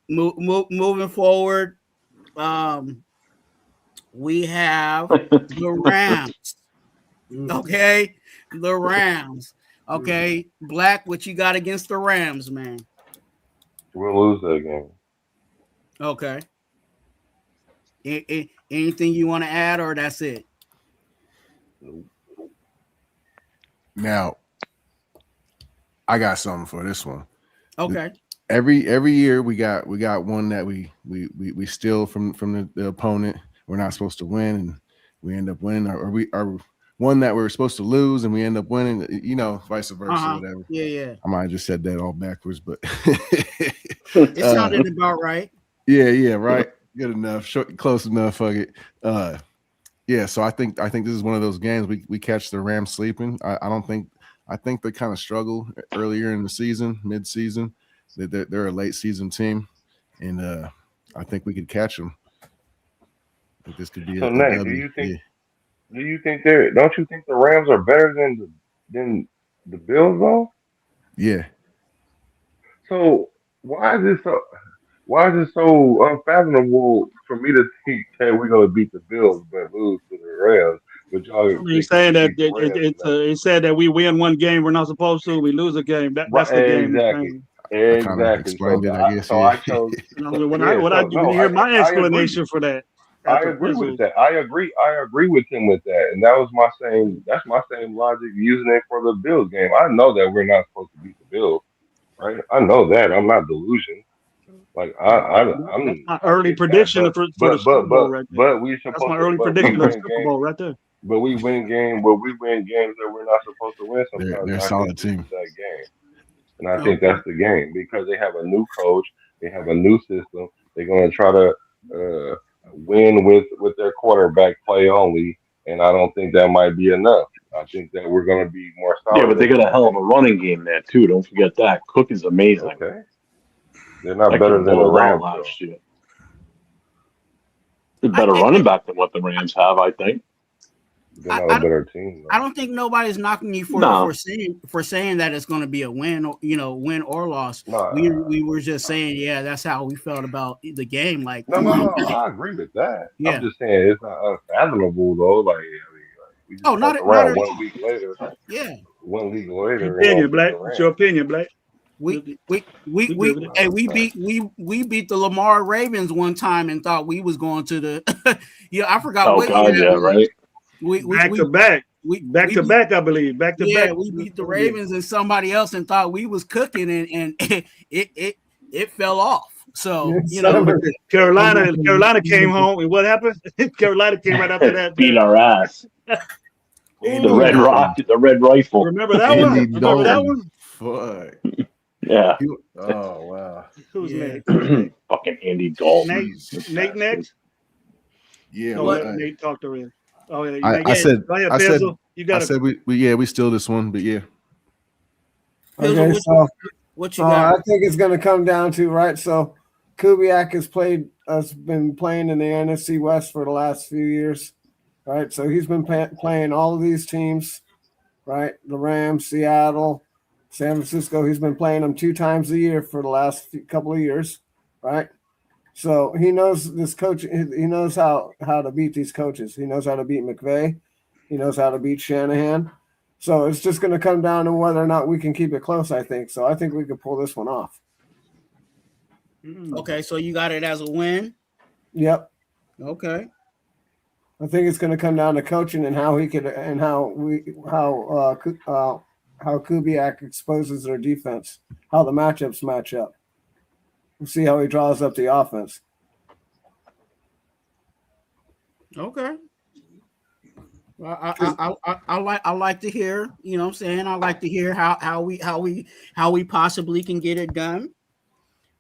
Moving forward, we have the Rams. Okay, the Rams. Okay, Black, what you got against the Rams, man? We'll lose that game. Okay. Anything you want to add, or that's it? Now, I got something for this one. Okay. Every year we got one that we steal from the opponent. We're not supposed to win, and we end up winning, or we are one that we're supposed to lose, and we end up winning. You know, vice versa, whatever. Yeah. I might have just said that all backwards, but it sounded about right. Yeah, right. Good enough. Close enough. Fuck it. Yeah, so I think this is one of those games we catch the Rams sleeping. I think they kind of struggle earlier in the season, mid-season. They're a late season team, and I think we could catch them. I think this could be. So Nate, do you think don't you think the Rams are better than the Bills though? Yeah. So why is it so unfathomable for me to think that we're gonna beat the Bills but lose to the Rams? But y'all He's saying that it said that we win one game we're not supposed to, we lose a game. That's the game. Exactly. So I chose. When you hear my explanation for that. I agree with that. I agree with him with that, and that was my same. That's my same logic using it for the Bills game. I know that we're not supposed to beat the Bills, right? I know that. I'm not delusional. Like I'm my early prediction for the Super Bowl right there. But we supposed. That's my early prediction of the Super Bowl right there. But we win games. But we win games that we're not supposed to win. Sometimes they're a solid team. That game, and I think that's the game because they have a new coach. They have a new system. They're going to try to win with their quarterback play only, and I don't think that might be enough. I think that we're going to be more solid. Yeah, but they got a hell of a running game there too. Don't forget that. Cook is amazing. Okay, they're not better than the Rams last year. They're better running back than what the Rams have, I think. They're not a better team. I don't think nobody's knocking you for saying that it's going to be a win, win or loss. We were just saying, yeah, that's how we felt about the game. Like, no, I agree with that. Yeah. I'm just saying it's not unfathomable though. Like, we just not around 1 week later. Yeah, 1 week later. Opinion, Black. What's your opinion, Black? We beat the Lamar Ravens one time and thought we was going to the I forgot what year. Right. Back to back, I believe. Back to back. We beat the Ravens and somebody else and thought we was cooking and it fell off. So Carolina came home and what happened? Carolina came right after that. Beat our ass. The Red Rock, the Red Rifle. Remember that one? Remember that one? Fuck. Yeah. Oh wow. Who's next? Fucking Andy Dalton. Nate next? Yeah. Nate talked already. Oh yeah. I said we steal this one, but yeah. Okay, so what you got? I think it's going to come down to right. So Kubiak has been playing in the NFC West for the last few years, right? So he's been playing all of these teams, right? The Rams, Seattle, San Francisco. He's been playing them 2 times a year for the last couple of years, right? So he knows this coach. He knows how to beat these coaches. He knows how to beat McVay. He knows how to beat Shanahan. So it's just going to come down to whether or not we can keep it close, I think. So I think we could pull this one off. Okay, so you got it as a win? Yep. Okay. I think it's going to come down to coaching and how he could and how Kubiak exposes their defense, how the matchups match up. We'll see how he draws up the offense. Okay. Well, I like to hear, you know what I'm saying? I like to hear how we possibly can get it done.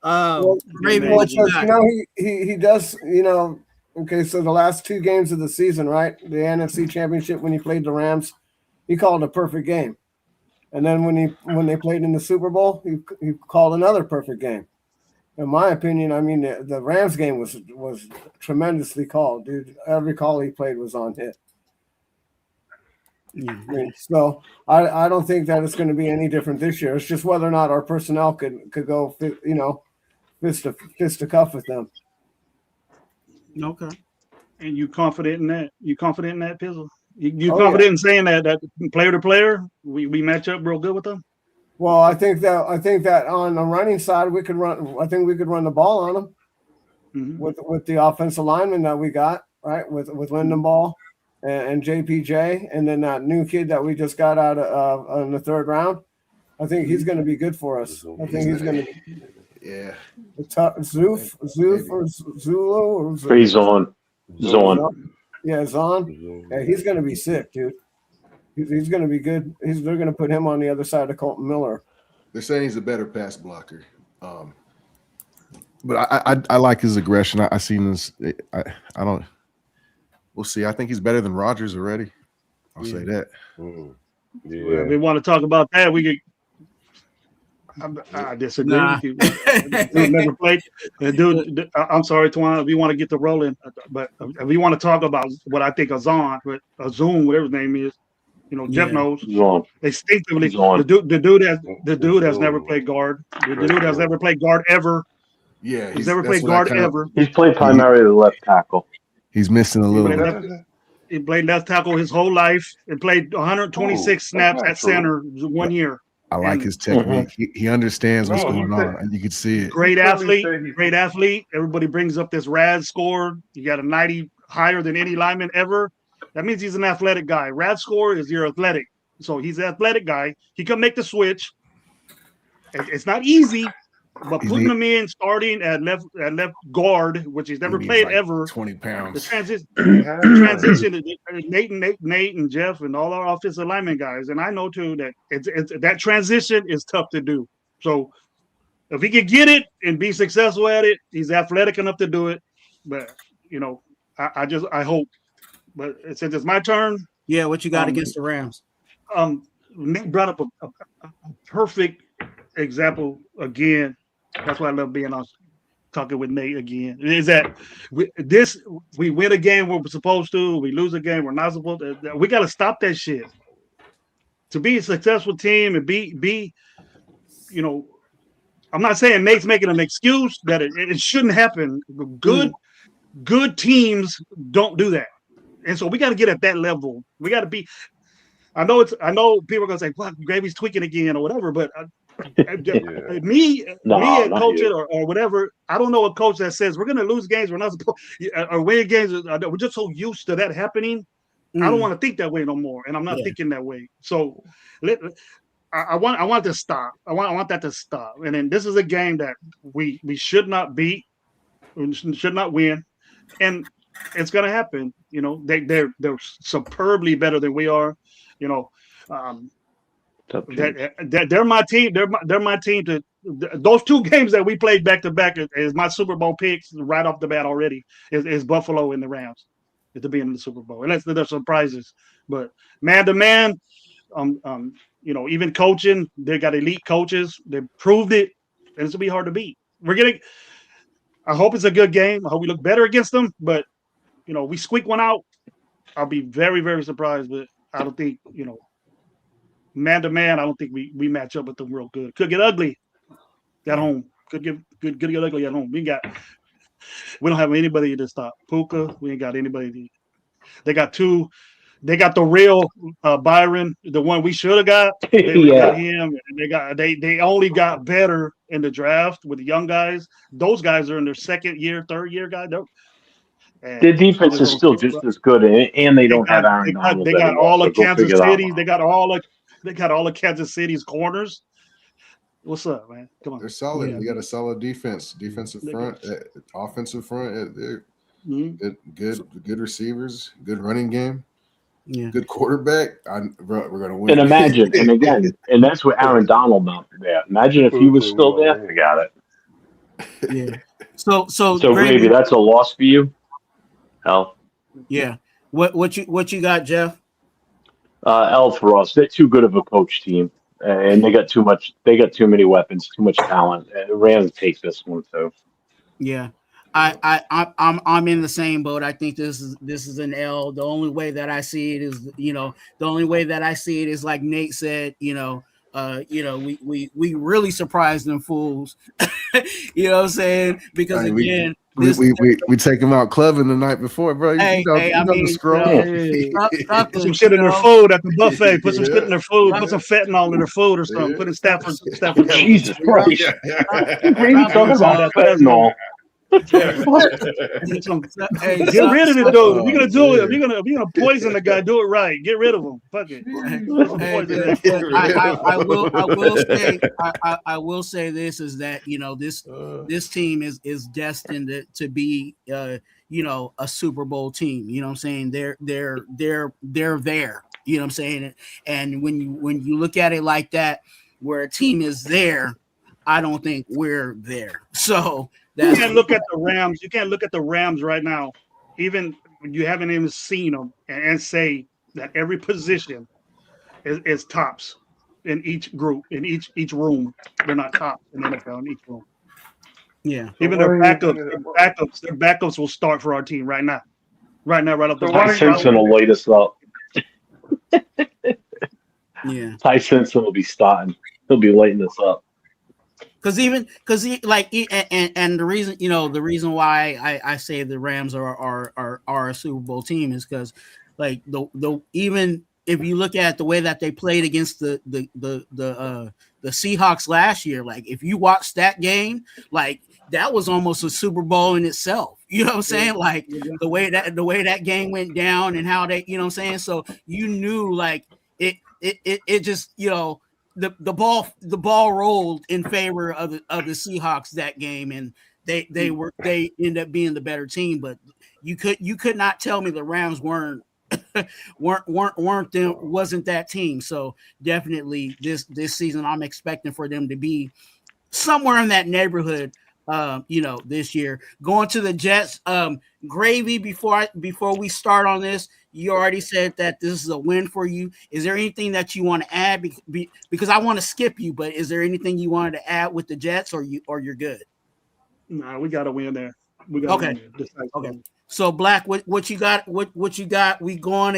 Raven, what you got? You know, he does, you know, okay, so the last 2 games of the season, right? The NFC Championship when he played the Rams, he called a perfect game. And then when they played in the Super Bowl, he called another perfect game. In my opinion, I mean the Rams game was tremendously called, dude. Every call he played was on hit. Yeah. So I don't think that it's going to be any different this year. It's just whether or not our personnel could go, you know, fist to cuff with them. Okay. And you confident in that? You confident in that, Pizzle? You confident in saying that player to player we match up real good with them? Well, I think that on the running side we could run. I think we could run the ball on them with the offensive lineman that we got, right? With Lindenball and JPJ, and then that new kid that we just got out of in the 3rd round. I think he's going to be good for us. I think he's going to. Yeah. Zoof or Zulu or Zon. Yeah, Zon. Yeah, he's going to be sick, dude. He's going to be good. They're going to put him on the other side of Colton Miller. They're saying he's a better pass blocker. But I like his aggression. I seen this. I don't. We'll see. I think he's better than Rodgers already. I'll say that. Yeah. Well, if we want to talk about that, we could. I disagree with you. Dude never played. Dude, I'm sorry, Twuan. If you want to get the rolling, but if we want to talk about what I think of Zon, but Zoom, whatever his name is, you know, Jeff knows. Zon. Instinctively, the dude has never played guard. The dude has never played guard ever. Yeah, he's never played guard ever. He's played primarily left tackle. He's missing a little bit. He played left tackle his whole life and played 126 snaps at center 1 year. I like his technique. He understands what's going on, and you can see it. Great athlete. Everybody brings up this RAD score. You got a 90 higher than any lineman ever. That means he's an athletic guy. RAD score is your athletic. So he's an athletic guy. He can make the switch. It's not easy, but putting him in starting at left guard, which he's never played like ever. 20 pounds. The transition. Nate and Jeff and all our offensive lineman guys, and I know too that it's that transition is tough to do. So if he could get it and be successful at it, he's athletic enough to do it. But you know, I hope. But since it's my turn, yeah, what you got against the Rams? Nate brought up a perfect example again. That's why I love being on. talking with Nate again. Is that we win a game where we're supposed to, we lose a game we're not supposed to. We got to stop that shit. To be a successful team and be, I'm not saying Nate's making an excuse that it shouldn't happen. Good teams don't do that, and so we got to get at that level. We got to be. I know people are gonna say, "Well, Gravy's tweaking again" or whatever, but me coaching or whatever. I don't know a coach that says we're gonna lose games we're not supposed or win games. We're just so used to that happening. I don't want to think that way no more, and I'm not thinking that way. So, I want to stop. I want that to stop. And then this is a game that we should not beat, we should not win, and it's gonna happen. They're superbly better than we are. They're my team. They're my team. Those two games that we played back to back is my Super Bowl picks right off the bat already. Is Buffalo and the Rams to be in the Super Bowl, and they're surprises. But man to man, even coaching, they got elite coaches. They proved it, and it's gonna be hard to beat. I hope it's a good game. I hope we look better against them. But we squeak one out, I'll be very, very surprised. But I don't think man to man, I don't think we match up with them real good. Could get ugly at home. Could get ugly at home. We don't have anybody to stop Puka. We ain't got anybody. They got the real Byron, the one we should have got. They got him. They only got better in the draft with the young guys. Those guys are in their second year, third year guy. Their defense is still just as good, and they don't have Aaron Donald. They got all of Kansas City. They got all of Kansas City's corners. What's up, man? Come on. They're solid. Yeah. We got a solid defense, defensive front, offensive front. They're good receivers, good running game. Yeah. Good quarterback. We're gonna win. And imagine, and again, and that's with Aaron Donald not there. Imagine if he was still there. I got it. Yeah. So Gravy, that's a loss for you. Hell. Yeah. What you got, Jeff? L for us. They're too good of a coach team, and they got too much. They got too many weapons, too much talent. Rams take this one too. Yeah. I'm in the same boat. I think this is an L. The only way that I see it is like Nate said, we really surprised them fools. You know what I'm saying? Because again, we take them out clubbing the night before, bro. The scroll. Put some shit in their food at the buffet. Put some shit in their food. Put some fentanyl in their food or something. Put in Stafford. Jesus Christ! What are you talking about? Fentanyl. Get rid of the dude. If you're gonna do it, if you're gonna poison the guy, do it right. Get rid of him. Fuck it. I will say this is that this team is destined to be a Super Bowl team. You know what I'm saying? They're there. You know what I'm saying? And when you look at it like that, where a team is there, I don't think we're there. So. You can't look at the Rams. You can't look at the Rams right now, even when you haven't even seen them, and say that every position is tops in each group, in each room. They're not tops in the NFL in each room. Yeah. Even their backups will start for our team right now. Right off the Ty Simpson will light us up. Yeah. Ty Simpson will be starting. He'll be lighting us up. And the reason why I say the Rams are a Super Bowl team is because even if you look at the way that they played against the Seahawks last year, like if you watch that game, like that was almost a Super Bowl in itself. You know what I'm saying? Like the way that game went down and how they, you know what I'm saying? So you knew like it just, the ball rolled in favor of the Seahawks that game, and they ended up being the better team. But you could not tell me the Rams wasn't that team. So definitely this season I'm expecting for them to be somewhere in that neighborhood. This year going to the Jets. Gravy, before we start on this, you already said that this is a win for you. Is there anything that you want to add? Because I want to skip you, but is there anything you wanted to add with the Jets, or you're good? Nah, we got to win there. We got to win there. Okay. So Black, what you got? What you got? We going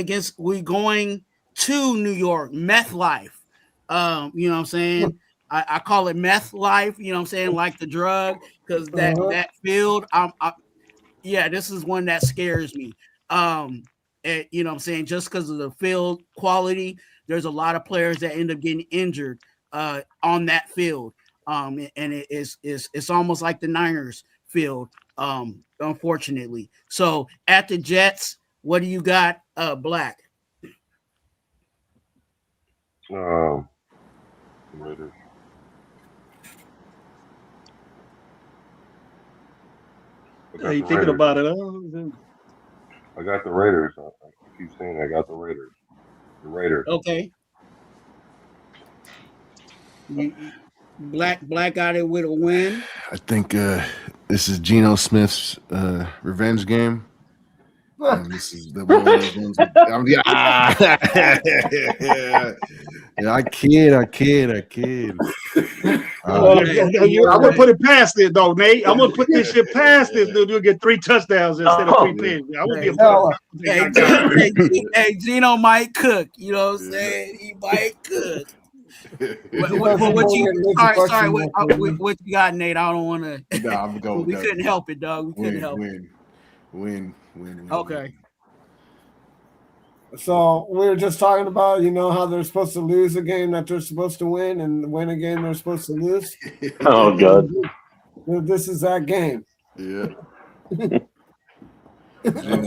to New York, meth life. You know what I'm saying? I call it meth life, you know what I'm saying, like the drug, because that field, yeah, this is one that scares me. And, you know what I'm saying, just because of the field quality, there's a lot of players that end up getting injured on that field. And it's almost like the Niners field, unfortunately. So at the Jets, what do you got, Black? Raiders. Are you thinking about it? I got the Raiders. I keep saying I got the Raiders. The Raiders. Okay. Black got it with a win. I think this is Geno Smith's revenge game. And this is the one of those ones. I kid. I'm gonna put it past it though, Nate. I'm gonna put this shit past this dude. You'll get 3 touchdowns instead of 3 picks. I would be Hey, Geno might cook. You know what I'm saying? He might cook. What you got, Nate? I don't want to. No, I'm going. We couldn't help it, dog. We couldn't help it. Win. Okay. So we were just talking about, how they're supposed to lose a game that they're supposed to win, and win a game they're supposed to lose. Oh, God. This is that game. Yeah.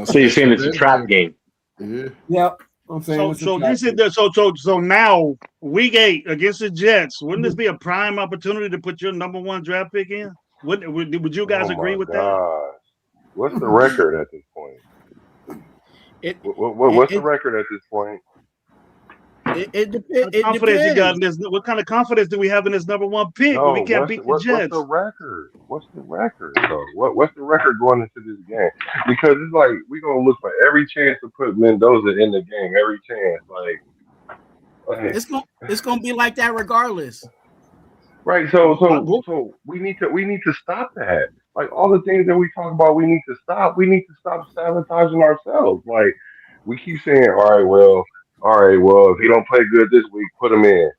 So you're saying it's a trap game? Yeah. Yep. I'm saying so now week 8 against the Jets. Wouldn't this be a prime opportunity to put your number 1 draft pick in? Would you guys agree with that? What's the record at this point? What's the record at this point? It depends. What kind of confidence do we have in this number 1 pick? No, we can't beat the Jets. What's the record? So what's the record going into this game? Because it's like we're gonna look for every chance to put Mendoza in the game. Every chance, it's gonna be like that regardless. Right. So we need to stop that. Like all the things that we talk about, we need to stop. We need to stop sabotaging ourselves. Like we keep saying, all right, well, if he don't play good this week, put him in.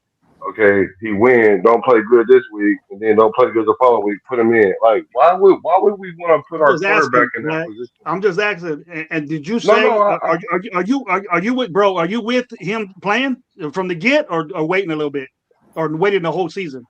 Okay, he wins, don't play good this week, and then don't play good the following week, put him in. Like why would we want to put our quarterback in that position? I'm just asking. And did you say are you with bro? Are you with him playing from the get or waiting a little bit or waiting the whole season?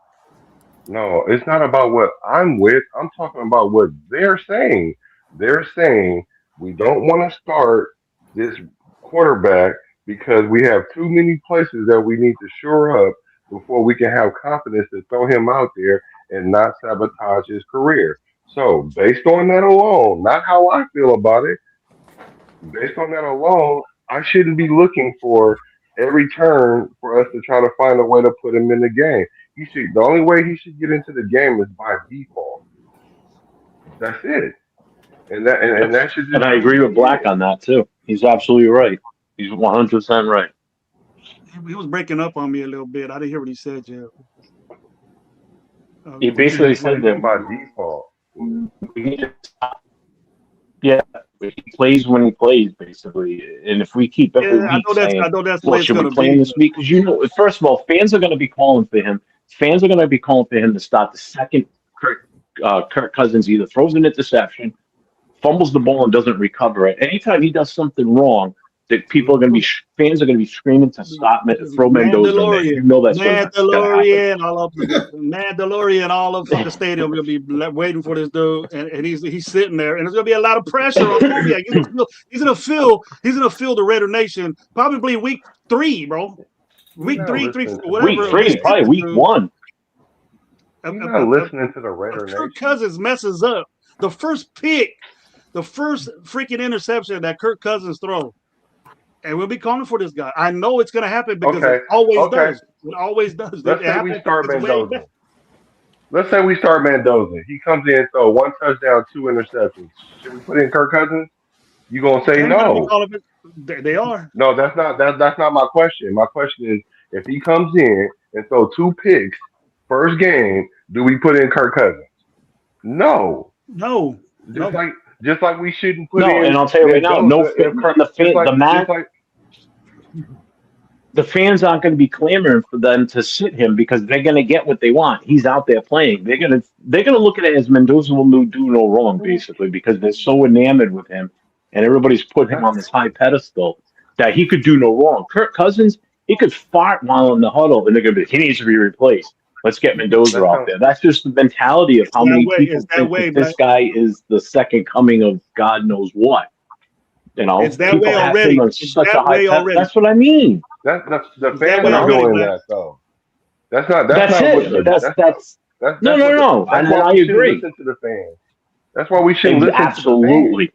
No, it's not about what I'm with. I'm talking about what they're saying. They're saying we don't want to start this quarterback because we have too many places that we need to shore up before we can have confidence to throw him out there and not sabotage his career. So based on that alone, not how I feel about it, based on that alone, I shouldn't be looking for every turn for us to try to find a way to put him in the game. The only way he should get into the game is by default. That's it. And that should. And I agree with Black on that too. He's absolutely right. He's 100% right. He was breaking up on me a little bit. I didn't hear what he said, Jeff. He basically said that by default. We need to stop. Yeah, he plays when he plays, basically. And if we keep every week saying, I know that's well, should we play him this week? Because first of all, fans are going to be calling for him. Fans are going to be calling for him to start the second Kirk Cousins either throws an interception, fumbles the ball, and doesn't recover it. Anytime he does something wrong, that fans are going to be screaming to stop throw Mendoza in there. You know that's Mandalorian all over the stadium will be waiting for this dude, and he's sitting there, and there's going to be a lot of pressure on Kubiak. He's going to feel the Raider Nation probably week 3, bro. Week 3, whatever. Week 3, probably week 1. I'm not listening to the Raider Nation. Kirk Cousins messes up the first pick, the first freaking interception that Kirk Cousins throws. And we'll be calling for this guy. I know it's going to happen because it always does. It always does. Let's say we start Mendoza. Let's say we start Mendoza. He comes in, throw 1 touchdown, 2 interceptions. Should we put in Kirk Cousins? You gonna say no? They are. No, that's not my question. My question is, if he comes in and throw 2 picks first game, do we put in Kirk Cousins? No. No. Just like we shouldn't put No, in and I'll tell you right now, no, the fans aren't going to be clamoring for them to sit him because they're going to get what they want. He's out there playing. They're going to look at it as Mendoza will do no wrong, basically, because they're so enamored with him, and everybody's put him on this high pedestal that he could do no wrong. Kirk Cousins, he could fart while in the huddle, and they're going to be, he needs to be replaced. Let's get Mendoza out there. That's just the mentality of how many people think that this guy is the second coming of God knows what. You know, it's that way already. It's that way already. That's what I mean. That's the fans are doing that though. That's not no. And I agree. Listen to the fans. That's why we shouldn't listen absolutely. to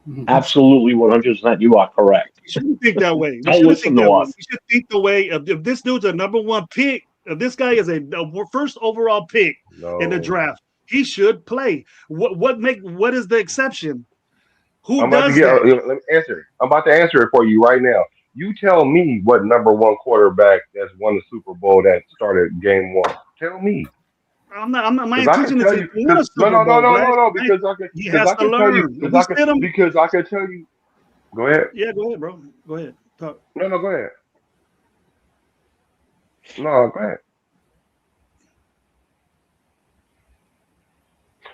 the fans. Absolutely, 100%. You are correct. We shouldn't think that way. Don't listen to us. We should think the way of if this dude's a number one pick, if this guy is a first overall pick in the draft, he should play. What is the exception? Who does that? Let me answer. I'm about to answer it for you right now. You tell me what number one quarterback that's won the Super Bowl that started game one. Tell me. I'm not. My intention is to win a Super Bowl. No. Because I can tell you. Because I can tell you. Go ahead. Yeah, go ahead, bro. Go ahead. Talk. No, go ahead. No, go ahead.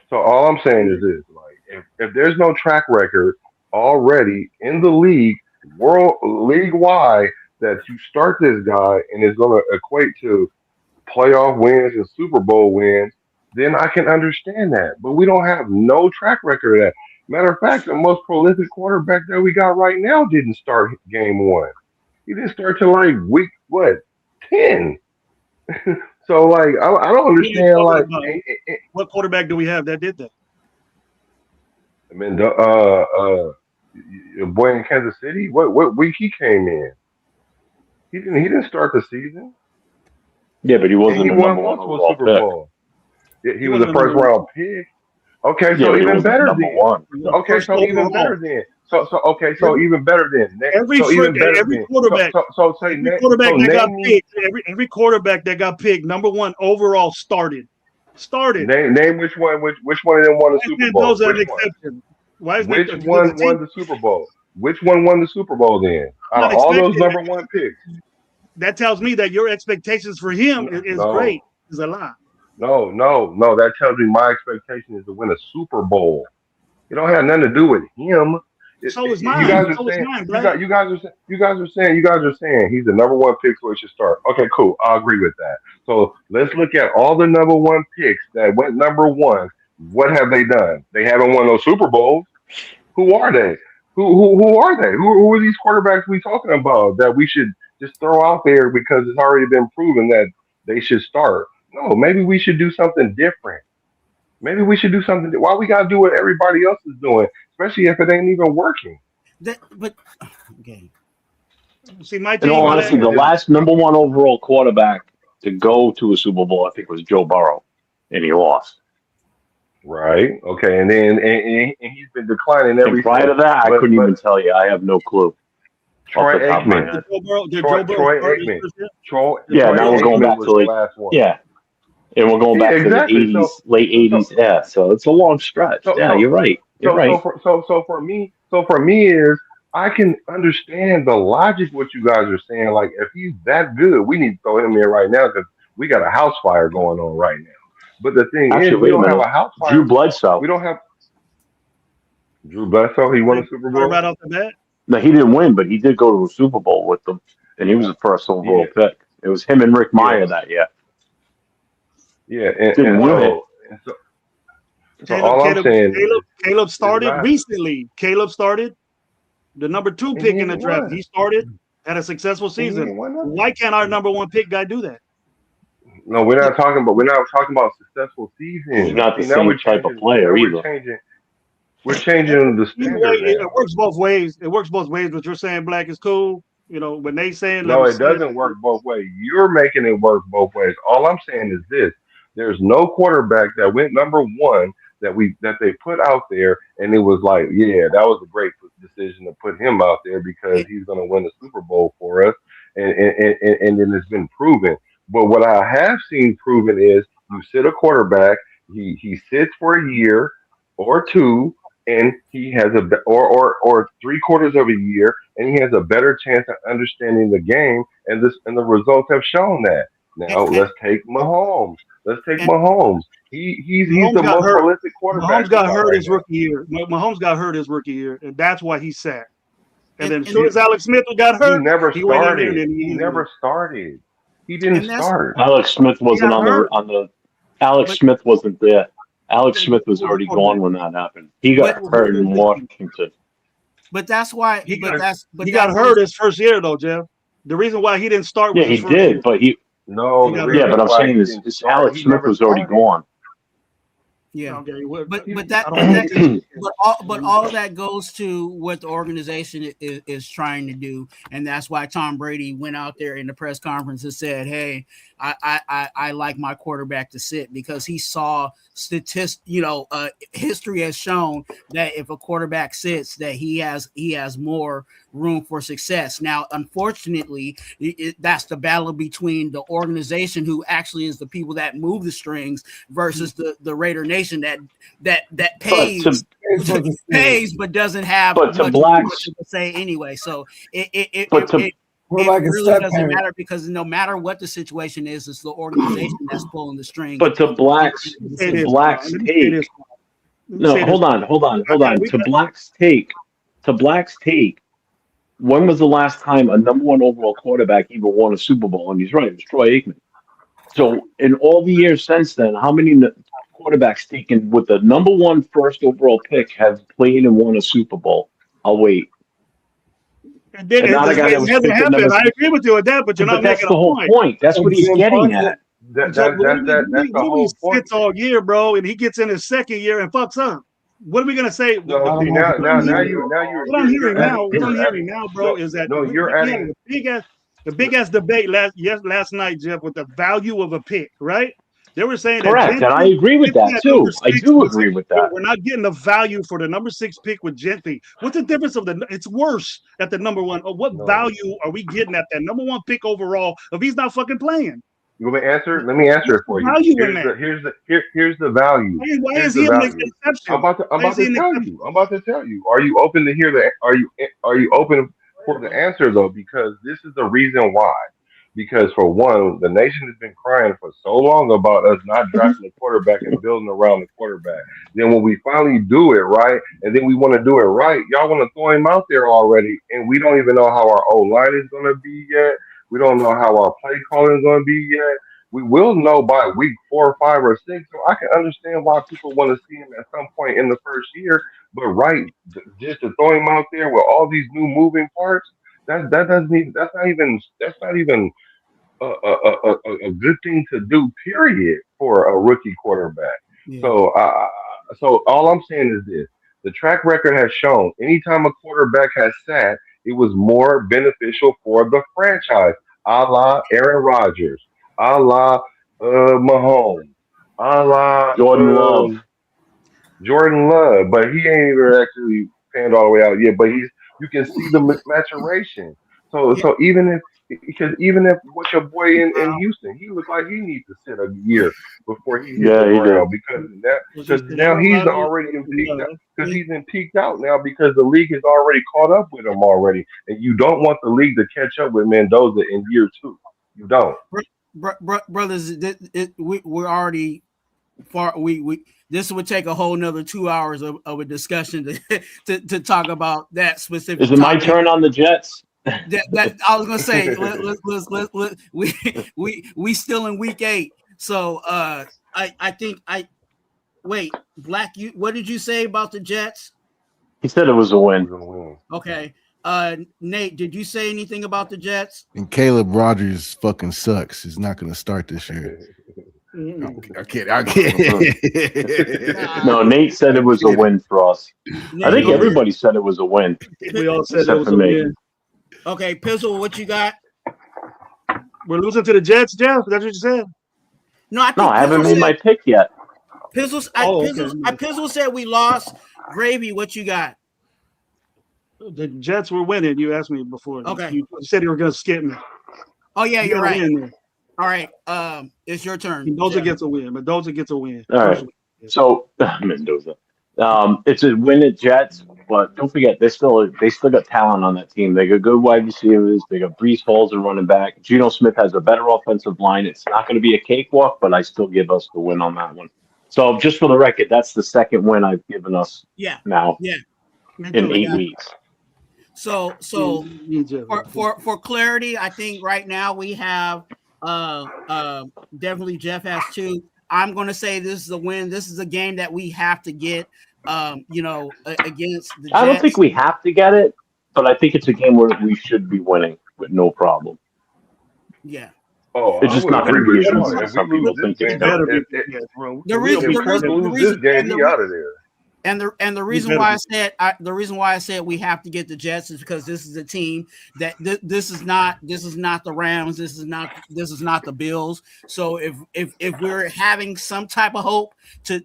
So all I'm saying is this: like, if there's no track record already in the league, league-wide, that you start this guy and it's going to equate to playoff wins and Super Bowl wins, then I can understand that. But we don't have no track record of that. Matter of fact, the most prolific quarterback that we got right now didn't start game one. He didn't start till like week 10. So like I don't understand like what quarterback do we have that did that? I mean your boy in Kansas City, what week he came in? He didn't start the season. Yeah, but he wasn't the number one overall Super Bowl. Yeah, he was a first round pick. Okay, so even better then. Okay, so even better then. So even better then. Every quarterback that got picked, number one overall started. Name which one of them won the Super Bowl? Those are an exception. Which one won the Super Bowl? Which one won the Super Bowl then? Out of all those number one picks. That tells me that your expectations for him is great. Is a lie. No. That tells me my expectation is to win a Super Bowl. It don't have nothing to do with him. So is mine. You guys are saying he's the number one pick, so he should start. Okay, cool. I agree with that. So let's look at all the number one picks that went number one. What have they done? They haven't won no Super Bowls. Who are they? Who are they? Who are these quarterbacks we talking about that we should just throw out there because it's already been proven that they should start? No, maybe we should do something different. Maybe we should do something. Why we gotta do what everybody else is doing, especially if it ain't even working? Okay. See, my team. Honestly, the last number one overall quarterback to go to a Super Bowl, I think, was Joe Burrow, and he lost. Right. Okay. And then and he's been declining every. Prior to that, I couldn't even tell you. I have no clue. Troy Aikman. Yeah. Now we're going back to the last one. Yeah. And we're going back to the 80s, late 80s. Yeah, so it's a long stretch. You're right. So for me is I can understand the logic what you guys are saying. Like if he's that good, we need to throw him in right now because we got a house fire going on right now. But the thing is, we don't have a house fire. Drew Bledsoe. We don't have Drew Bledsoe. He won a Super Bowl right off the bat. No, he didn't win, but he did go to a Super Bowl with them, and he was the first overall pick. It was him and Rick Meyer that year. Yeah, Caleb started recently. Caleb started the number 2 pick in the draft. He started, had a successful season. Why can't our number 1 pick guy do that? No, we're not talking about successful seasons. He's not the same type of player either. We're changing the standard. It works both ways. What you're saying, Black, is cool. You know, when they saying no, it doesn't work both ways. You're making it work both ways. All I'm saying is this: there's no quarterback that went number 1 that they put out there, and it was like, yeah, that was a great decision to put him out there because he's going to win the Super Bowl for us, and then it's been proven. But what I have seen proven is you sit a quarterback He sits for a year or two, and he has or 3/4 of a year, and he has a better chance of understanding the game. And the results have shown that. Now let's take Mahomes. He's the most prolific quarterback. Mahomes got hurt his rookie year. Mahomes got hurt his rookie year, and that's why he sat. And then as soon as Alex Smith got hurt, he never started. He didn't start. Alex Smith wasn't on the. Alex Smith wasn't there. Alex Smith was already gone when that happened. He got hurt in Washington. But that's why he got hurt his first year though, Jeff. The reason why he didn't start. Yeah, he did, but he. No, but I'm saying is Alex Smith was already gone. Yeah, okay, but all of that goes to what the organization is trying to do, and that's why Tom Brady went out there in the press conference and said, "Hey, I like my quarterback to sit," because he saw history has shown that if a quarterback sits, that he has more room for success. Now, unfortunately, that's the battle between the organization, who actually is the people that move the strings, versus the Raider Nation that pays but doesn't have much to say anyway. So it really doesn't matter, because no matter what the situation is, it's the organization that's pulling the strings. But to Black's take. No, hold on. To Black's take. When was the last time a number one overall quarterback even won a Super Bowl? And he's right, it was Troy Aikman. So in all the years since then, how many quarterbacks taken with the number one first overall pick have played and won a Super Bowl? I'll wait. It hasn't happened. I agree with you on that, but you're not making a point. That's the whole point. That's what he's getting at. That's the whole point. Sits all year, bro, and he gets in his second year and fucks up. What are we gonna say? What I'm hearing now, bro, is that you're adding the big ass debate last night, Jeff, with the value of a pick, right? They were saying correct, and I agree with that too. I do agree with that. We're not getting the value for the number 6 pick with Gentry. What's the difference of it's worse at the number one? What value are we getting at that number 1 pick overall if he's not fucking playing? You want me to answer? Let me answer it for you. Here's the value. Why is he an exception? I'm about to tell you. Are you open to hear that? Are you open for the answer though? Because this is the reason why. Because for one, the nation has been crying for so long about us not drafting a quarterback and building around the quarterback. Then when we finally do it right, and then we want to do it right, y'all want to throw him out there already, and we don't even know how our O-line is going to be yet. We don't know how our play calling is going to be yet. We will know by week 4 or 5 or 6. So I can understand why people want to see him at some point in the first year. But just to throw him out there with all these new moving parts, that's not even a good thing to do, period, for a rookie quarterback. Yeah. So all I'm saying is this: the track record has shown anytime a quarterback has sat, it was more beneficial for the franchise, a la Aaron Rodgers, a la Mahomes, a la Jordan Love, but he ain't even actually panned all the way out yet. But you can see the maturation. So even if what's your boy in Houston, he looks like he needs to sit a year before he hits the ground, because now he's already peaked out now, because the league has already caught up with him already, and you don't want the league to catch up with Mendoza in year 2. You don't, brothers. We're already far. This would take a whole nother 2 hours of a discussion to talk about that specific. Is it my turn on the Jets? That I was gonna say, we still in week 8, so I think wait, Black, what did you say about the Jets? He said it was a win. Okay, Nate, did you say anything about the Jets? And Caleb Rogers fucking sucks. He's not gonna start this year. I'm kidding. No, Nate said it was a win for us. I think everybody said it was a win. We all said it was a win. Okay, Pizzle, what you got? We're losing to the Jets, Jeff. That's what you said. No, I haven't made my pick yet. Pizzle said we lost. Gravy, what you got? The Jets were winning. You asked me before. Okay. You said you were going to skip me. Oh, yeah, you're right. All right. It's your turn. Mendoza gets a win. All right. So Mendoza. It's a win at Jets, but don't forget they still got talent on that team. They got good wide receivers. They got Brees Hall's a running back. Geno Smith has a better offensive line. It's not going to be a cakewalk, but I still give us the win on that one. So just for the record, that's the second win I've given us. Now. Yeah. In 8 weeks. So for clarity, I think right now we have definitely Jeff has 2. I'm going to say this is a win. This is a game that we have to get. Against the Jets. I don't think we have to get it, but I think it's a game where we should be winning with no problem. Yeah. Oh, it's just not going to be as easy if as some people think it's better. going to be. The reason this game, he out of there. And the reason why I said we have to get the Jets is because this is a team that this is not the Rams, this is not the Bills. So if we're having some type of hope to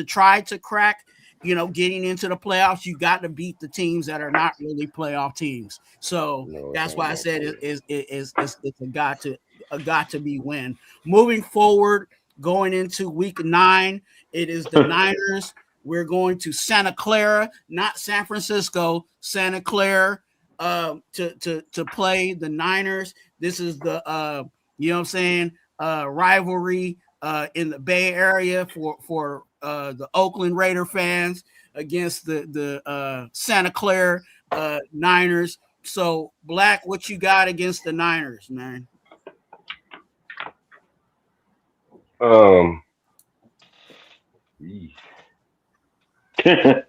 try to crack, getting into the playoffs, you got to beat the teams that are not really playoff teams. So that's why I said it's a got to be win. Moving forward, going into week 9, it is the Niners. We're going to Santa Clara, not San Francisco, Santa Clara, to play the Niners. This is the rivalry in the Bay Area for the Oakland Raider fans against the Santa Clara Niners. So, Black, what you got against the Niners, man? Week 9.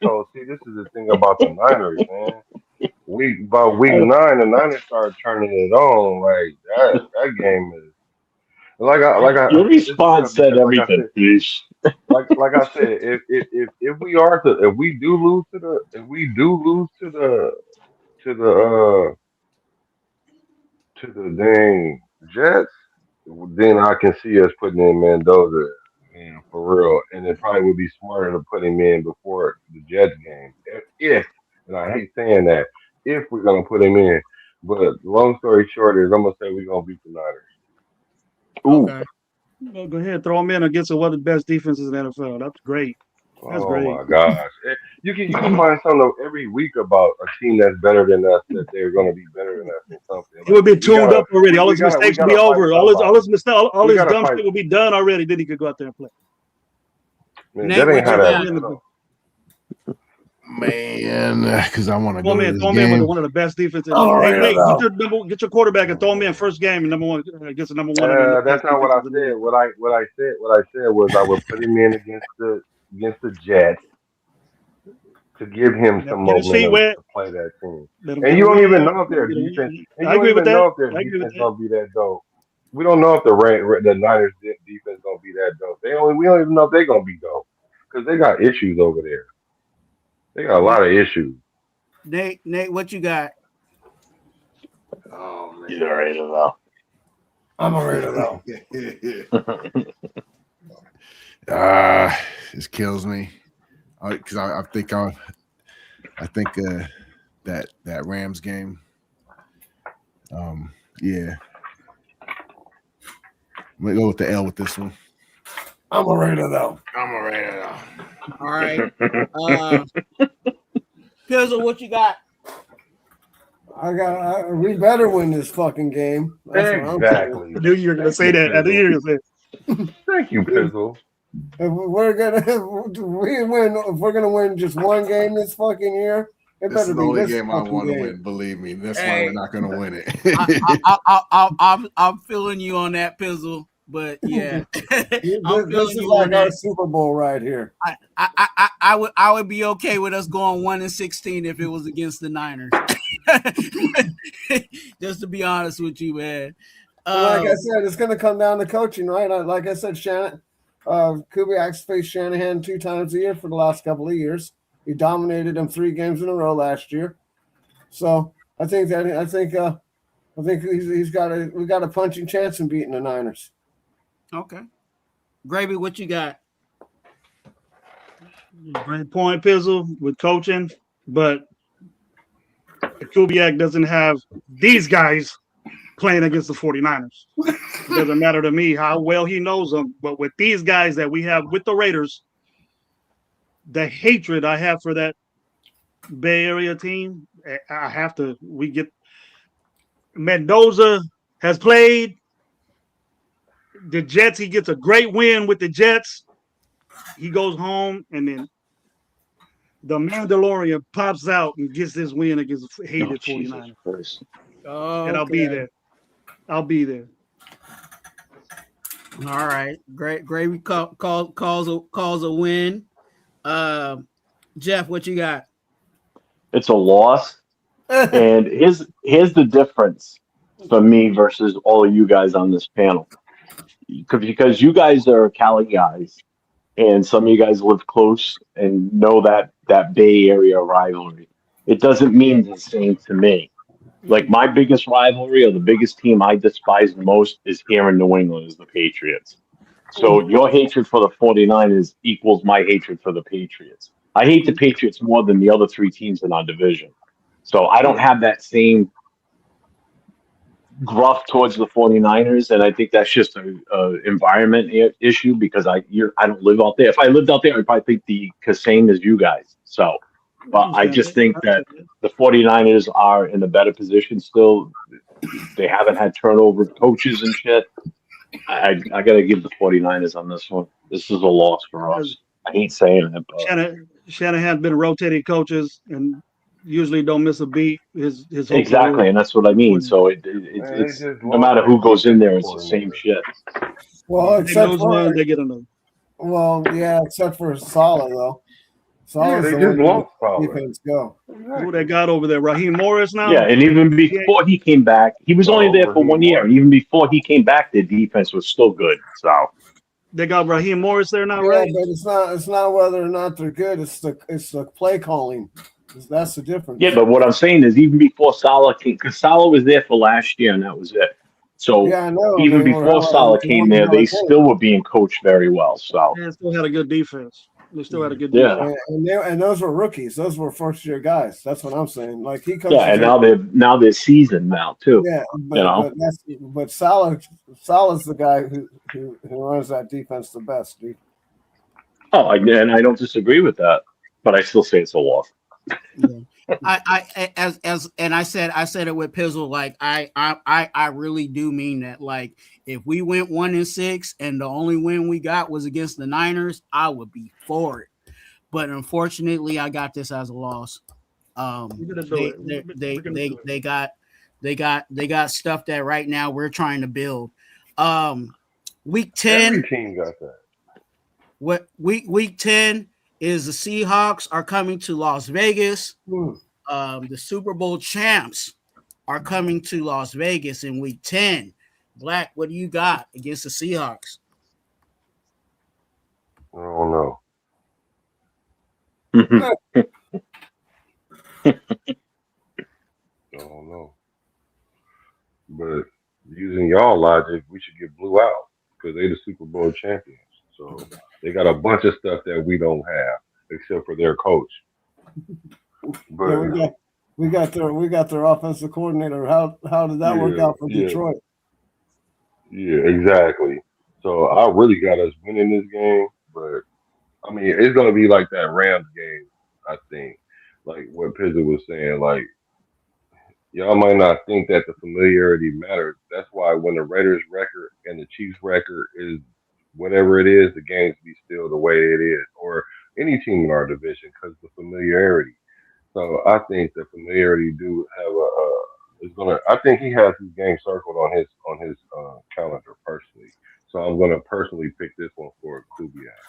So see, this is the thing about the Niners, man. Week 9, the Niners started turning it on. Like that game is like your response said everything. Like I said, if we do lose to the dang Jets, then I can see us putting in Mendoza. Man, for real, and it probably would be smarter to put him in before the Jets game. If, and I hate saying that, if we're gonna put him in, but long story short is I'm gonna say we're gonna beat the Niners. Okay. Well, go ahead, throw him in against one of the best defenses in the NFL. That's great. That's great. Oh my gosh, you can find something every week about a team that's better than us, that they're gonna be better than us in something. He would be tuned up already. All his mistakes will be over. All his dumb shit will be done already. Then he could go out there and play. Man, that ain't how that. Man, because I want to go. Throw him in with one of the best defenses. Get your quarterback and throw him in first game and number 1 against the number 1. That's not what I said. What I said was I would put him in against the Jets to give him some momentum to play that team. And you don't even know if their defense. And you don't even know if their defense gonna be that dope. We don't know if the Niners defense gonna be that dope. We don't even know if they're gonna be dope because they got issues over there. They got a lot of issues. Nate, what you got? Oh man, he's a Raider though. I'm a Raider though. This kills me because I think that Rams game. Yeah, I'm gonna go with the L with this one. I'm a Raider though. All right. Pizzle, what you got? We better win this fucking game. Exactly. I knew you were going to say that. I knew you were going to say it. Thank you, Pizzle. If we're gonna win just one game this fucking year, it this better is the be only this game I want to game. win. Believe me, that's why we're not going to win it. I'm feeling you on that, Pizzle. But yeah, this is like our Super Bowl right here. I would be okay with us going 1-16 if it was against the Niners. Just to be honest with you, man. Like I said, it's going to come down to coaching, right? Like I said, Kubiak's faced Shanahan 2 times a year for the last couple of years. He dominated them 3 games in a row last year. So I think we got a punching chance in beating the Niners. Okay. Gravy, what you got? Great point, Pizzle, with coaching, but Kubiak doesn't have these guys playing against the 49ers. It doesn't matter to me how well he knows them. But with these guys that we have with the Raiders, the hatred I have for that Bay Area team, we get Mendoza has played the Jets. He gets a great win with the Jets. He goes home, and then the Mandalorian pops out and gets this win against the hated 49ers. Oh, and I'll be there. I'll be there. All right, great. Calls a win. Jeff, what you got? It's a loss. And here's the difference for me versus all of you guys on this panel. Because you guys are Cali guys, and some of you guys live close and know that Bay Area rivalry. It doesn't mean the same to me. Like, my biggest rivalry or the biggest team I despise the most is here in New England is the Patriots. So your hatred for the 49ers equals my hatred for the Patriots. I hate the Patriots more than the other three teams in our division. So I don't have that same gruff towards the 49ers, and I think that's just an environment issue because I don't live out there. If I lived out there, I'd probably think the same as you guys. So, but I just think that the 49ers are in a better position still. They haven't had turnover of coaches and shit. I got to give the 49ers on this one. This is a loss for us. I hate saying it, but Shanahan's been rotating coaches and usually don't miss a beat. His exactly, and that's what I mean. So it's no matter who goes in there, it's the same shit. Well, except for they get another. Well, yeah, except for Salah though. Salah's they just lost Salah. Defense go. Who they got over there? Raheem Morris now. Yeah, and even before he came back, he was only there for 1 year, and even before he came back, the defense was still good. So they got Raheem Morris there now, yeah, right? but it's not whether or not they're good. It's the play calling. That's the difference. yeah, but what I'm saying is even before Salah came, because Salah was there for last year, and that was it. So Yeah, I know. even They were before Salah came there, they still were being coached very well. So They still had a good defense. They still had a good Yeah. defense. And those were rookies. Those were first year guys. That's what I'm saying. Like he coaches. yeah, and now they're seasoned now too. Yeah, but Salah's the guy who runs that defense the best, dude. Oh, and I don't disagree with that, but I still say it's a loss. I said it with Pizzle. Like I really do mean that. Like if we went 1-6 and the only win we got was against the Niners, I would be for it. But unfortunately, I got this as a loss. They got stuff that right now we're trying to build. Week 10. Every team got that. What week 10 is the Seahawks are coming to Las Vegas. The Super Bowl champs are coming to Las Vegas in week 10. Black, what do you got against the Seahawks? I don't know. I don't know. But using y'all logic, we should get blew out because they the Super Bowl champions. So they got a bunch of stuff that we don't have, except for their coach. But Yeah, we got their offensive coordinator. How did that work out for Detroit? Yeah, exactly. So I really got us winning this game, but I mean it's gonna be like that Rams game, I think. Like what Pizza was saying, like y'all might not think that the familiarity matters. That's why when the Raiders record and the Chiefs record is whatever it is, the games be still the way it is, or any team in our division because the familiarity. So I think the familiarity do have is gonna. I think he has his game circled on his calendar personally. So I'm gonna personally pick this one for Kubiak.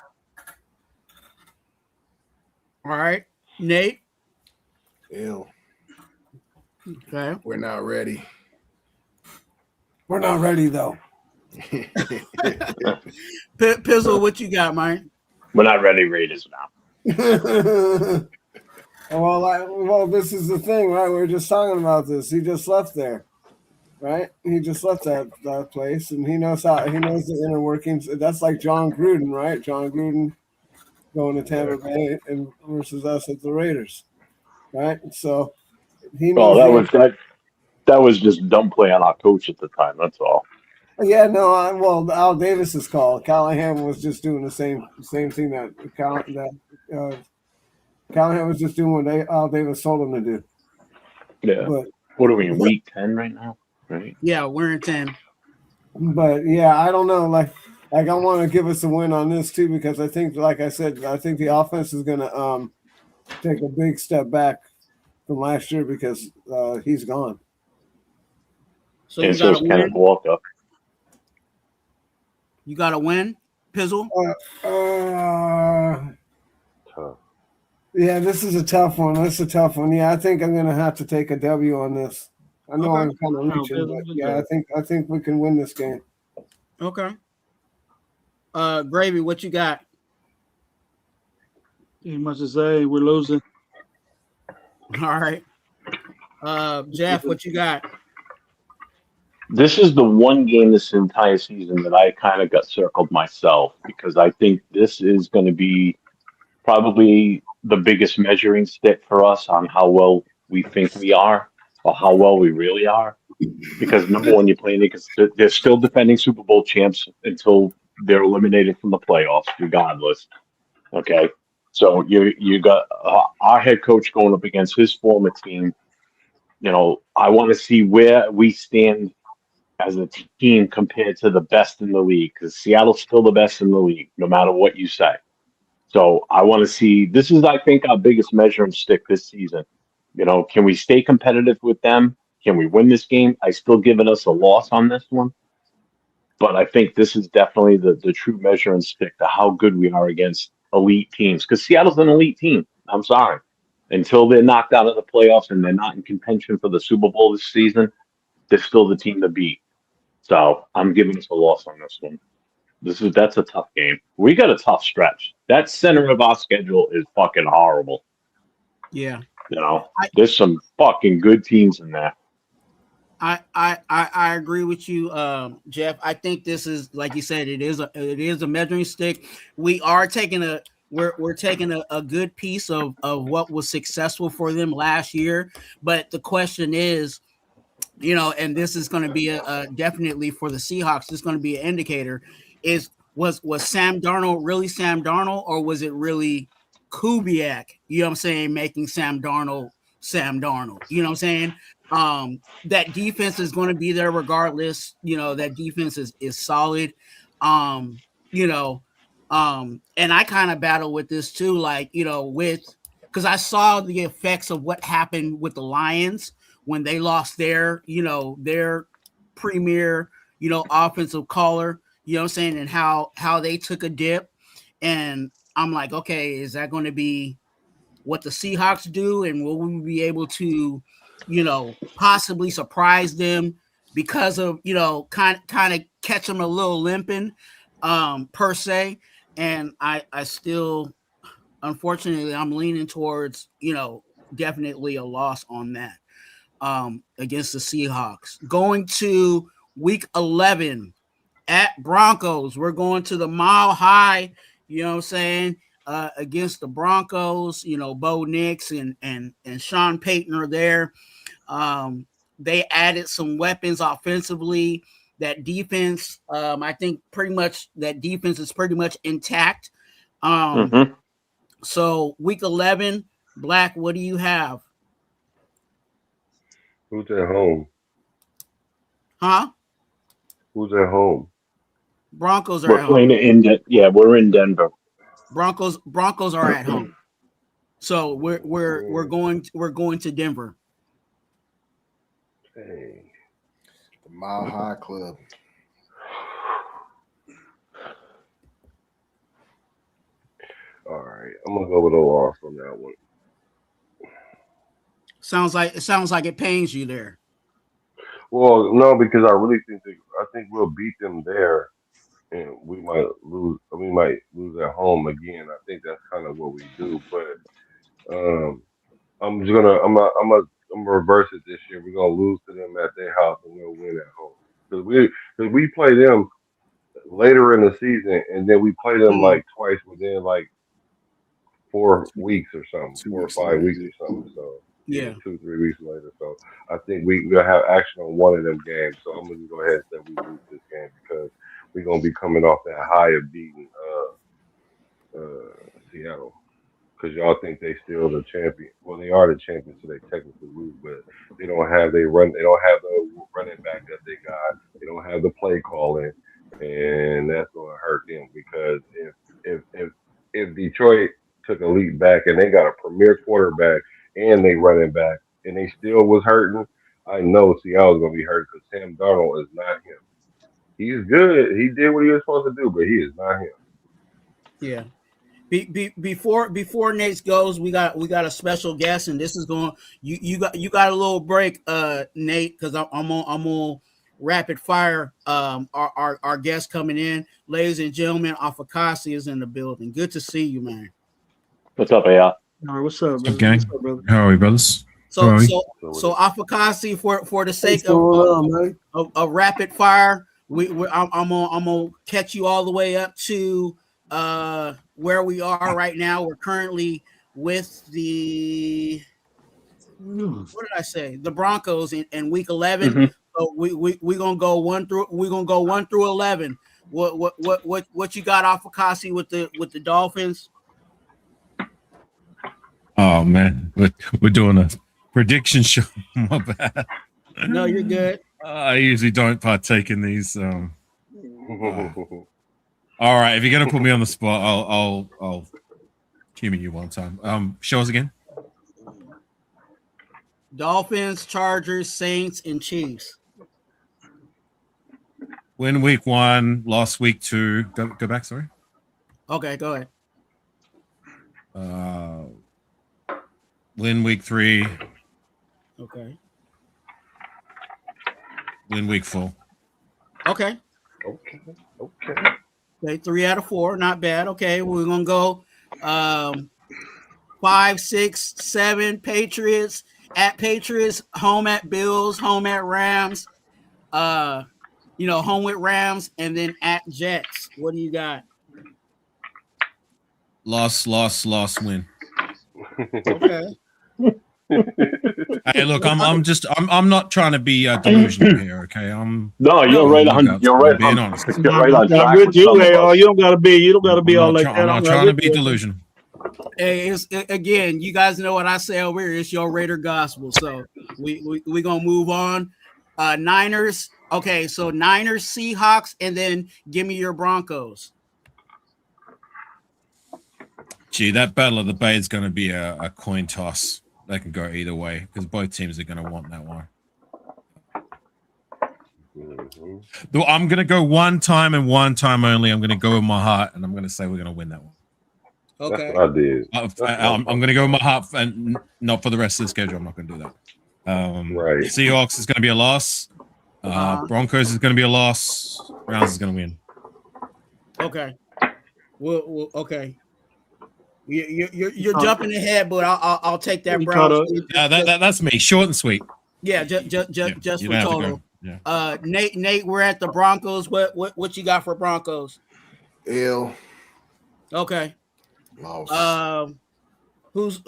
All right, Nate. Ew. Okay. We're not ready. We're not ready though. Pizzle, what you got, man? We're not ready, Raiders now. Well, this is the thing, right? We were just talking about this. He just left there, right? He just left that place, and he knows the inner workings. That's like John Gruden, right? John Gruden going to Tampa Bay and versus us at the Raiders, right? So he knows. Well, That was just dumb play on our coach at the time. That's all. Yeah, no. Well, Al Davis's call. Callahan was just doing the same thing that Callahan was just doing what Al Davis told him to do. Yeah. But what are we in week 10 right now? Right. Yeah, we're in 10. But yeah, I don't know. Like I want to give us a win on this too because I think, like I said, I think the offense is going to take a big step back from last year because he's gone. So and you got to Kenneth win. Walker. You got to win, Pizzle. Yeah, this is a tough one. Yeah, I think I'm going to have to take a W on this. I know I'm kind of reaching, but yeah, I think we can win this game. Okay. Gravy, what you got? Ain't much to say. We're losing. All right. Jeff, what you got? This is the one game this entire season that I kind of got circled myself because I think this is going to be probably the biggest measuring stick for us on how well we think we are or how well we really are. Because number one, you're playing because they're still defending Super Bowl champs until they're eliminated from the playoffs, regardless. Okay, so you got our head coach going up against his former team. You know, I want to see where we stand as a team compared to the best in the league because Seattle's still the best in the league, no matter what you say. So I want to see. This is, I think, our biggest measuring stick this season. You know, can we stay competitive with them? Can we win this game? I still giving us a loss on this one. But I think this is definitely the true measuring stick to how good we are against elite teams. Because Seattle's an elite team. I'm sorry. Until they're knocked out of the playoffs and they're not in contention for the Super Bowl this season, they're still the team to beat. So I'm giving us a loss on this one. That's a tough game. We got a tough stretch. That center of our schedule is fucking horrible. Yeah. You know, there's some fucking good teams in there. I agree with you, Jeff. I think this is, like you said, it is a measuring stick. We are taking we're taking a good piece of what was successful for them last year. But the question is, you know, and this is going to be definitely for the Seahawks, this is going to be an indicator, was Sam Darnold really Sam Darnold, or was it really Kubiak, you know what I'm saying, making Sam Darnold Sam Darnold? You know what I'm saying? That defense is going to be there regardless. You know, that defense is solid. You know, and I kind of battle with this too, like, you know, because I saw the effects of what happened with the Lions when they lost their premier, you know, offensive caller, you know what I'm saying, and how they took a dip. And I'm like, okay, is that going to be what the Seahawks do? And will we be able to, you know, possibly surprise them because of, you know, kind of catch them a little limping, per se. And I still, unfortunately, I'm leaning towards, you know, definitely a loss on that. Against the Seahawks. Going to week 11 at Broncos. We're going to the Mile High, you know what I'm saying, against the Broncos. You know, Bo Nix and Sean Payton are there. They added some weapons offensively. That defense, I think pretty much that defense is pretty much intact. So week 11, Black, what do you have? Who's at home? Huh? Who's at home? Broncos are We're at playing home. we're in Denver. Broncos are at home. So we're going to Denver. Hey. The Mile High Club. All right, I'm gonna go with a loss on that one. Sounds like it pains you there. Well, no, because I really think we'll beat them there, and we might lose. We might lose at home again. I think that's kind of what we do. But I'm gonna reverse it this year. We're gonna lose to them at their house, and we'll win at home because we play them later in the season, and then we play them like twice within like 4 weeks or something, 4 or 5 weeks or something. So you know, 2-3 weeks later. So I think we'll have action on one of them games. So I'm gonna go ahead and say we lose this game because we're gonna be coming off that high of beating Seattle. Because y'all think they still the champion. Well, they are the champions, so they technically lose, but they don't have they don't have the running back that they got. They don't have the play calling, and that's gonna hurt them because if Detroit took a leap back and they got a premier quarterback and they running back and they still was hurting, I know Seattle's gonna be hurt because Sam Darnold is not him. He's good. He did what he was supposed to do, but he is not him. Yeah. Before Nate goes, we got a special guest, and this is going. You got a little break, Nate, because I'm on rapid fire. Our guest coming in, ladies and gentlemen, Afakasi is in the building. Good to see you, man. What's up, AI? All right, what's up, brother? Gang? What's up, brother? How are we, brothers? So Afakasi, for the sake of rapid fire, I'm gonna catch you all the way up to where we are right now. We're currently with the what did I say? The Broncos in week 11. Mm-hmm. So we're gonna go 1 through 11. What you got off of Kasi with the Dolphins? Oh man, we're doing a prediction show. My bad. No, you're good. I usually don't partake in these. All right, if you're gonna put me on the spot, I'll humor you one time. Show us again. Dolphins, Chargers, Saints, and Chiefs. Win week 1, lost week 2. Go back. Sorry. Okay, go ahead. Win week 3. Okay. Win week 4. Okay. 3 out of 4, not bad. Okay, we're gonna go 5, 6, 7. Patriots at Patriots, home at Bills, home at Rams. Home with Rams, and then at Jets. What do you got? Loss, win. Okay. Hey, look, I'm not trying to be delusional here, okay? No, you're right on. You're right. Being honest. You're right on track. You don't gotta be all like that. I'm not trying to be delusional. Hey, again, you guys know what I say over here. It's your Raider gospel. So we gonna move on. Niners. Okay, so Niners, Seahawks, and then give me your Broncos. Gee, that Battle of the Bay is going to be a coin toss. They can go either way because both teams are going to want that one. Though I'm going to go one time and one time only. I'm going to go with my heart, and I'm going to say we're going to win that one. Okay. That's what I did. I'm going to go with my heart, and not for the rest of the schedule. I'm not going to do that. Right. Seahawks is going to be a loss. Broncos is going to be a loss. Browns is going to win. Okay. Well, okay. You're jumping ahead, but I'll take that Browns. Yeah, that's me. Short and sweet. Yeah, just for total. Yeah. Nate, we're at the Broncos. What you got for Broncos? L. Okay. Loss. Who's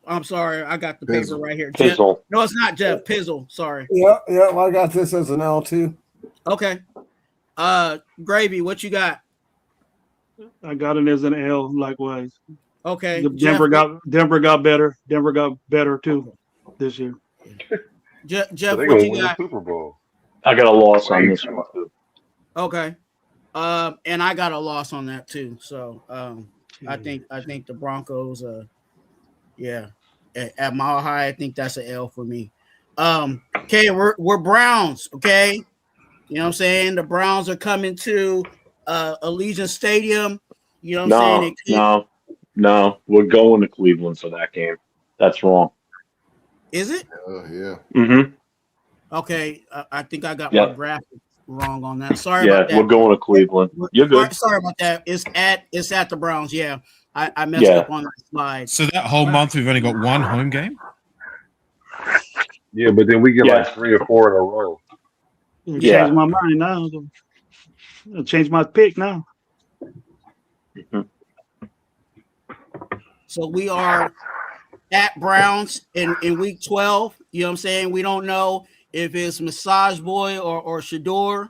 I'm sorry, I got the Pizzle. paper right here. Pizzle. No, it's not Jeff. Pizzle. Sorry. Yeah. Well, I got this as an L too. Okay. Gravy, what you got? I got it as an L, likewise. Okay. Denver got better. Denver got better too this year. Jeff, So they what gonna you win got? the Super Bowl. I got a loss on this one too. Okay. And I got a loss on that too. So I think the Broncos at Mile High, I think that's an L for me. Okay, we're Browns, okay? You know what I'm saying? The Browns are coming to Allegiant Stadium. You know what I'm saying? No. We're going to Cleveland for that game. That's wrong. Is it? Yeah. Mm-hmm. Okay, I think I got my graphic wrong on that. Sorry Yeah, about that. we're going to Cleveland. You're good. Sorry about that. It's at the Browns. Yeah, I messed up on that slide. So that whole month we've only got one home game? Yeah, but then we get like 3 or 4 in a row. Change my mind now. I'll change my pick now. So we are at Browns in week 12. You know what I'm saying? We don't know if it's Massage Boy or Shador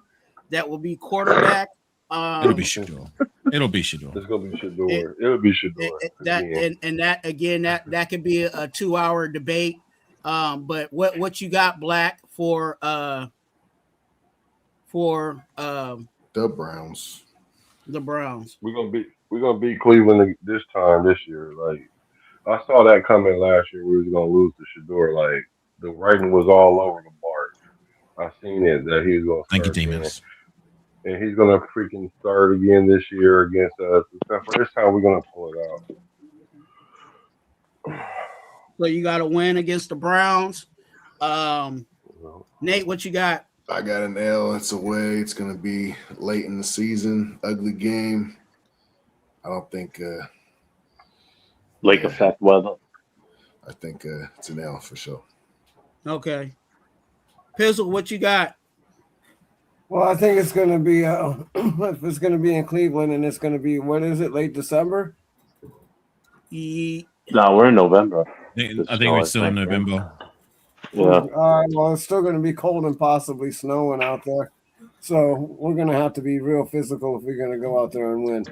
that will be quarterback. It'll be Shador. It'll be Shador. It's gonna be Shador. It'll be Shador. That again, that could be a 2-hour debate. But what you got, Black, for the Browns? The Browns. We're gonna beat Cleveland this year. Like I saw that coming last year. We was gonna lose to Shador. Like the writing was all over the board. I seen it that he was gonna. Thank you, Demons. And he's gonna freaking start again this year against us. Except for this time, we're gonna pull it out. So you got to win against the Browns. Nate, what you got? I got an L. It's away. It's going to be late in the season. Ugly game. I don't think lake effect weather. I think it's an L for sure. Okay. Pizzle, what you got? Well, I think it's going to be if it's going to be in Cleveland and it's going to be, what is it, late December? No, we're in November. I think we're still in November. Yeah. All right. Well, it's still going to be cold and possibly snowing out there. So we're going to have to be real physical if we're going to go out there and win.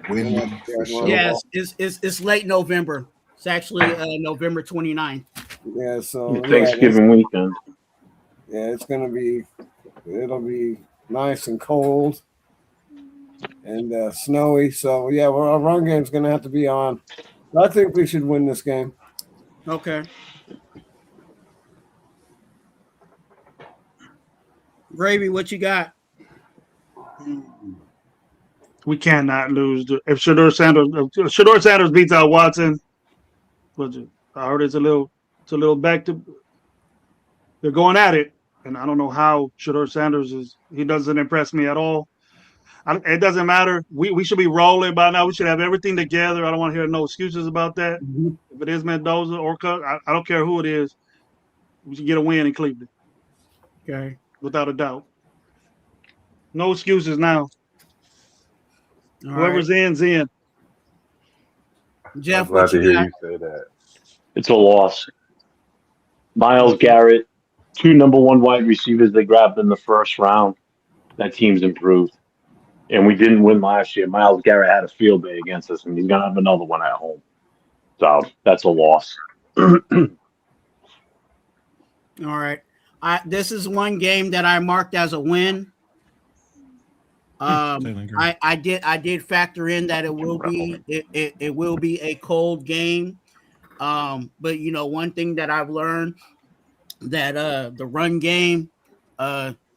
Yes, it's late November. It's actually November 29th. Yeah, so Thanksgiving weekend. Yeah, it'll be nice and cold and snowy. So yeah, our run game's going to have to be on. I think we should win this game. Okay. Gravy, what you got? We cannot lose. If Shador Sanders beats out Watson, I heard it's a little back to. They're going at it, and I don't know how Shador Sanders is. He doesn't impress me at all. It doesn't matter. We should be rolling by now. We should have everything together. I don't want to hear no excuses about that. Mm-hmm. If it is Mendoza or Cook, I don't care who it is. We should get a win in Cleveland. Okay. Without a doubt. No excuses now. All Whoever's right. in's in. Jeff, I'm glad to hear you say that. It's a loss. Myles Garrett, 2 number 1 wide receivers they grabbed in the first round. That team's improved. And we didn't win last year. Myles Garrett had a field day against us, and he's going to have another one at home. So that's a loss. All right. This is one game that I marked as a win. I did factor in that it will be a cold game. But you know, one thing that I've learned that the run game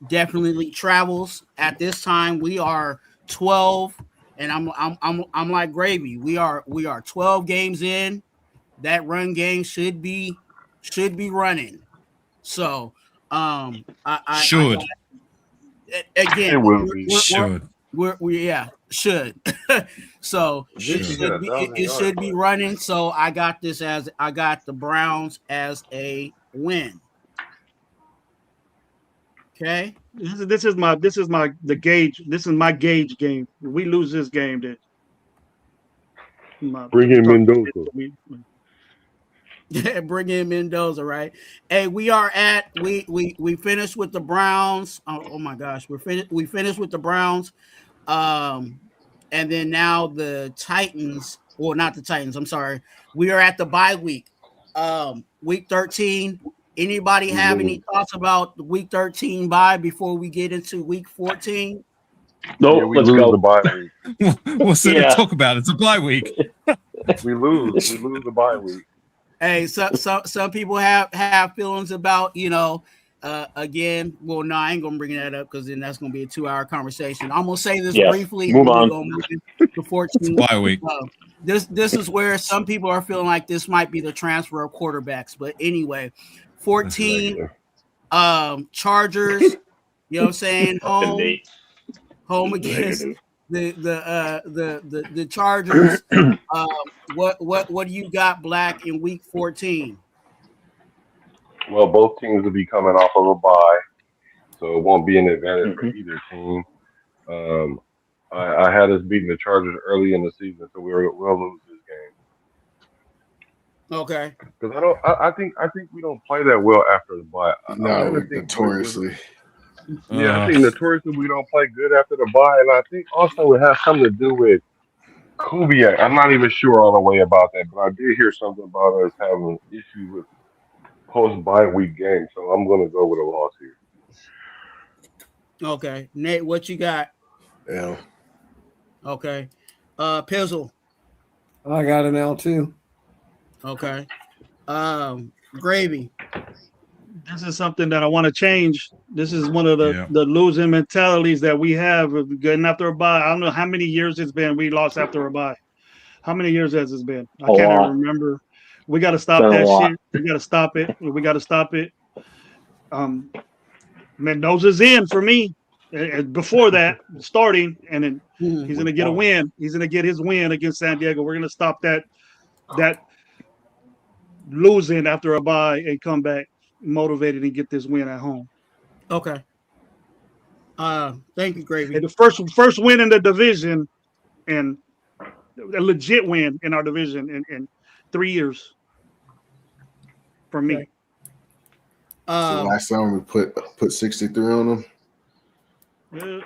definitely travels. At this time, we are 12, and I'm like Gravy. We are 12 games in. That run game should be running. So should. Again, should. Should. So it should be running. So I got the Browns as a win. Okay. This is my gauge. This is my gauge game. If we lose this game, then bring in Mendoza. Yeah, bring in Mendoza, right? Hey, we finished with the Browns. Oh my gosh, we finished with the Browns. And then now the Titans, or not the Titans, I'm sorry. We are at the bye week. Week 13. Anybody have any thoughts about the week 13 bye before we get into week 14? No, let's go. The bye week. What's there to talk about? It's a bye week. we lose the bye week. Hey, some people have feelings about, you know, again. Well, no, I ain't gonna bring that up because then that's gonna be a 2-hour conversation. I'm gonna say this briefly. Move on. To 14. Bye week. This is where some people are feeling like this might be the transfer of quarterbacks. But anyway, 14 Chargers. You know what I'm saying? Home against the Chargers. What do you got, Black, in week 14? Well, both teams will be coming off of a bye, so it won't be an advantage for either team. I had us beating the Chargers early in the season, so we'll lose this Okay. Because I think we don't play that well after the bye. I'm No, trying to think. notoriously. Yeah, I think notoriously we don't play good after the bye, and I think also it has something to do with Kubiak. I'm not even sure all the way about that, but I did hear something about us having issues with post bye week games, so I'm gonna go with a loss here. Okay. Nate, what you got? L. Okay. Pizzle. I got an L too. Okay. Gravy. This is something that I want to change. This is one of the losing mentalities that we have of getting after a bye. I don't know how many years it's been we lost after a bye. How many years has it been? I can't even remember. We got to stop that shit. We got to stop it. We got to stop it. Mendoza's in for me. Before that, starting, and then he's going to get a win. He's going to get his win against San Diego. We're going to stop that losing after a bye and come back motivated and get this win at home. Okay. Thank you, Gravy. And the first win in the division, and a legit win in our division in 3 years for me. Okay. So last time we put 63 on them. Yeah.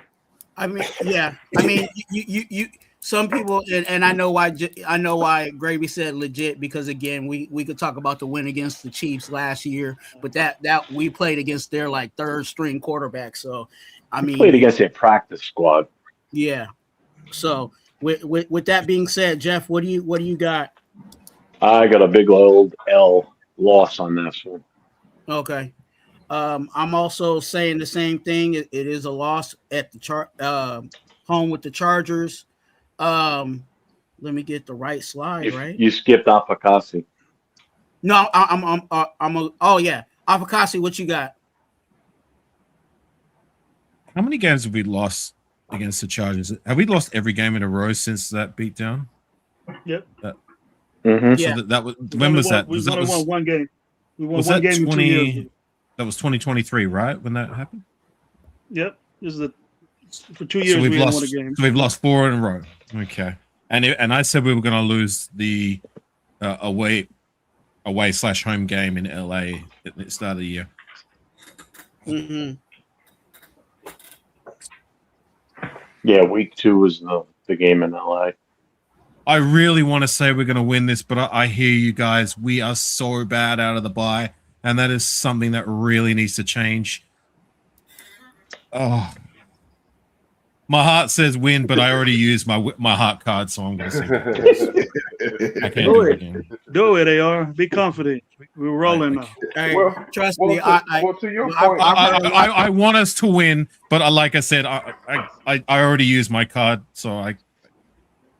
I mean, yeah. I mean, you some people, and I know why Gravy said legit, because again, we could talk about the win against the Chiefs last year, but that we played against their like third string quarterback. So I mean, played against their practice squad. Yeah. So with that being said, Jeff, what do you got? I got a big old L loss on this one. Okay. I'm also saying the same thing. It is a loss at the home with the Chargers. Let me get the right slide. Right. You skipped Apakasi. No, oh yeah, Apakasi. What you got? How many games have we lost against the Chargers? Have we lost every game in a row since that beatdown? Yep. So Yeah. that was when was that? We only won one game. We won was one that game in 2 years. That was 2023, right? When that happened? Yep. This is for 2 years we haven't won a game. So we've lost 4 in a row. Okay. And I said we were going to lose the away/home game in LA at the start of the year. Mm-hmm. Yeah, week 2 was the game in LA. I really want to say we're going to win this, but I hear you guys. We are so bad out of the bye, and that is something that really needs to change. Oh, my heart says win, but I already used my heart card, so I'm going to say I can't do it again. Do it, AR. Be confident. We're rolling now. Hey, trust me. To your point, I want us to win, but like I said, I already used my card, so I.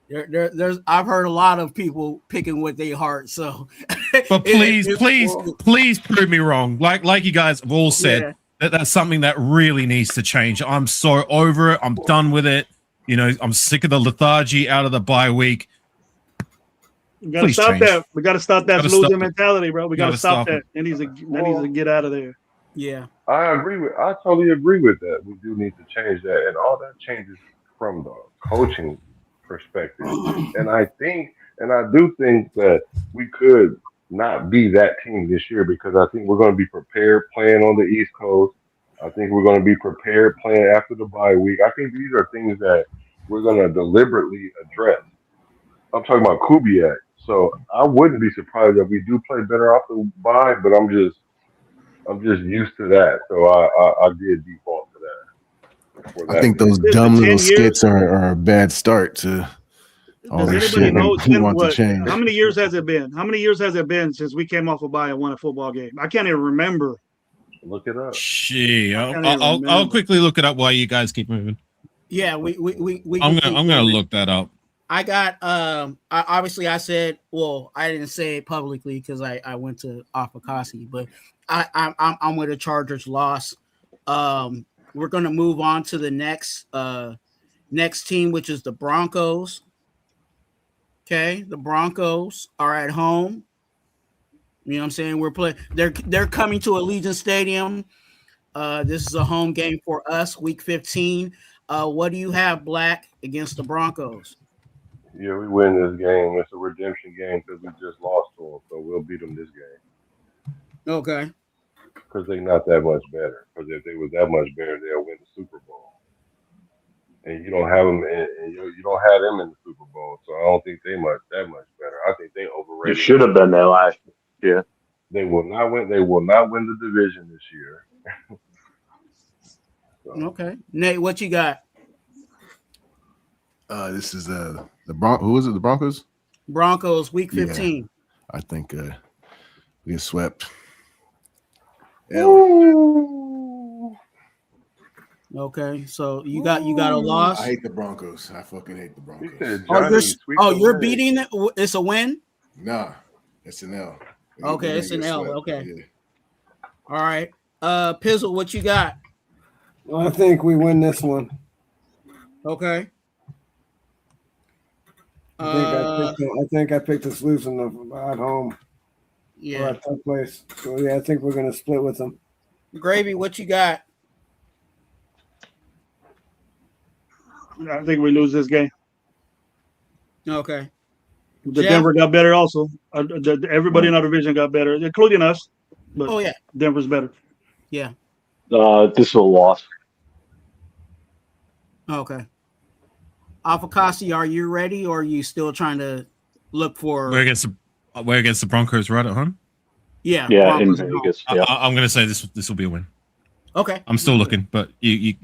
There's I've heard a lot of people picking with their heart. So, but please prove me wrong. Like you guys have all said, that's something that really needs to change. I'm so over it. I'm done with it. You know, I'm sick of the lethargy out of the bye week. We got to stop that. We got to stop that losing mentality, bro. We got to stop that. That needs to get out of there. Yeah, I totally agree with that. We do need to change that, and all that changes from the coaching perspective. And I do think that we could not be that team this year, because I think we're going to be prepared playing on the East Coast. I think we're going to be prepared playing after the bye week. I think these are things that we're going to deliberately address. I'm talking about Kubiak. So I wouldn't be surprised if we do play better off the bye, but I'm just used to that. So I did default to that. I think those dumb little skits are a bad start to all this shit. We want to change. How many years has it been? How many years has it been since we came off a bye and won a football game? I can't even remember. Look it up. Gee, I'll quickly look it up while you guys keep moving. Yeah, we I'm gonna look that up. I got obviously I said, well, I didn't say it publicly because I went to Apakasi, but I'm with a Chargers loss. We're gonna move on to the next team, which is the Broncos. Okay, the Broncos are at home. You know what I'm saying? We're playing. They're coming to Allegiant Stadium. This is a home game for us, Week 15. What do you have, Black, against the Broncos? Yeah, we win this game. It's a redemption game because we just lost to them, so we'll beat them this game. Okay. Because they're not that much better. Because if they were that much better, they'll win the Super Bowl. And you don't have them, and you don't have them in the Super Bowl. So I don't think they that much better. I think they overrated. You should have been there last year. They will not win. They will not win the division this year. Okay, Nate, what you got? This is the who is it? The Broncos. Broncos, Week 15. Yeah, I think we get swept. Okay, so you got a loss. I hate the Broncos. I fucking hate the Broncos. You're beating it. It's a win. Nah, it's an L. Okay, it's an L. Okay. Yeah. All right. Pizzle, what you got? I think we win this one. Okay. I think I picked us losing at home. Yeah. Or at that place. So yeah, I think we're gonna split with them. Gravy, what you got? I think we lose this game. Okay. Denver got better also. Everybody in our division got better, including us. But Denver's better. Yeah. This is a loss. Okay. Alpha are you ready, or are you still trying to look for? We're against the Broncos right at home. Yeah. Yeah, in Vegas. Yeah. I'm going to say this will be a win. Okay. I'm still looking, but you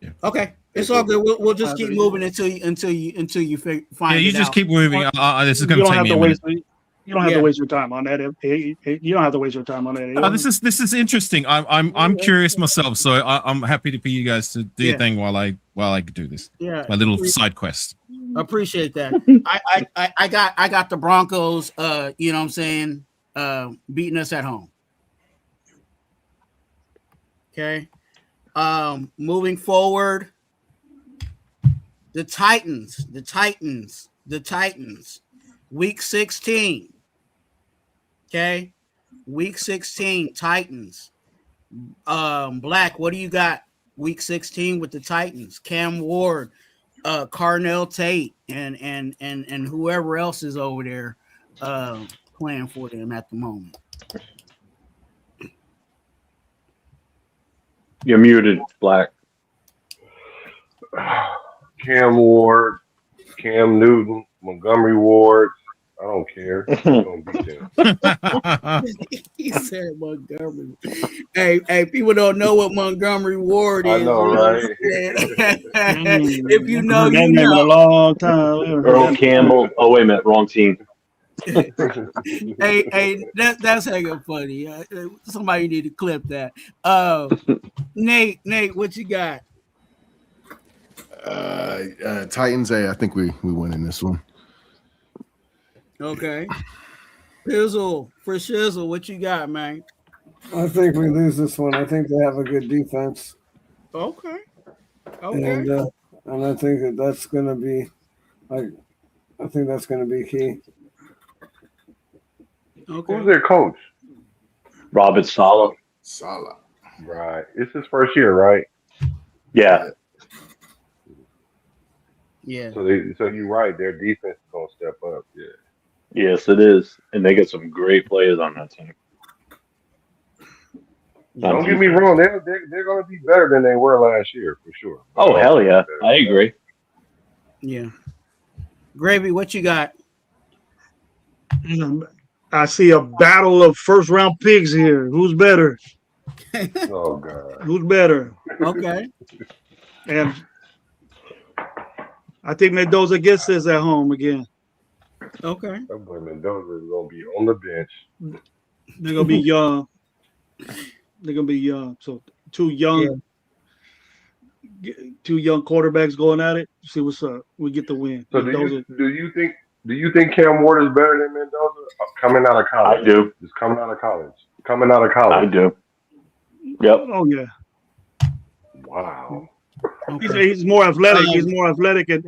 yeah. Okay. It's all good. We'll just keep moving until you find. Yeah, you just out. keep moving. This is going to take me a minute. You don't have to waste your time on that. You don't have to waste your time on that. This is interesting. I'm curious myself, so I'm happy for you guys to do your thing while I do this. Yeah, my little side quest. Appreciate that. I got the Broncos. You know what I'm saying, beating us at home. Okay. Moving forward, the Titans. Week 16. Okay. Week 16, Titans. Black, what do you got? Week 16 with the Titans. Cam Ward, Carnell Tate, and whoever else is over there playing for them at the moment. You're muted, Black. Cam Ward, Cam Newton, Montgomery Ward. I don't care. Don't beat them. He said Montgomery. Hey, people don't know what Montgomery Ward is. I know, right? If you know, you name know. a long time. Earl Campbell. Oh, wait a minute. Wrong team. hey, that's hanging funny. Somebody need to clip that. Nate, what you got? Titans. I think we win in this one. Okay. Pizzle, for Shizzle, what you got, man? I think we lose this one. I think they have a good defense. Okay. And I think that's going to be I think that's going to be key. Okay. Who's their coach? Robert Saleh. Right. It's his first year, right? Yeah. Yeah. So you're right. Their defense is gonna step up. Yeah. Yes, it is, and they got some great players on that team. Don't get me wrong. They're gonna be better than they were last year for sure. Oh hell yeah, I agree. Yeah. Gravy, what you got? I see a battle of first round picks here. Who's better? Oh God. Who's better? Okay. And I think Mendoza gets this at home again. Okay. That boy Mendoza is gonna be on the bench. They're gonna be young. They're gonna be young. So two young quarterbacks going at it. See what's up. We get the win. So do you think Cam Ward is better than Mendoza coming out of college? I do. Just coming out of college. I do. Yep. Oh yeah. Wow. Okay. He's more athletic. He's more athletic, and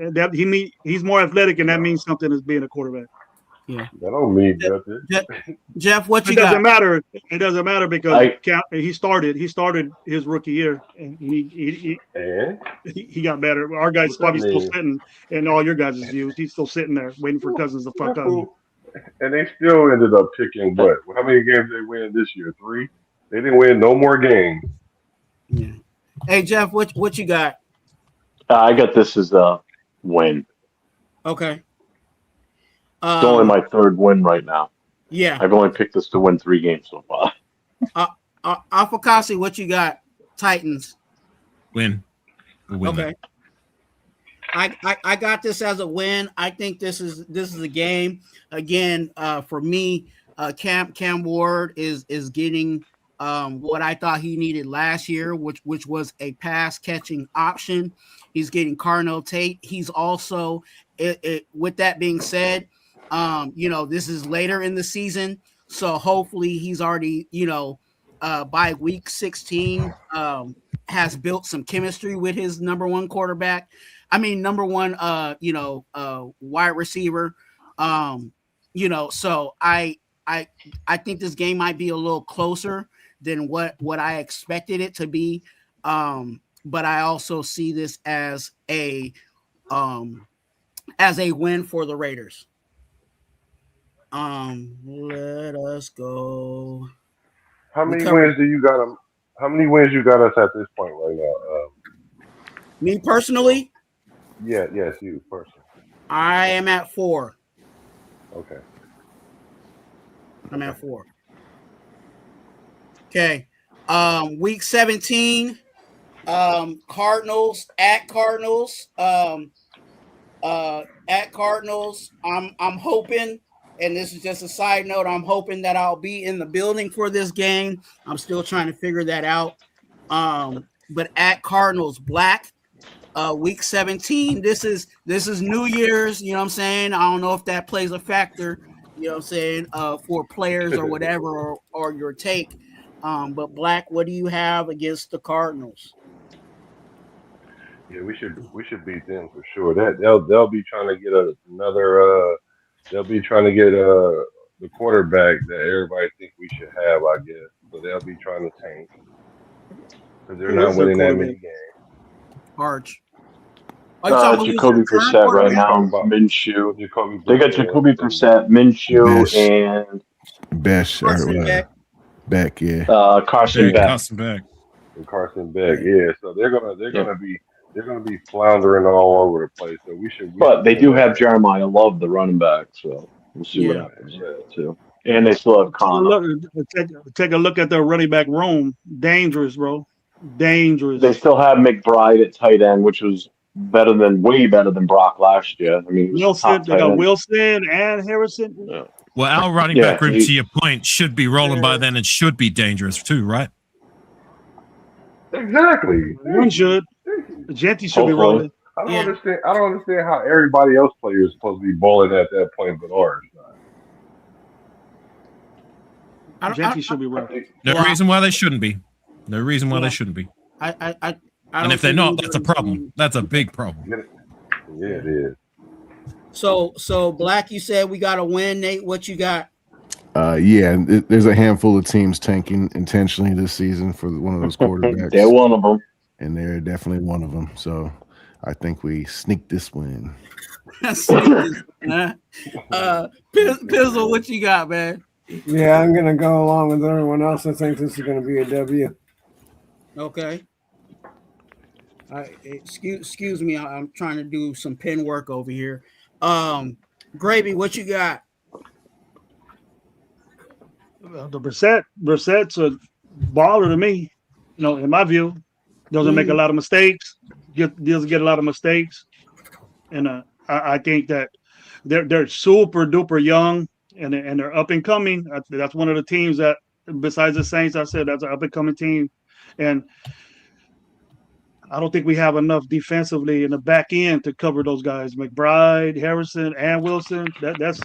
he's more athletic, and that means something as being a quarterback. Yeah. That don't mean nothing. Jeff, what you got? It doesn't matter because he started his rookie year, and he got better. Our guy's probably still sitting, and all your guys' views, he's still sitting there waiting for Cousins to fuck up. And they still ended up picking what? How many games they win this year? 3. They didn't win no more games. Yeah. Hey Jeff, what you got? I got this as a win. Okay. It's only my third win right now. Yeah. I've only picked this to win 3 games so far. Alpha what you got? Titans. Win. Okay. I got this as a win. I think this is a game. Again, for me, Cam Ward is getting what I thought he needed last year, which was a pass catching option. He's getting Carnell Tate. He's also with that being said, this is later in the season, so hopefully he's already, by week 16, has built some chemistry with his number one quarterback. I mean, number one, wide receiver. So I think this game might be a little closer than what I expected it to be. But I also see this as a win for the Raiders. Let us go. How many wins do you got? How many wins you got us at this point right now? Me personally? Yes, you personally. I am at 4. Okay. I'm at 4. Okay. Week 17. Cardinals at Cardinals. At Cardinals. I'm hoping, and this is just a side note, I'm hoping that I'll be in the building for this game. I'm still trying to figure that out. But at Cardinals, Black. Week 17. This is New Year's, you know what I'm saying? I don't know if that plays a factor, you know what I'm saying, for players or whatever, or your take. But Black, what do you have against the Cardinals? Yeah, we should beat them for sure. That they'll be trying to get another they'll be trying to get the quarterback that everybody think we should have, I guess. So they'll be trying to tank because they're not winning that many games. Arch. Jacoby Brissett right now, Minshew. They got Jacoby Brissett, Minshew, and Beck, yeah. Carson Beck. And Carson Beck, yeah. So they're gonna be floundering all over the place. So we should. But they do have Jeremiah Love, the running back. So we'll see what happens there too. And they still have Connor. Take a look at their running back room. Dangerous, bro. Dangerous. They still have McBride at tight end, which was way better than Brock last year. I mean, Wilson, they got Wilson and Harrison. Yeah. Well, our running back group, to your point, should be rolling by then and should be dangerous too, right? Exactly. One should. Genty should be rolling. I don't understand how everybody else players is supposed to be balling at that point, but ours. Genty should be rolling. No reason why they shouldn't be. No reason why they shouldn't be. And if they're not, that's a problem. That's a big problem. Yeah, it is. So Black, you said we got to win. Nate, what you got? There's a handful of teams tanking intentionally this season for one of those quarterbacks. They're one of them. And they're definitely one of them. So I think we sneak this win. Pizzle, what you got, man? Yeah, I'm going to go along with everyone else. I think this is going to be a W. Okay. Excuse me. I'm trying to do some pen work over here. Gravy, what you got? The Brissett's a baller to me. In my view, doesn't make a lot of mistakes. Doesn't get a lot of mistakes, and I think that they're super duper young and they're up and coming. That's one of the teams that, besides the Saints, I said that's an up and coming team, and I don't think we have enough defensively in the back end to cover those guys. McBride, Harrison, and Wilson. That's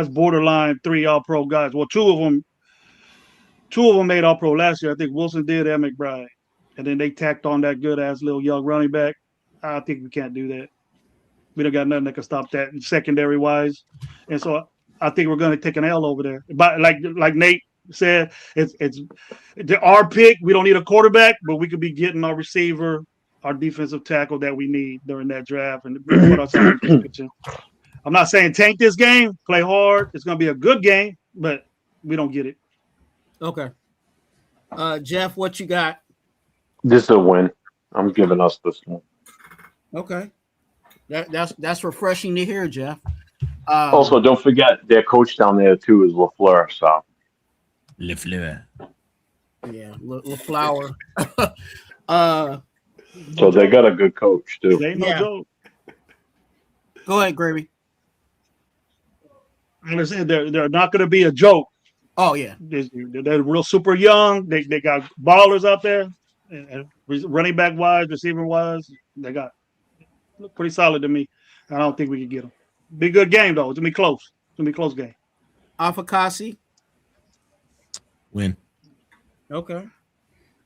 borderline 3 All-Pro guys. Well, two of them made All-Pro last year. I think Wilson did and McBride. And then they tacked on that good-ass little young running back. I think we can't do that. We don't got nothing that can stop that secondary-wise. And so I think we're going to take an L over there. But like Nate said, it's our pick. We don't need a quarterback, but we could be getting our receiver, our defensive tackle that we need during that draft, and put us on the position. I'm not saying tank this game, play hard. It's going to be a good game, but we don't get it. Okay. Jeff, what you got? This is a win. I'm giving us this one. Okay. That's refreshing to hear, Jeff. Also, don't forget their coach down there too is LaFleur. So LaFleur. Yeah, LaFleur. So they got a good coach too. They ain't no joke. Go ahead, Gravy. I'm just saying they're not going to be a joke. Oh yeah, they're real super young. They got ballers out there, and running back wise, receiver wise, they look pretty solid to me. I don't think we can get them. Be a good game though. It's gonna be close. It's gonna be a close game. Afakasi. Win. Okay.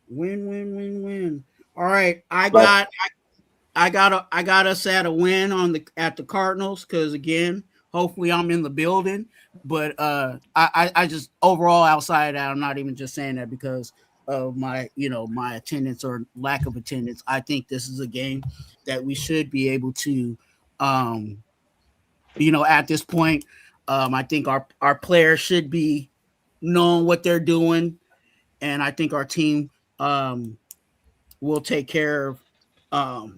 Win. All right, I got us at a win at the Cardinals because again, hopefully I'm in the building. But I just overall outside of that, I'm not even just saying that because of my attendance or lack of attendance. I think this is a game that we should be able to, at this point, I think our players should be knowing what they're doing, and I think our team will take care of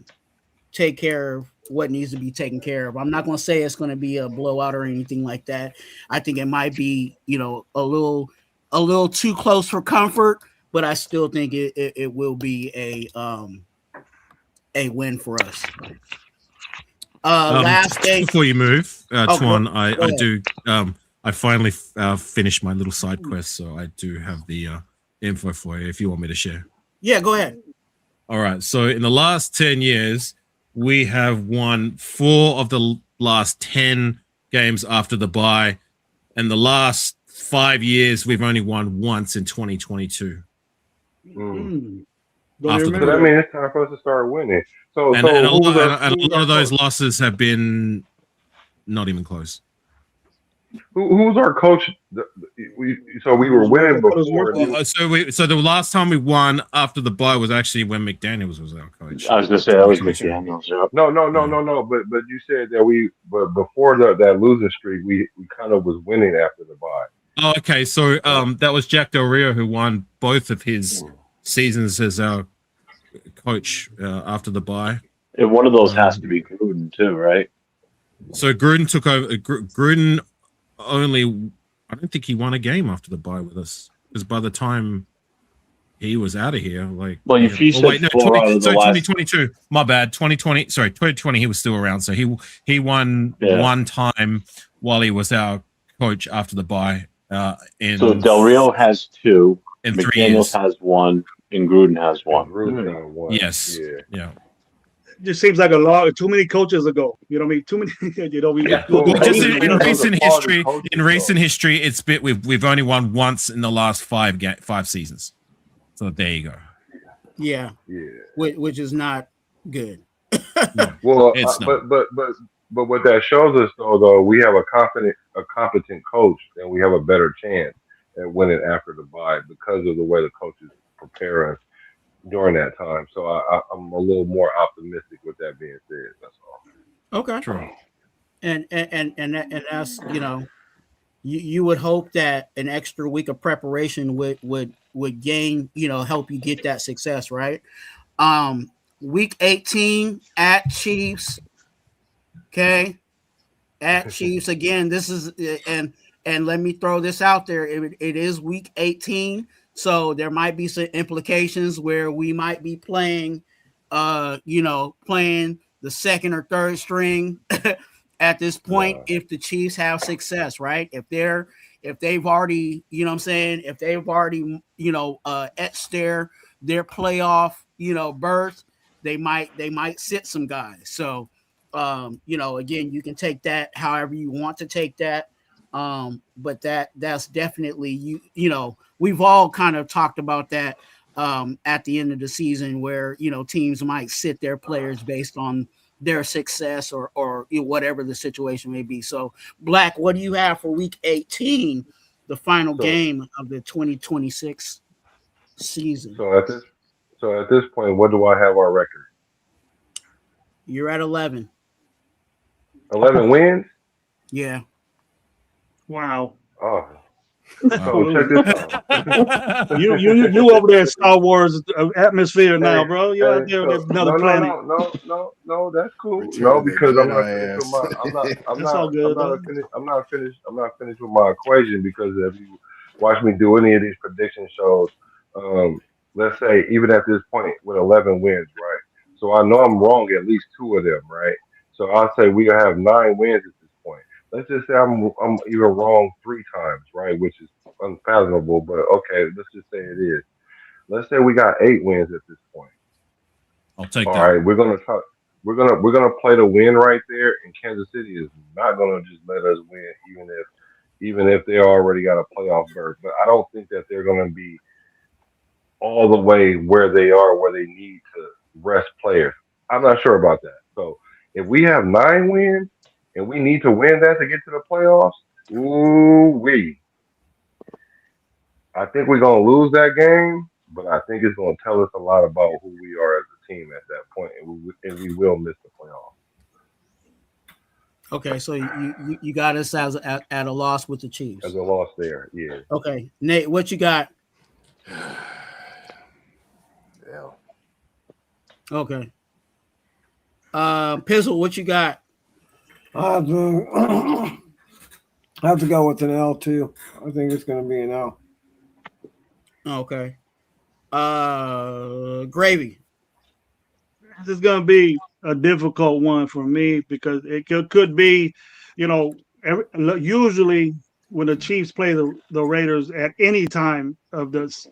what needs to be taken care of. I'm not going to say it's going to be a blowout or anything like that. I think it might be, a little too close for comfort, but I still think it will be a win for us. Last day before you move, Twuan, I finally finished my little side quest, so I do have the info for you if you want me to share. Yeah, go ahead. All right. So in the last 10 years, we have won 4 of the last 10 games after the bye. And the last 5 years, we've only won once in 2022. So that means it's time for us to start winning. A lot of those losses have been not even close. Who's our coach? So we were winning before. So the last time we won after the bye was actually when McDaniels was our coach. I was going to say that was McDaniels. Yeah. No. But you said that but before that losing streak, we kind of was winning after the bye. Oh, okay. So that was Jack Del Rio who won both of his seasons as our coach after the bye. And one of those has to be Gruden too, right? So Gruden took over. Gruden I don't think he won a game after the bye with us because by the time he was out of here, if you said 2022, my bad, 2020, sorry, 2020, he was still around, so he won one time while he was our coach after the bye. So Del Rio has 2, in 3 McDaniels years. has 1, and Gruden has 1. Yes, yeah. Just seems like a lot. Too many coaches ago. You know what I mean? Too many. In recent history, it's been we've only won once in the last 5 seasons. So there you go. Yeah. Which is not good. Well, but what that shows us though, we have a competent coach, and we have a better chance at winning after the bye because of the way the coaches prepare us during that time. So I'm a little more optimistic with that being said. That's all. Okay. True. And that's, you would hope that an extra week of preparation would gain, help you get that success, right? Week 18 at Chiefs. Okay. At Chiefs again. This is and let me throw this out there. It is week 18. So there might be some implications where we might be playing, playing the second or third string at this point. If the Chiefs have success, right? If they've already, if they've already, etched their playoff, berth, they might sit some guys. So, again, you can take that however you want to take that. But that's definitely we've all kind of talked about that at the end of the season where teams might sit their players based on their success or whatever the situation may be. So Black, what do you have for week 18, the final game of the 2026 season? So at this point, what do I have our record? You're at 11. 11 wins? Yeah. Wow. Oh. So check this out. you over there in Star Wars atmosphere now, bro. You out there on another planet. No, that's cool. Return No, of the because I'm not Jedi finished with ass. my That's all good. I'm not finished with my equation, because if you watch me do any of these prediction shows, let's say even at this point with 11 wins, right? So I know I'm wrong at least 2 of them, right? So I'll say we have 9 wins at this point. Let's just say I'm even wrong 3 times, right? Which is unfathomable, but okay, let's just say it is. Let's say we got 8 wins at this point. I'll take All that. right, we're gonna talk. We're gonna play the win right there, and Kansas City is not gonna just let us win, even if they already got a playoff berth. But I don't think that they're gonna be all the way where they are, where they need to rest players. I'm not sure about that. So if we have 9 wins and we need to win that to get to the playoffs, I think we're gonna lose that game, but I think it's gonna tell us a lot about who we are as a team at that point, and we will miss the playoffs. Okay, so you got us as at a loss with the Chiefs. As a loss there, yeah. Okay, Nate, what you got? Yeah. Okay. Pizzle, what you got? I have to go with an L too. I think it's going to be an L. Okay. Gravy. This is going to be a difficult one for me because it could be, usually when the Chiefs play the Raiders at any time of this,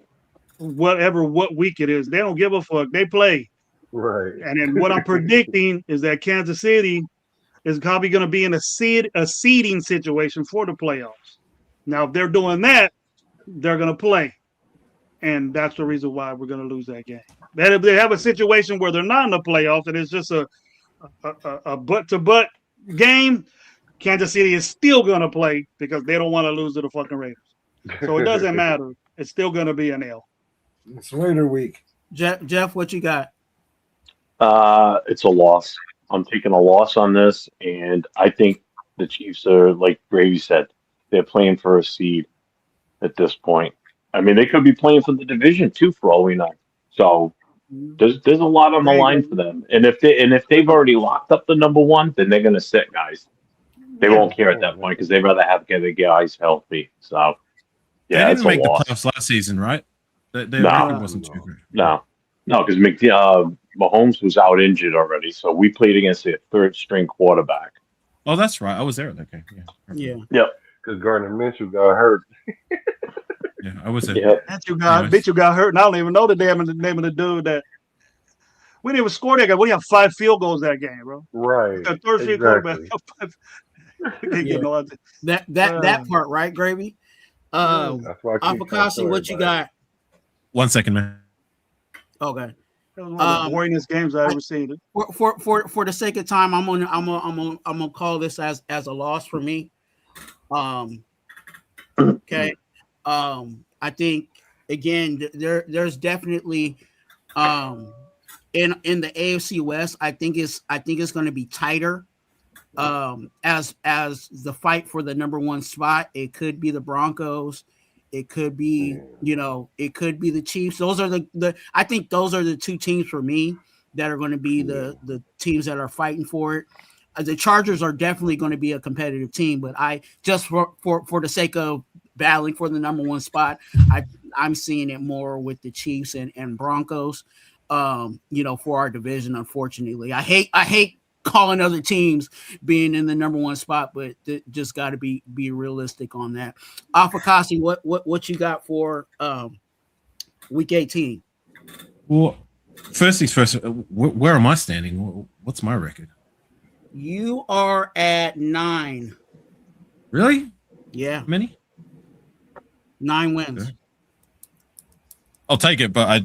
what week it is, they don't give a fuck. They play. Right. And then what I'm predicting is that Kansas City is probably going to be in a seeding situation for the playoffs. Now, if they're doing that, they're going to play. And that's the reason why we're going to lose that game. That if they have a situation where they're not in the playoffs and it's just a butt-to-butt game, Kansas City is still going to play because they don't want to lose to the fucking Raiders. So it doesn't matter. It's still going to be an L. It's Raider week. Jeff, what you got? It's a loss. I'm taking a loss on this, and I think the Chiefs are, like Gravy said, they're playing for a seed at this point. I mean, they could be playing for the division too, for all we know. So there's a lot on the line for them. And if they've already locked up the number 1, then they're gonna sit guys. They won't care at that point because they'd rather have get the guys healthy. So yeah, they it's didn't a make loss. the playoffs last season, right? Their No. record wasn't too good. No, because Mahomes was out injured already, so we played against a 3rd-string quarterback. Oh, that's right. I was there. Okay. Yeah. Yep. Because Gardner Minshew got hurt. Yeah, I was there. Yeah. Bitch, got hurt, and I don't even know the name of the dude that. We didn't even score that game. We have 5 field goals that game, bro. Right. The 3rd-string quarterback. Yeah. That part, right, Gravy? That's why I keep Apokasi, what you got? 1 second, man. Okay. That was one of the boringest games I've ever seen. For the sake of time, I'm gonna call this as a loss for me. Okay. I think again there's definitely in the AFC West, I think it's going to be tighter. As the fight for the number 1 spot, it could be the Broncos. It could be, it could be the Chiefs. Those are I think those are the 2 teams for me that are going to be the teams that are fighting for it. The Chargers are definitely going to be a competitive team, but I just for the sake of battling for the number 1 spot, I'm seeing it more with the Chiefs and Broncos. For our division, unfortunately, I hate calling other teams being in the number 1 spot, but just got to be realistic on that. Apokasi, what you got for week 18? Well, first things first, where am I standing? What's my record? You are at 9. Really? Yeah. How many? 9 wins. Okay. I'll take it, but I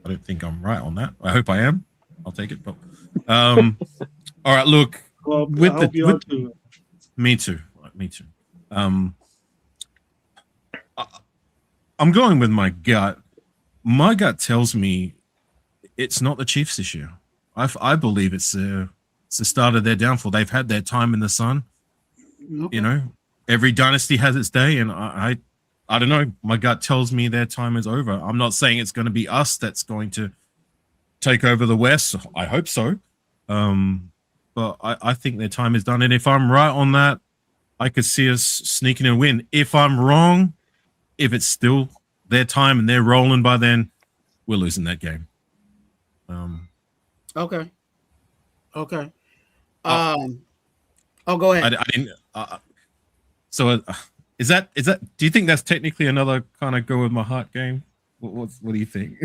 don't think I'm right on that. I hope I am. I'll take it, but all right. Look, well, me too. I'm going with my gut. My gut tells me it's not the Chiefs this year. I believe it's the start of their downfall. They've had their time in the sun. You know, every dynasty has its day, and I don't know. My gut tells me their time is over. I'm not saying it's going to be us that's going to take over the West. I hope so. But I think their time is done. And if I'm right on that, I could see us sneaking and win. If I'm wrong, if it's still their time and they're rolling by then, we're losing that game. Okay. Go ahead. I didn't. So is that? Do you think that's technically another kind of go with my heart game? What do you think?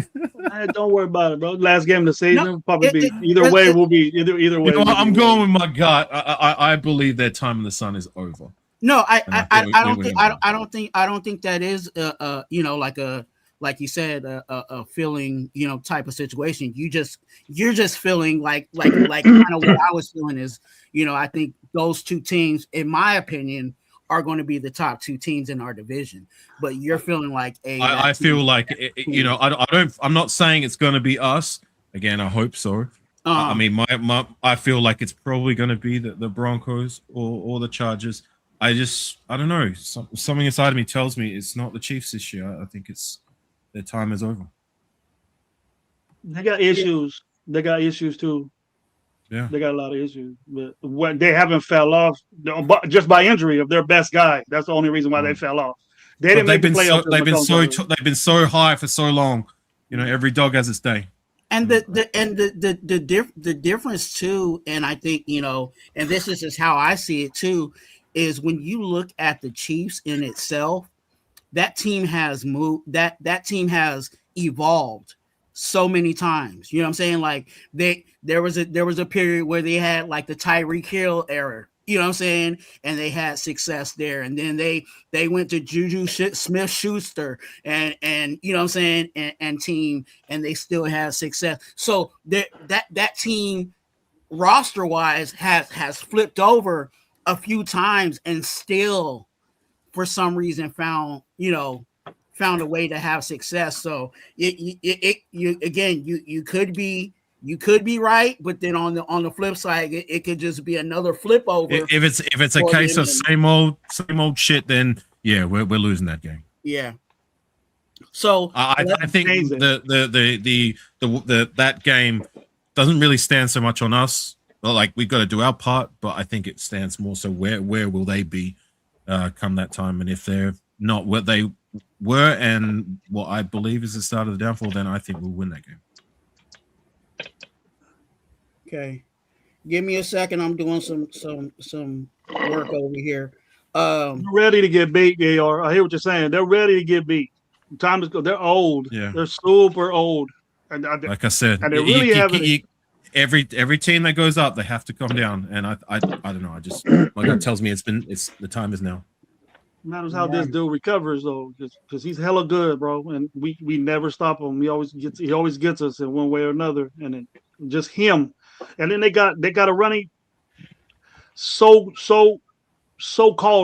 Don't worry about it, bro. Last game of the season, probably be either way. Will be either way. You know, I'm going with my gut. I believe their time in the sun is over. No, I don't think that is like you said a feeling type of situation. You're just feeling like kind of what I was feeling is I think those two teams, in my opinion, are going to be the top two teams in our division. But you're feeling like I feel like I'm not saying it's going to be us again. I hope so. I mean, I feel like it's probably going to be the Broncos or the Chargers. I don't know. Something inside of me tells me it's not the Chiefs this year. I think their time is over. They got issues. They got issues too. Yeah, they got a lot of issues, but when they haven't fell off just by injury of their best guy. That's the only reason why they fell off. They've been so high for so long. Every dog has its day. And the difference too, and I think and this is just how I see it too, is when you look at the Chiefs in itself, that team has moved. That team has evolved so many times. You know what I'm saying? Like there was a period where they had like the Tyreek Hill era. You know what I'm saying? And they had success there. And then they went to Juju Smith-Schuster and you know what I'm saying, and team, and they still had success. So that team roster-wise has flipped over a few times and still for some reason found a way to have success. So you could be right, but then on the flip side, it could just be another flip over. If it's a case of same old shit, then yeah, we're losing that game. Yeah. So I think that game doesn't really stand so much on us. Well, like we've got to do our part, but I think it stands more so where will they be come that time, and if they're not what they were and what I believe is the start of the downfall, then I think we'll win that game. Okay, give me a second. I'm doing some work over here. Ready to get beat, AR. I hear what you're saying. They're ready to get beat. Time is go. They're old. Yeah, they're super old. And like I said, and they really every team that goes up, they have to come down. And I don't know. My gut tells me the time is now. Matters how this dude recovers though, because he's hella good, bro, and we never stop him. He always gets us in one way or another, and then just him. And then they got a running so-called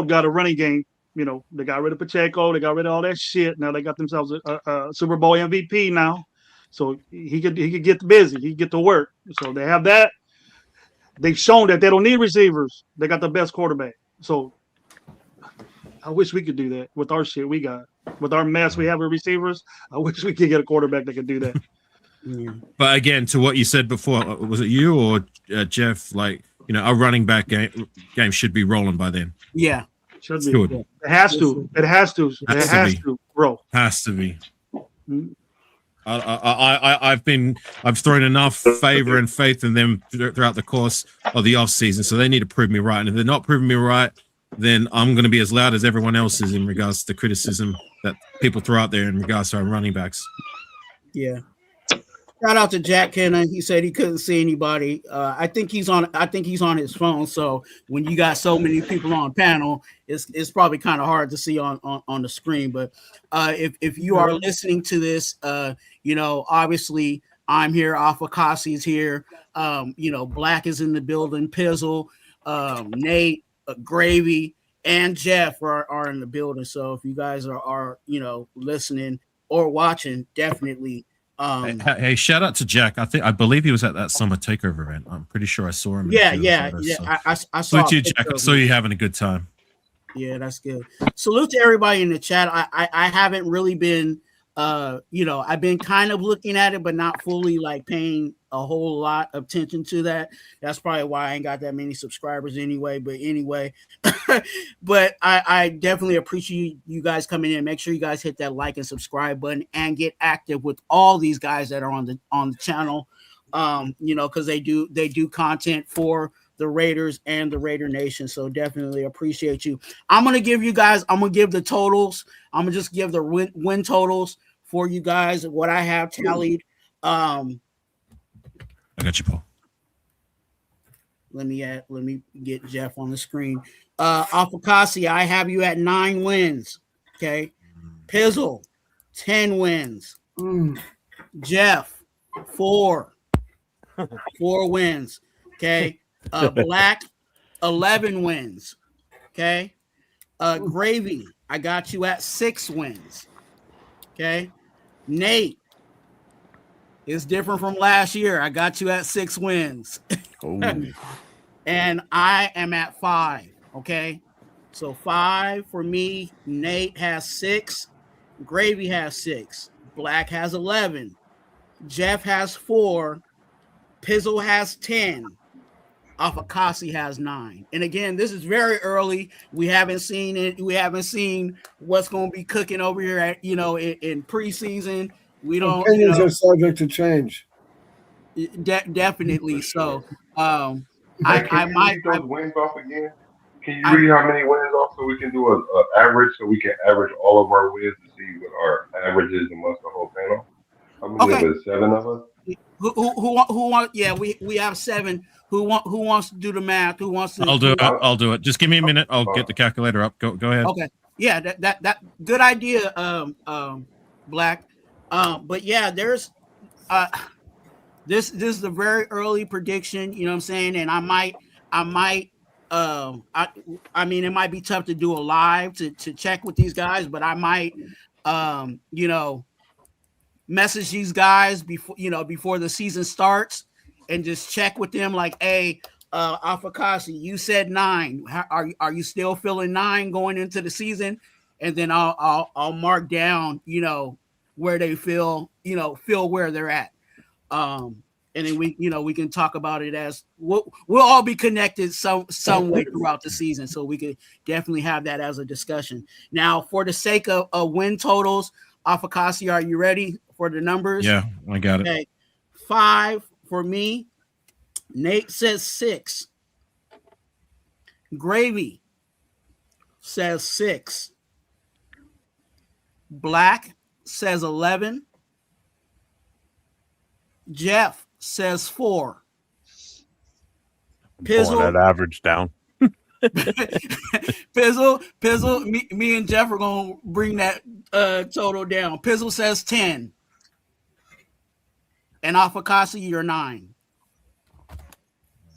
got a running game. They got rid of Pacheco, they got rid of all that shit. Now they got themselves a Super Bowl MVP now, so he could get busy, he could get to work. So they have that. They've shown that they don't need receivers. They got the best quarterback. So I wish we could do that with our shit we got. With our mess we have with receivers, I wish we could get a quarterback that could do that. But again, to what you said before, was it you or Jeff? Like, our running back game should be rolling by then. Yeah, should be. It has to. It has to. It has to, bro. Has to be. I've thrown enough favor and faith in them throughout the course of the off season, so they need to prove me right. And if they're not proving me right, then I'm going to be as loud as everyone else is in regards to the criticism that people throw out there in regards to our running backs. Yeah. Shout out to Jack Kennan. He said he couldn't see anybody. I think he's on his phone. So when you got so many people on panel, it's probably kind of hard to see on the screen. But if you are listening to this, obviously I'm here. Alpha Kasi's here. Black is in the building. Pizzle, Nate, Gravy, and Jeff are in the building. So if you guys are listening or watching, definitely Hey, shout out to Jack. I believe he was at that summer takeover event. I'm pretty sure I saw him. Yeah. I saw. Salute you, Jack. I saw you having a good time. Yeah, that's good. Salute to everybody in the chat. I haven't really been, I've been kind of looking at it, but not fully like paying a whole lot of attention to that. That's probably why I ain't got that many subscribers anyway. But anyway, but I definitely appreciate you guys coming in. Make sure you guys hit that like and subscribe button and get active with all these guys that are on the channel. Because they do content for the Raiders and the Raider Nation. So definitely appreciate you. I'm going to give the totals. I'm going to just give the win totals for you guys, what I have tallied. I got you, Paul. Let me get Jeff on the screen. Afakasi, I have you at 9 wins. Okay. Pizzle, 10 wins. Jeff, 4 wins. Okay. Black, 11 wins. Okay. Gravy, I got you at 6 wins. Okay. Nate, it's different from last year. I got you at 6 wins. And I am at 5. Okay. So 5 for me. Nate has 6. Gravy has 6. Black has 11. Jeff has 4. Pizzle has 10. Afakasi has 9. And again, this is very early. We haven't seen it. We haven't seen what's going to be cooking over here at, in preseason. We don't. Opinions are subject to change. Definitely. So, Can you read those wins off again? Can you read how many wins off so we can do an average, so we can average all of our wins to see what our average is amongst the whole panel? How many of us? 7 of us? Who want? Yeah, we have 7. Who wants to do the math? Who wants to? I'll do it. Just give me a minute. I'll get the calculator up. Go ahead. Okay. Yeah, that good idea, Black. But yeah, there's this is a very early prediction. You know what I'm saying? And I might. I mean, it might be tough to do a live to check with these guys, but I might, message these guys before the season starts and just check with them like, hey, Afakasi, you said 9. Are you still feeling 9 going into the season? And then I'll mark down, where they feel where they're at. And then we can talk about it as we'll all be connected some way throughout the season. So we could definitely have that as a discussion. Now, for the sake of win totals, Afakasi, are you ready for the numbers? Yeah, I got it. Okay. 5 for me. Nate says 6. Gravy says 6. Black says 11. Jeff says 4. Pulling that average down. Pizzle, me and Jeff are gonna bring that total down. Pizzle says 10. And Afakasi, you're 9.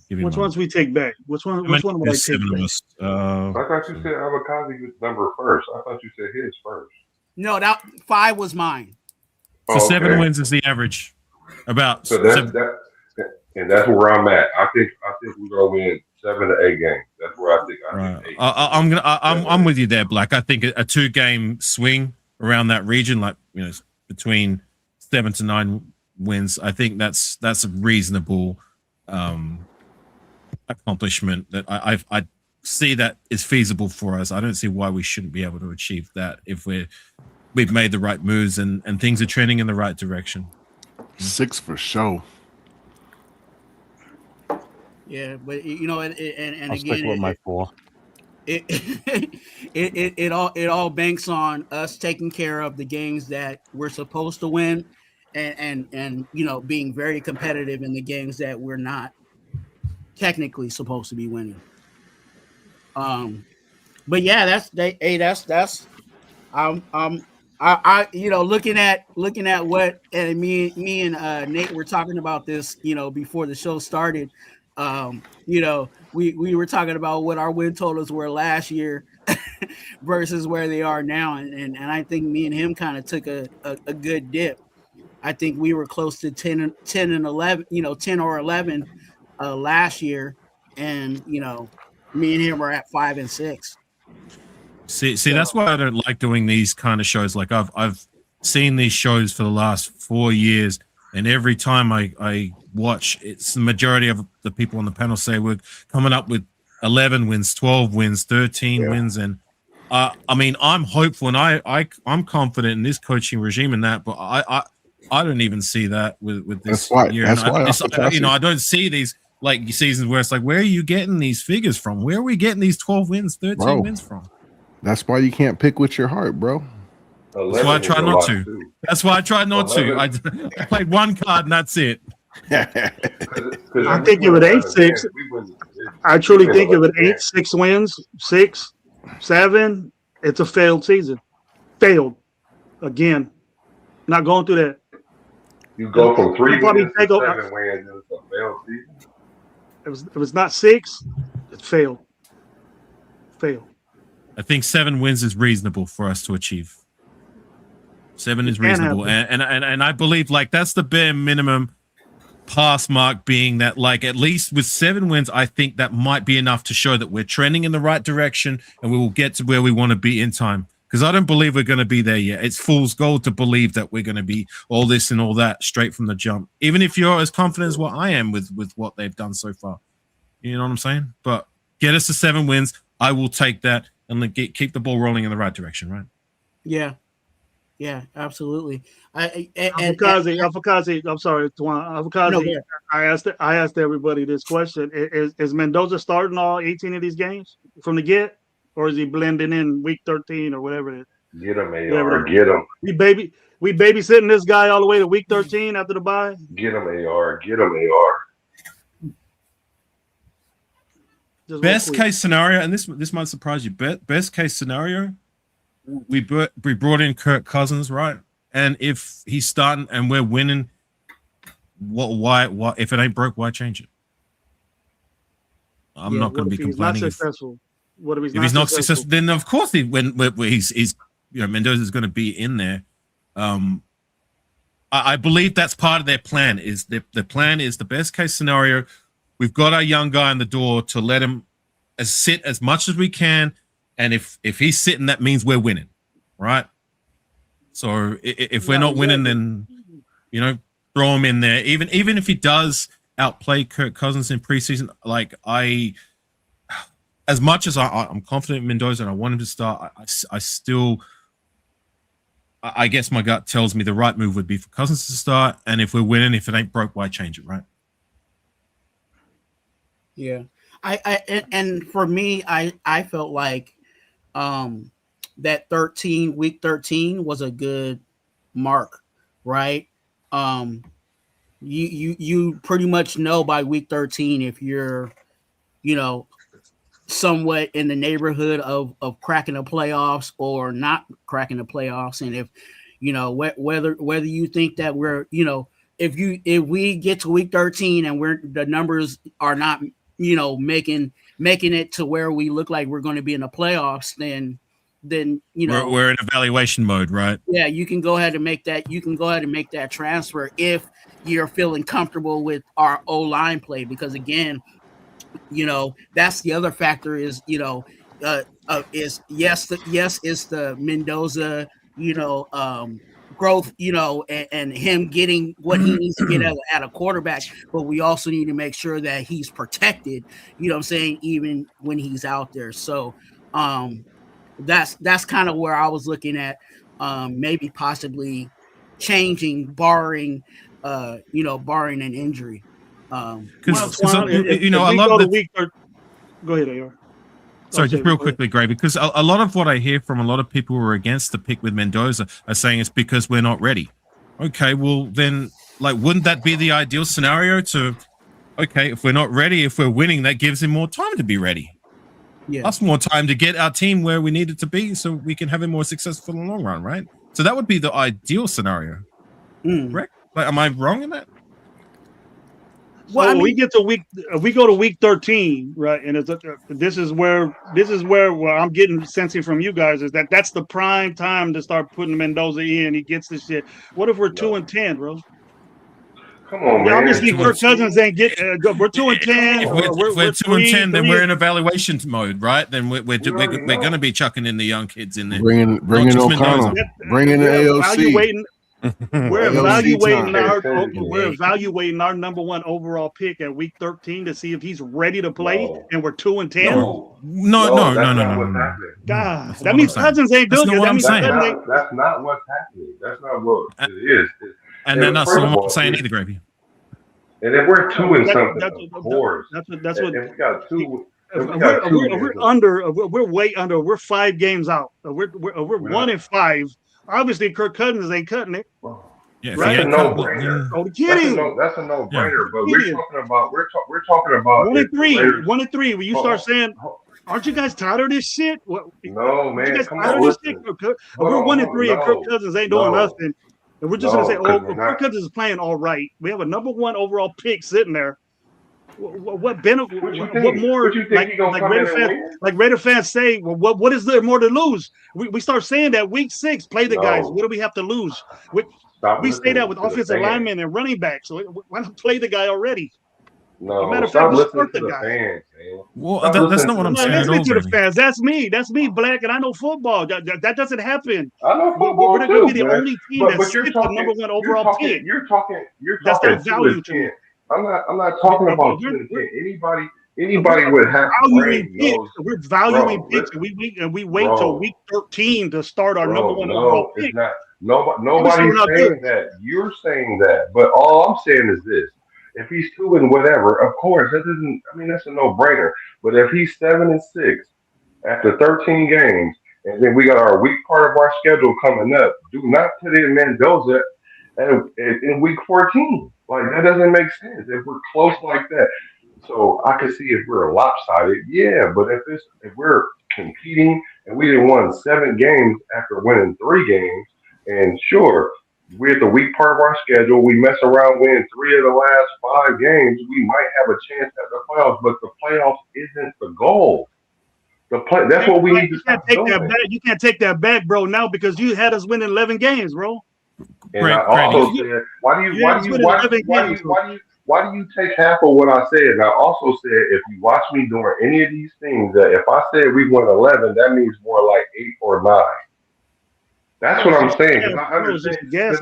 Which ones we take back? Which one would I take back? I thought you said Avocado number first. I thought you said his first. No, that 5 was mine. So 7 wins is the average. About so and that's where I'm at. I think we're gonna win 7 to 8 games. That's where I think think 8. I'm with you there, Black. I think a 2-game swing around that region, like between 7 to 9 wins. I think that's a reasonable accomplishment that I see that is feasible for us. I don't see why we shouldn't be able to achieve that if we've made the right moves and things are trending in the right direction. 6 for sure. Yeah, but and I'll again, stick with my 4. It all banks on us taking care of the games that we're supposed to win, and being very competitive in the games that we're not technically supposed to be winning. But yeah, that's I looking at what, and me and Nate were talking about this, before the show started. We were talking about what our win totals were last year versus where they are now, and I think me and him kind of took a good dip. I think we were close to 10 and 11, 10 or 11 last year, and me and him are at 5 and 6. See, that's why I don't like doing these kind of shows. Like I've seen these shows for the last 4 years, and every time I watch, it's the majority of the people on the panel say we're coming up with 11 wins, 12 wins, 13 wins, and I mean, I'm hopeful and I'm confident in this coaching regime and that, but I don't even see that with this year. That's why I don't see these like seasons where it's like, where are you getting these figures from? Where are we getting these 12 wins, 13 wins from? That's why you can't pick with your heart, bro. That's why I try not to. That's why I try not to. I played one card and that's it. I think of it 8-6. I truly think of it 8-6 wins, 6, 7. It's a failed season. Failed again. Not going through that. You go from 3 wins to 7 wins. It's a failed season. If it's not 6, it's failed. Failed. I think 7 wins is reasonable for us to achieve. 7 is reasonable, and I believe like that's the bare minimum pass mark, being that like at least with 7 wins, I think that might be enough to show that we're trending in the right direction and we will get to where we want to be in time. Because I don't believe we're going to be there yet. It's fool's gold to believe that we're going to be all this and all that straight from the jump. Even if you're as confident as what I am with what they've done so far, you know what I'm saying? But get us to 7 wins, I will take that and keep the ball rolling in the right direction, right? Yeah, absolutely. Afakazi, I'm sorry, Twuan. Afakazi, I asked everybody this question: Is Mendoza starting all 18 of these games from the get, or is he blending in week 13 or whatever it is? Get him, AR. Get him. We babysitting this guy all the way to week 13 after the bye. Get him, AR. Get him, AR. Best case scenario, and this might surprise you. Best case scenario, we brought in Kirk Cousins, right? And if he's starting and we're winning, why if it ain't broke, why change it? I'm not going to be complaining. If he's not successful, then of course he's Mendoza's going to be in there. I believe that's part of their plan. Is the plan is the best case scenario. We've got our young guy in the door to let him sit as much as we can, and if he's sitting, that means we're winning, right? So if we're not winning, then throw him in there. Even if he does outplay Kirk Cousins in preseason, like as much as I'm confident in Mendoza and I want him to start, I still, I guess my gut tells me the right move would be for Cousins to start, and if we're winning, if it ain't broke, why change it, right? Yeah, and for me, I felt like that week 13 was a good mark, right? You pretty much know by week 13 if you're, somewhat in the neighborhood of cracking the playoffs or not cracking the playoffs, and if whether you think that we're if we get to week 13 and the numbers are not making it to where we look like we're going to be in the playoffs, then we're in evaluation mode, right? Yeah, you can go ahead and make that. You can go ahead and make that transfer if you're feeling comfortable with our O-line play, because again, that's the other factor is it's the Mendoza growth, and him getting what he needs to get at a quarterback, but we also need to make sure that he's protected, even when he's out there. So that's kind of where I was looking at, maybe possibly changing, barring an injury. Because I love the week. Go ahead, AR. Sorry, just real quickly, Gray, because a lot of what I hear from a lot of people who are against the pick with Mendoza are saying it's because we're not ready. Okay, well then, wouldn't that be the ideal scenario if we're not ready, if we're winning, that gives him more time to be ready. Yeah. Us more time to get our team where we need it to be so we can have him more successful in the long run, right? So that would be the ideal scenario. Correct? Am I wrong in that? Well, I mean, we go to week 13, right? And this is where I'm getting sensing from you guys is that's the prime time to start putting Mendoza in. He gets this shit. What if we're 2-10, bro? Come on, man. Obviously, Kirk Cousins ain't get. We're 2-10. If we're 2-10, then we're in evaluation mode, right? Then we're going to be chucking in the young kids in there. Bringing O'Connell, bringing the AOC. We're evaluating our number one overall pick at week 13 to see if he's ready to play, and we're 2-10. No. God, that means Cousins ain't doing it. That's not what's happening. That's not what it is. And then that's not what I'm saying either, Gravy. And if we're 2 and something, of course. That's what. If we got two. We're way under. We're 5 games out. We're 1-5. Obviously, Kirk Cousins ain't cutting it. Yeah, that's a no-brainer. That's a no-brainer. But we're talking about 1-3. 1-3. When you start saying, aren't you guys tired of this shit? No, man. Come on, we're 1-3, and Kirk Cousins ain't doing nothing. And we're just gonna say, Kirk Cousins is playing all right. We have a number 1 overall pick sitting there. What benefit? What more? Like Raider fans say, well, what is there more to lose? We start saying that week 6, play the guys. What do we have to lose? We say that with offensive linemen and running backs. So why not play the guy already? No, matter of stop fact, listening to the the guy. fans, man. Well, that's not what I'm saying. Listening to the fans. That's me. That's me, Black, and I know football. That doesn't happen. I know football We're not going to be too, the man. only team that's the number 1 overall pick. You're talking. That's their value to me. I'm not talking about 2-10. Anybody would have we're valuing picks, and we wait till week 13 to start our number 1 overall pick. It's not. Nobody's saying that. You're saying that, but all I'm saying is this: if he's 2 and whatever, of course that doesn't. I mean, that's a no-brainer. But if he's 7-6 after 13 games, and then we got our weak part of our schedule coming up, do not put in Mendoza in week 14. Like, that doesn't make sense if we're close like that. So I can see if we're lopsided, yeah. But if we're competing and we didn't win 7 games after winning 3 games, and sure, we're at the weak part of our schedule, we mess around winning 3 of the last 5 games, we might have a chance at the playoffs. But the playoffs isn't the goal. That's what we need to stop doing. You can't take that back, bro, now, because you had us winning 11 games, bro. And I also said, why do you take half of what I said? And I also said, if you watch me doing any of these things, that if I said we won 11, that means more like 8 or 9. That's what I'm saying. Because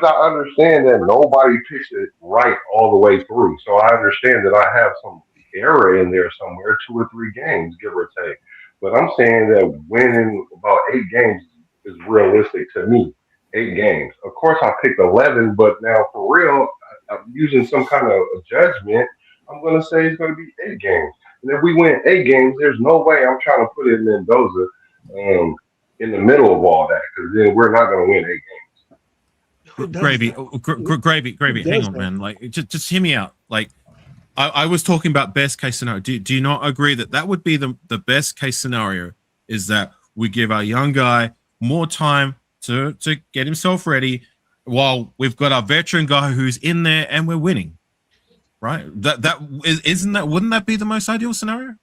I understand that nobody picks it right all the way through. So I understand that I have some error in there somewhere, 2 or 3 games, give or take. But I'm saying that winning about 8 games is realistic to me. 8 games. Of course, I picked 11, but now for real, I'm using some kind of judgment. I'm going to say it's going to be 8 games. And if we win 8 games, there's no way I'm trying to put in Mendoza in the middle of all that, because then we're not going to win 8 games. Gravy. Hang on, man. Like, just hear me out. Like, I was talking about best case scenario. Do you not agree that would be the best case scenario? Is that we give our young guy more time to get himself ready, while we've got our veteran guy who's in there and we're winning, right? Wouldn't that be the most ideal scenario?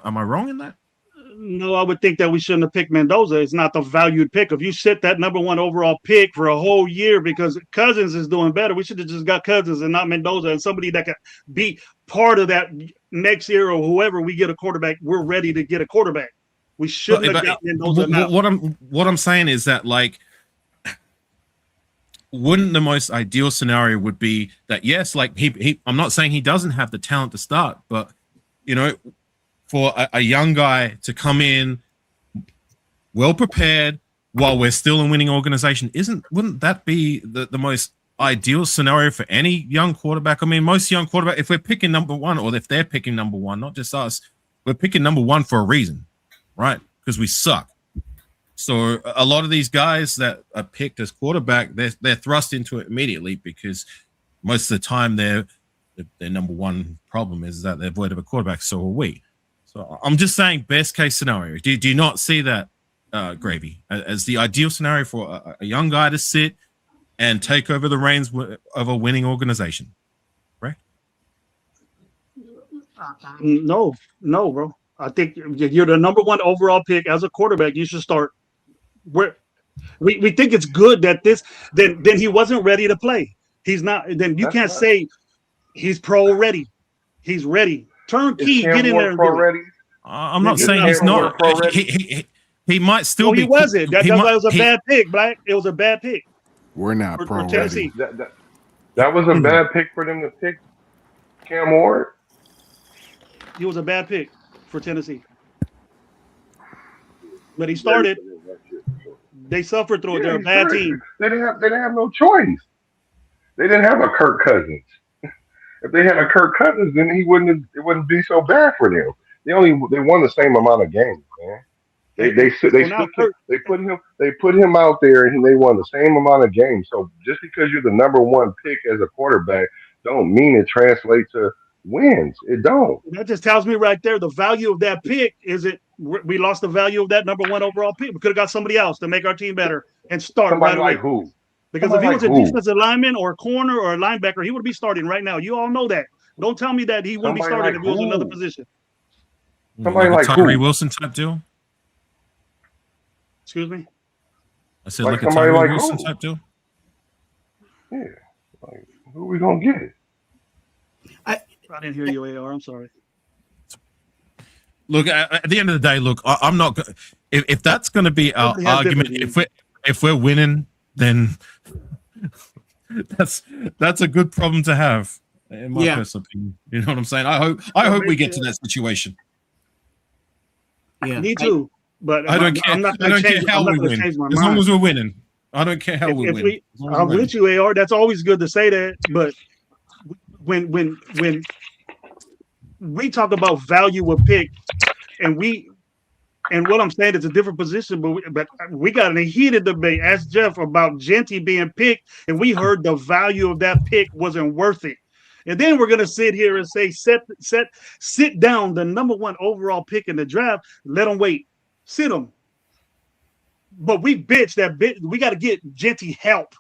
Am I wrong in that? No, I would think that we shouldn't have picked Mendoza. It's not the valued pick. If you sit that number 1 overall pick for a whole year because Cousins is doing better, we should have just got Cousins and not Mendoza, and somebody that could be part of that next year, or whoever we get a quarterback, we're ready to get a quarterback. We shouldn't have got Mendoza now. What I'm saying is that, like, wouldn't the most ideal scenario would be that, yes, like he I'm not saying he doesn't have the talent to start, but for a young guy to come in well prepared while we're still a winning organization, wouldn't that be the most ideal scenario for any young quarterback? I mean, most young quarterback, if we're picking number 1, or if they're picking number 1, not just us, we're picking number 1 for a reason, right? Because we suck. So a lot of these guys that are picked as quarterback, they're thrust into it immediately, because most of the time their number 1 problem is that they're void of a quarterback. So are we. So I'm just saying, best case scenario. Do you not see that, Gravy, as the ideal scenario for a young guy to sit and take over the reins of a winning organization? Right? No, bro. I think you're the number one overall pick as a quarterback. You should start. Where we think it's good that then he wasn't ready to play. He's not. Then you can't say he's pro ready. He's ready. Turnkey, get in there and do it. I'm not saying he's not. He might still be. He wasn't. That was a bad pick, Black. It was a bad pick. We're not for pro Tennessee. ready. That was a bad pick for them to pick Cam Ward. He was a bad pick for Tennessee. But he started. They suffered through it. They're a bad team. They didn't have no choice. They didn't have a Kirk Cousins. If they had a Kirk Cousins, then it wouldn't be so bad for them. They won the same amount of games, man. They put him out there and they won the same amount of games. So just because you're the number one pick as a quarterback, don't mean it translates to wins. It don't. That just tells me right there the value of that pick we lost the value of that number one overall pick. We could have got somebody else to make our team better and start somebody right away. Like who? Because if he was a defensive lineman or a corner or a linebacker, he would be starting right now. You all know that. Don't tell me that he wouldn't be starting if it was another position. Somebody like Tyree Wilson type deal. Excuse me? I said like a Tyree Wilson type deal. Yeah. Like, who are we gonna get? I didn't hear you, AR. I'm sorry. Look, at the end of the day, look, I'm not. If that's going to be our argument, if we're winning, then that's a good problem to have, in my personal opinion. You know what I'm saying? I hope we get to that situation. Yeah, me too. But I don't care. I don't care how we win, as long as we're winning. I don't care how we win. I'm with you, AR. That's always good to say that, but when we talk about value of pick, and what I'm saying is a different position, but we got a heated debate. Ask Jeff about Genty being picked, and we heard the value of that pick wasn't worth it. And then we're gonna sit here and say, sit down, the number one overall pick in the draft. Let them wait, sit them. But we we got to get Genty help.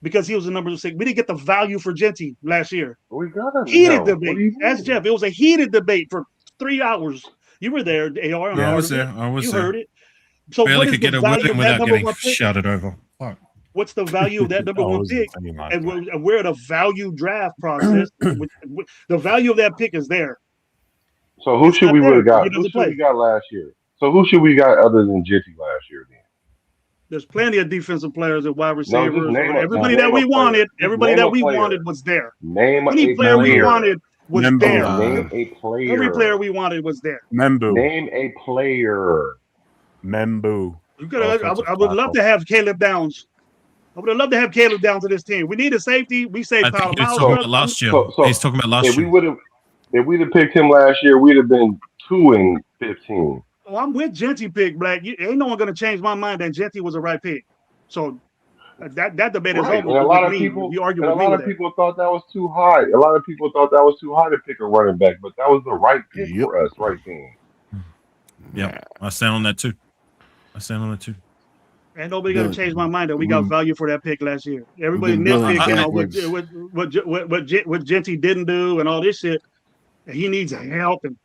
Because he was the number 6. We didn't get the value for Genty last year. We got a heated debate. Ask Jeff. It was a heated debate for 3 hours. You were there, AR. Yeah, I was there. You heard it. So barely could get a word in without getting shouted over. Fuck. What's the value of that number one pick? And we're at a value draft process. The value of that pick is there. So who should we have got? Who should we got last year? So who should we got other than Genty last year then? There's plenty of defensive players and wide receivers. Everybody that we wanted was there. Any player we wanted was there. Name a player. Every player we wanted was there. Membu. Name a player. Membu. I would love to have Caleb Downs. I would have loved to have Caleb Downs to this team. We need a safety. We saved Kyle Miles. Talking about last year. He's talking about last year. If we'd have picked him last year, we'd have been 2-15. Oh, I'm with Genty pick, Black. Ain't no one going to change my mind that Genty was the right pick. So that debate is over. And a lot of people thought that was too high. A lot of people thought that was too high to pick a running back, but that was the right pick for us right then. Yeah, I stand on that too. Ain't nobody going to change my mind that we got value for that pick last year. Everybody nitpicking what Genty didn't do and all this shit. And he needs help and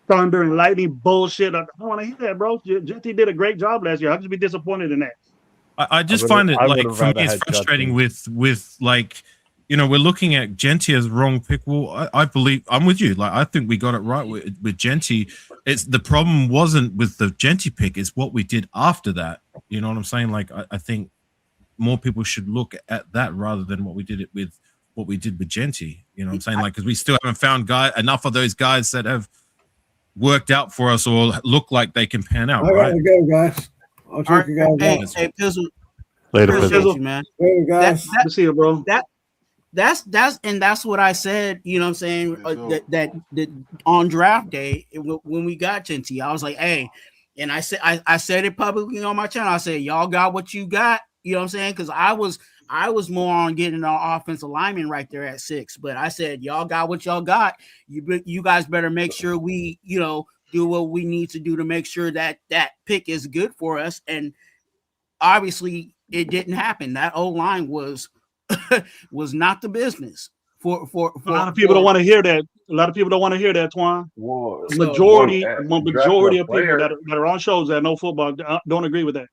thunder and lightning bullshit. I don't want to hear that, bro. Genty did a great job last year. I'll just be disappointed in that. I just find it like for me it's frustrating with like, you know, we're looking at Genty as wrong pick. Well, I believe I'm with you. Like I think we got it right with Genty. It's the problem wasn't with the Genty pick, it's what we did after that. You know what I'm saying? Like I think more people should look at that rather than what we did with Genty. You know what I'm saying? Like because we still haven't found enough of those guys that have worked out for us or look like they can pan out. I gotta go, guys. I'll take you guys out. Hey, Pizzle. Later, Pizzle, man. Later, guys. See you, bro. That's what I said. You know what I'm saying? That on draft day when we got Genty, I was like, hey, and I said it publicly on my channel. I said, y'all got what you got. You know what I'm saying? Because I was more on getting our offensive lineman right there at 6. But I said, y'all got what y'all got. You guys better make sure we, you know, do what we need to do to make sure that pick is good for us. And obviously it didn't happen. That O-line was not the business for a lot of people don't want to hear that. A lot of people don't want to hear that, Twan. Well, Majority of people player, that are on shows that know football don't agree with that.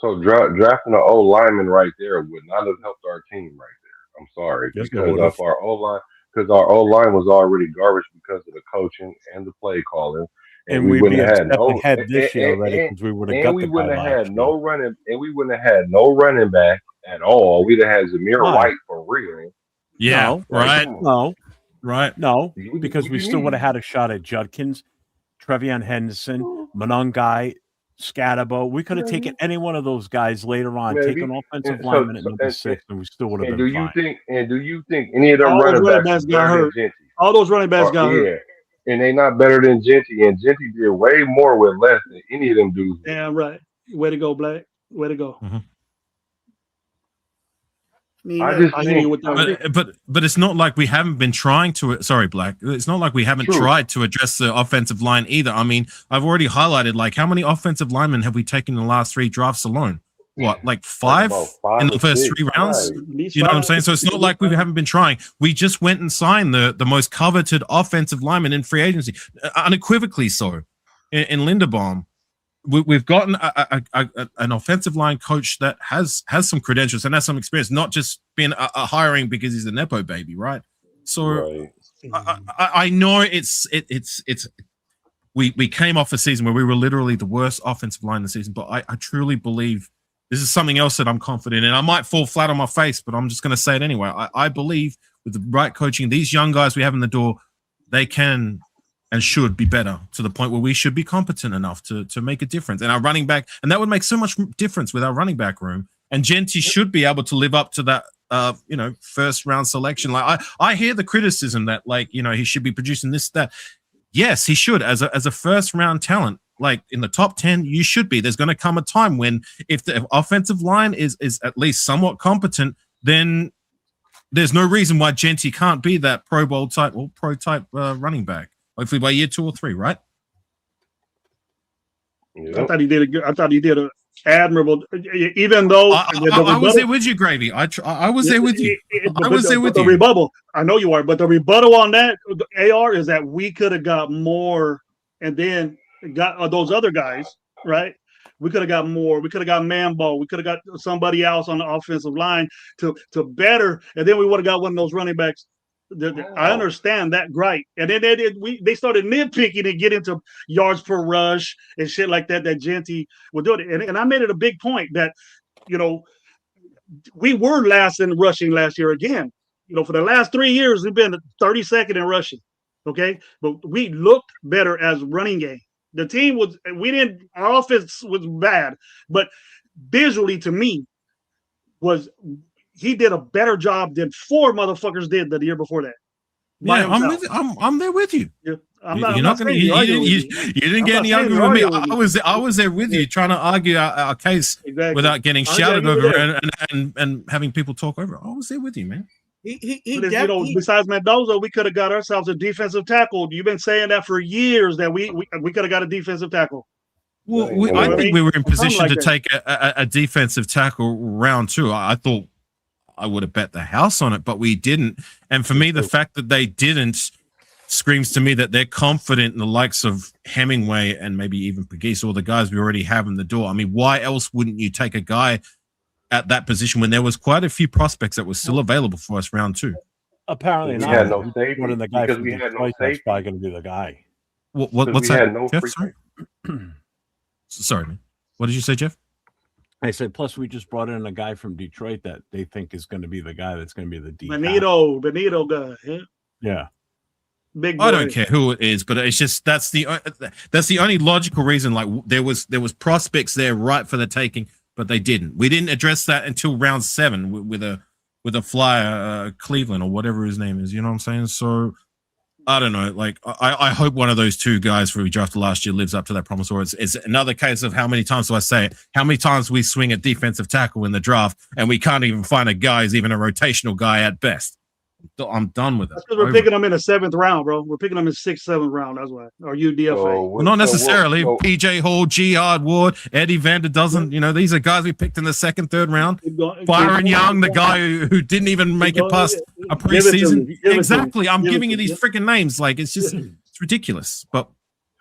So drafting an old lineman right there would not have helped our team right there. I'm sorry, Yes, because of our O line. Because our O line was already garbage because of the coaching and the play calling, and we wouldn't have had ahead this year already because we would have got we the guy wouldn't have had last no running, and we wouldn't have had no running back at all. We'd have had Zamir White for real. Yeah, No, right. No, right. No, because we still would have had a shot at Judkins, Trevion Henderson, Monongai, Scatabo. We could have taken any one of those guys later on, taken offensive lineman at number 6, and we still would have been fine. Do you think any of them running backs got hurt? All those running backs got hurt. And they not better than Genty, and Genty did way more with less than any of them dudes. Damn right. Way to go, Black. Way to go. Mm-hmm. But it's not like we haven't been trying to. Sorry, Black. It's not like we haven't tried to address the offensive line either. I mean, I've already highlighted like how many offensive linemen have we taken in the last 3 drafts alone? What, like 5 in the first 3 rounds? Right. You know what I'm saying? So it's not like we haven't been trying. We just went and signed the most coveted offensive lineman in free agency, unequivocally so, in Linderbaum. We've gotten an offensive line coach that has some credentials and has some experience, not just being a hiring because he's a nepo baby, right? So right. I know we came off a season where we were literally the worst offensive line in the season, but I truly believe this is something else that I'm confident in. I might fall flat on my face, but I'm just going to say it anyway. I believe with the right coaching, these young guys we have in the door, they can and should be better to the point where we should be competent enough to make a difference. And our running back, and that would make so much difference with our running back room. And Genty should be able to live up to that, first round selection. Like I hear the criticism that he should be producing this, that. Yes, he should as a first round talent. Like in the top 10, you should be. There's going to come a time when if the offensive line is at least somewhat competent, then there's no reason why Genty can't be that Pro Bowl type or pro type running back. Hopefully by year 2 or 3, right? Yep. I thought he did an admirable. Even though I was there with you, Gravy. I was there with you. I was there with you. The rebuttal, I know you are, but the rebuttal on that AR is that we could have got more, and then got those other guys, right? We could have got more. We could have got Mambo. We could have got somebody else on the offensive line to better, and then we would have got one of those running backs. I understand that, right? And then they started nitpicking and get into yards per rush and shit like that. That Genty would do it, and I made it a big point that we were last in rushing last year again. For the last 3 years we've been 32nd in rushing. Okay, but we looked better as running game. The team our offense was bad, but visually to me he did a better job than 4 motherfuckers did the year before that. Yeah, I'm there with you. Yeah, you didn't get any argument with me. I was there with you trying to argue our case without getting shouted over and having people talk over. I was there with you, man. Besides Mendoza, we could have got ourselves a defensive tackle. You've been saying that for years that we could have got a defensive tackle. Well, I think we were in position to take a defensive tackle round 2. I thought I would have bet the house on it, but we didn't. And for me, the fact that they didn't screams to me that they're confident in the likes of Hemingway and maybe even Pegues, or the guys we already have in the door. I mean, why else wouldn't you take a guy at that position when there was quite a few prospects that were still available for us round 2? Apparently not. We had no safety One of the guys because we had no that's safety. probably going to be the guy. What's that? Sorry, man. What did you say, Jeff? I said, plus we just brought in a guy from Detroit that they think is going to be the guy that's going to be the D. Benito guy. Yeah. Big boy. I don't care who it is, but it's just that's the only logical reason. Like there was prospects there right for the taking, but they didn't. We didn't address that until round 7 with a flyer, Cleveland or whatever his name is. You know what I'm saying? So I don't know. Like I hope one of those 2 guys who we drafted last year lives up to that promise. Or it's another case of how many times do I say it? How many times we swing a defensive tackle in the draft and we can't even find a guy who's even a rotational guy at best. I'm done with it. That's because we're picking them in the 7th round, bro. We're picking them in 6th, 7th round. That's why. Or UDFA. Well, not necessarily. PJ Hall, G.R. Ward, Eddie Vander Dozen. These are guys we picked in the 2nd, 3rd round. Byron Young, the guy who didn't even make it past a preseason. Exactly. I'm giving you these freaking names. Like, it's just it's ridiculous. But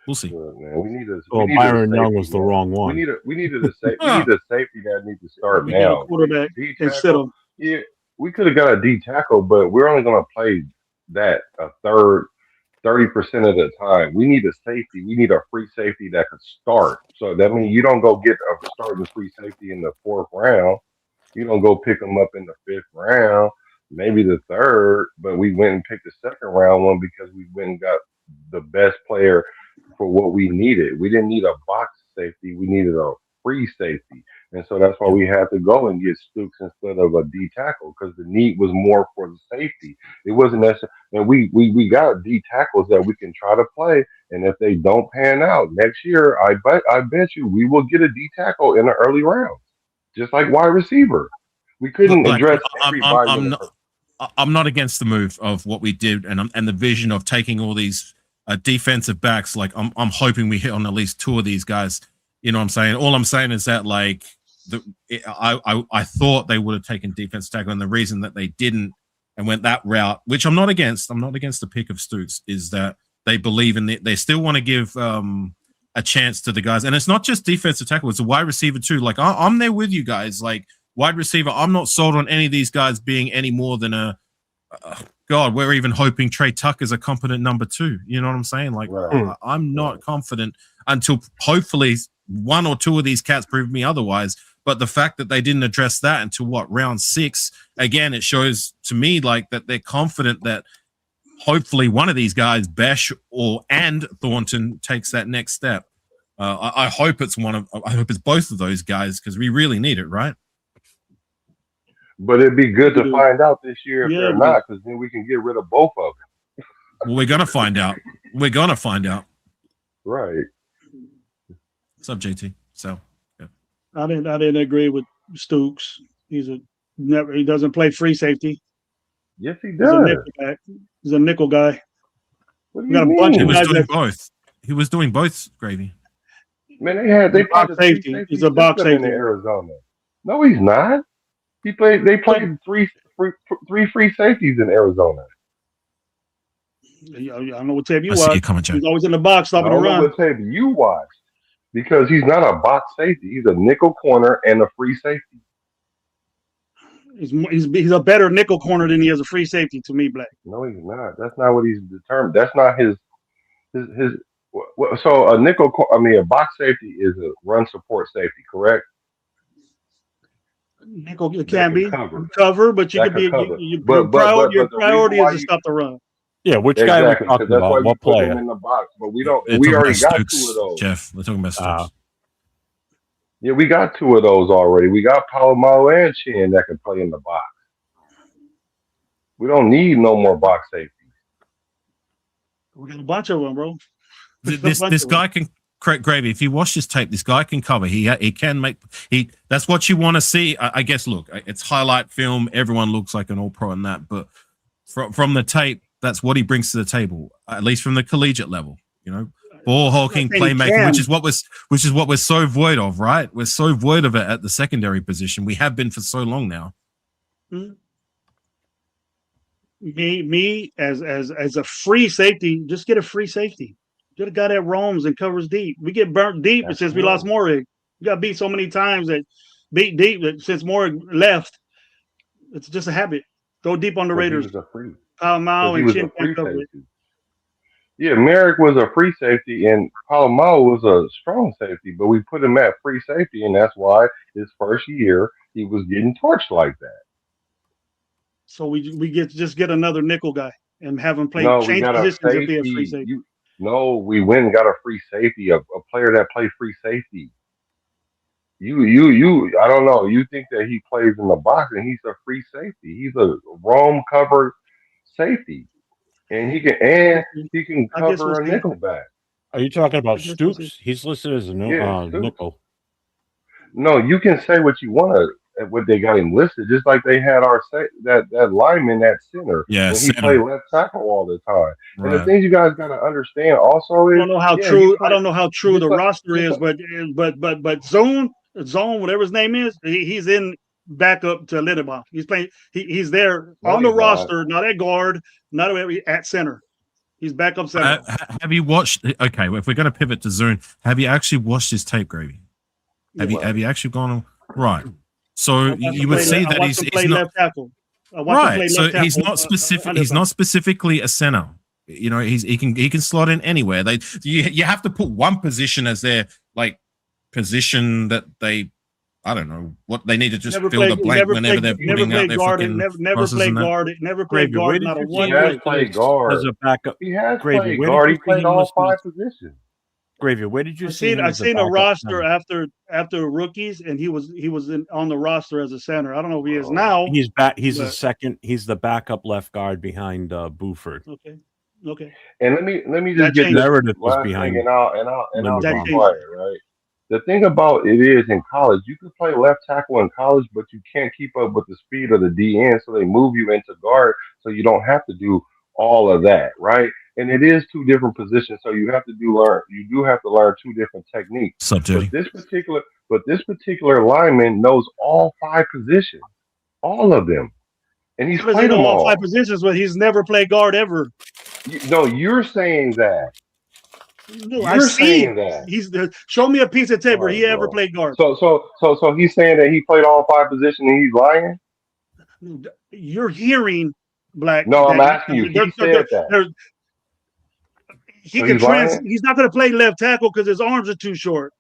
we'll see. Man, we need a. Byron Young was the wrong one. We needed a safety. We need a safety that needs to start now. Quarterback instead of. Yeah, we could have got a D tackle, but we're only going to play that a third, 30% of the time. We need a safety. We need a free safety that could start. So that means you don't go get a starting free safety in the 4th round. You don't go pick them up in the 5th round, maybe the 3rd. But we went and picked the 2nd round one because we went and got the best player for what we needed. We didn't need a box safety. We needed a free safety. And so that's why we had to go and get Stooks instead of a D tackle, because the need was more for the safety. It wasn't necessary. And we got D tackles that we can try to play. And if they don't pan out next year, I bet you we will get a D tackle in the early rounds, just like wide receiver. We couldn't address everybody. I'm not against the move of what we did and the vision of taking all these defensive backs. Like I'm hoping we hit on at least 2 of these guys. You know what I'm saying? All I'm saying is that like I thought they would have taken defensive tackle, and the reason that they didn't and went that route, which I'm not against the pick of Stooks, is that they believe in they still want to give a chance to the guys, and it's not just defensive tackle; it's a wide receiver too. Like I'm there with you guys. Like wide receiver, I'm not sold on any of these guys being any more than a. God, we're even hoping Trey Tucker's a competent number 2. You know what I'm saying? Like I'm not confident until hopefully 1 or 2 of these cats prove me otherwise. But the fact that they didn't address that until round 6, again, it shows to me like that they're confident that hopefully one of these guys, Besh and Thornton, takes that next step. I hope it's both of those guys, because we really need it, right? But it'd be good to find out this year if they're not, because then we can get rid of both of them. Well, we're gonna find out. Right. What's up, JT? So, yeah. I didn't agree with Stooks. He doesn't play free safety. Yes, he does. He's a nickel guy. What do you mean? He was doing both. He was doing both, Gravy. Man, they box safety. He's a box safety in Arizona. No, he's not. They played 3 free safeties in Arizona. I don't know what tape you watched. He's always in the box stopping the run. I don't know what tape you watched, because he's not a box safety. He's a nickel corner and a free safety. He's a better nickel corner than he is a free safety to me, Black. No, he's not. That's not what he's determined. That's not his. So a box safety is a run support safety, correct? Nickel, it can be cover, but you could be your priority is to stop the run. Yeah, which guy are we talking about? What player? In the box, but we already got Stooks, 2 of those. Jeff, we're talking about Stooks. Yeah, we got 2 of those already. We got Palomalo and Chin that can play in the box. We don't need no more box safeties. We got a bunch of them, bro. This guy can. Gravy, if you watch this tape, this guy can cover. He can make. That's what you want to see. I guess. Look, it's highlight film. Everyone looks like an all-pro in that, but from the tape, that's what he brings to the table. At least from the collegiate level, ball hawking, playmaking, which is what we're so void of, right? We're so void of it at the secondary position. We have been for so long now. Me as a free safety, just get a free safety. Get a guy that roams and covers deep. We get burnt deep since we lost Morrig. We got beat so many times that beat deep that since Morrig left. It's just a habit. Go deep on the Raiders. Palomalo and Chin can't cover it. Yeah, Merrick was a free safety and Palomalo was a strong safety, but we put him at free safety, and that's why his first year he was getting torched like that. So we get another nickel guy and have him play change positions if he has free safety. No, we went and got a free safety, a player that played free safety. You, I don't know. You think that he plays in the box and he's a free safety. He's a roam cover safety. And he can cover a nickel back. Are you talking about Stooks? He's listed as a nickel. No, you can say what you want to what they got him listed, just like they had that lineman at center. Yeah, and he played left tackle all the time. Right. And the things you guys got to understand also is I don't know how true the roster is, but Zone, whatever his name is, he's in backup to Lindebaum. He's playing. He's there on the roster, not at guard, not at center. He's backup center. Have you watched? Okay, well, if we're going to pivot to Zune, have you actually watched his tape, Gravy? Have you actually gone right? So you would see that he's not left tackle. Right. So he's not specific. He's not specifically a center. You know, he can slot in anywhere. You have to put one position as their like position that they. I don't know what they need to just fill the blank whenever they're putting out their fucking never played guard. Never played guard. Not a one. He has played guard as a backup. He has played guard. He played all 5 positions. Gravy, where did you see? I seen a roster after rookies, and he was on the roster as a center. I don't know if he is now. He's back. He's the second. He's the backup left guard behind Buford. Okay. And let me just get narrative this last behind thing, and I'll be quiet, right? The thing about it is, in college, you can play left tackle in college, but you can't keep up with the speed of the DN, so they move you into guard, so you don't have to do all of that, right? And it is 2 different positions, so you do have to learn 2 different techniques. Subduty. But this particular lineman knows all 5 positions, all of them, and he's played them all 5 positions, but he's never played guard ever. You're saying that. No, I see that. Show me a piece of tape where he ever played guard. So he's saying that he played all 5 positions and he's lying? You're hearing Black. No, I'm asking you. He said that. He's not going to play left tackle because his arms are too short.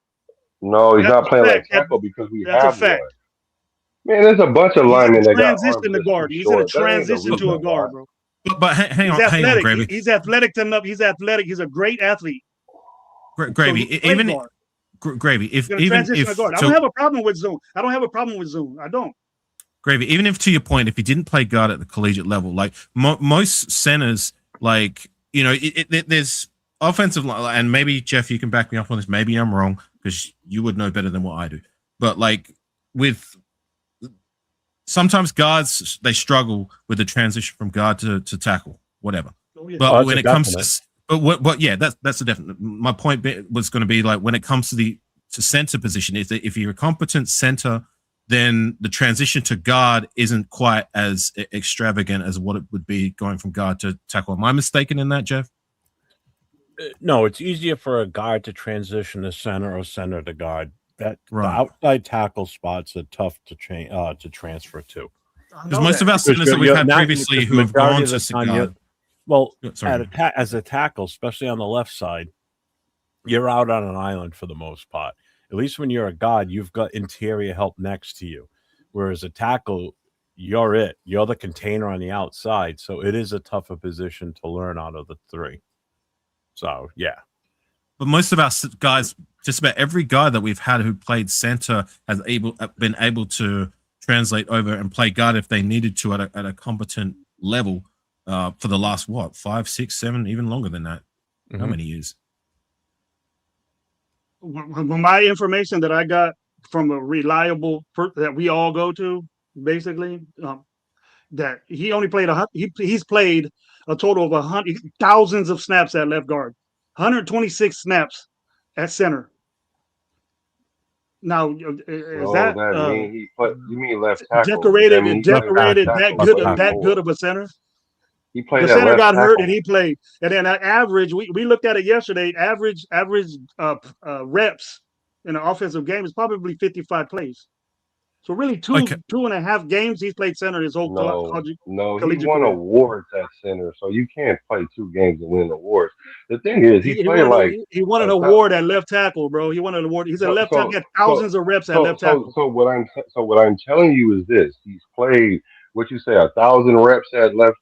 No, he's not playing left tackle because that's a fact. Man, there's a bunch of linemen that got transition to guard. He's going to transition to a guard, bro. But hang on, Gravy. He's athletic enough. He's athletic. He's a great athlete. Gravy, Gravy, if I don't have a problem with Zoom. I don't. Gravy, even if to your point, if he didn't play guard at the collegiate level, like most centers, like there's offensive line, and maybe Jeff, you can back me up on this. Maybe I'm wrong because you would know better than what I do. But like with sometimes guards, they struggle with the transition from guard to tackle, whatever. But when it comes to that's a definite. My point was going to be like when it comes to center position, if you're a competent center, then the transition to guard isn't quite as extravagant as what it would be going from guard to tackle. Am I mistaken in that, Jeff? No, it's easier for a guard to transition to center or center to guard. The outside tackle spots are tough to transfer to. Because most of our centers that we've had previously who have gone to guard. Well, as a tackle, especially on the left side, you're out on an island for the most part. At least when you're a guard, you've got interior help next to you. Whereas a tackle, you're the container on the outside. So it is a tougher position to learn out of the 3. So, yeah. But most of our guys, just about every guy that we've had who played center has been able to translate over and play guard if they needed to at a competent level. For the last 5, 6, 7, even longer than that. How many years? My information that I got from a reliable that we all go to, basically, that he only played he's played a total of thousands of snaps at left guard, 126 snaps at center. Now, is that you mean left tackle? Decorated that good of a center? He played. The center got hurt and he played. And then average, we looked at it yesterday. Average reps in an offensive game is probably 55 plays. So really, two and a half games he's played center his whole he won awards at center, so you can't play 2 games and win awards. The thing is, he won an award at left tackle, bro. He won an award. He's a left tackle. He had thousands of reps at left tackle. So what I'm telling you is this: he's played 1,000 reps at left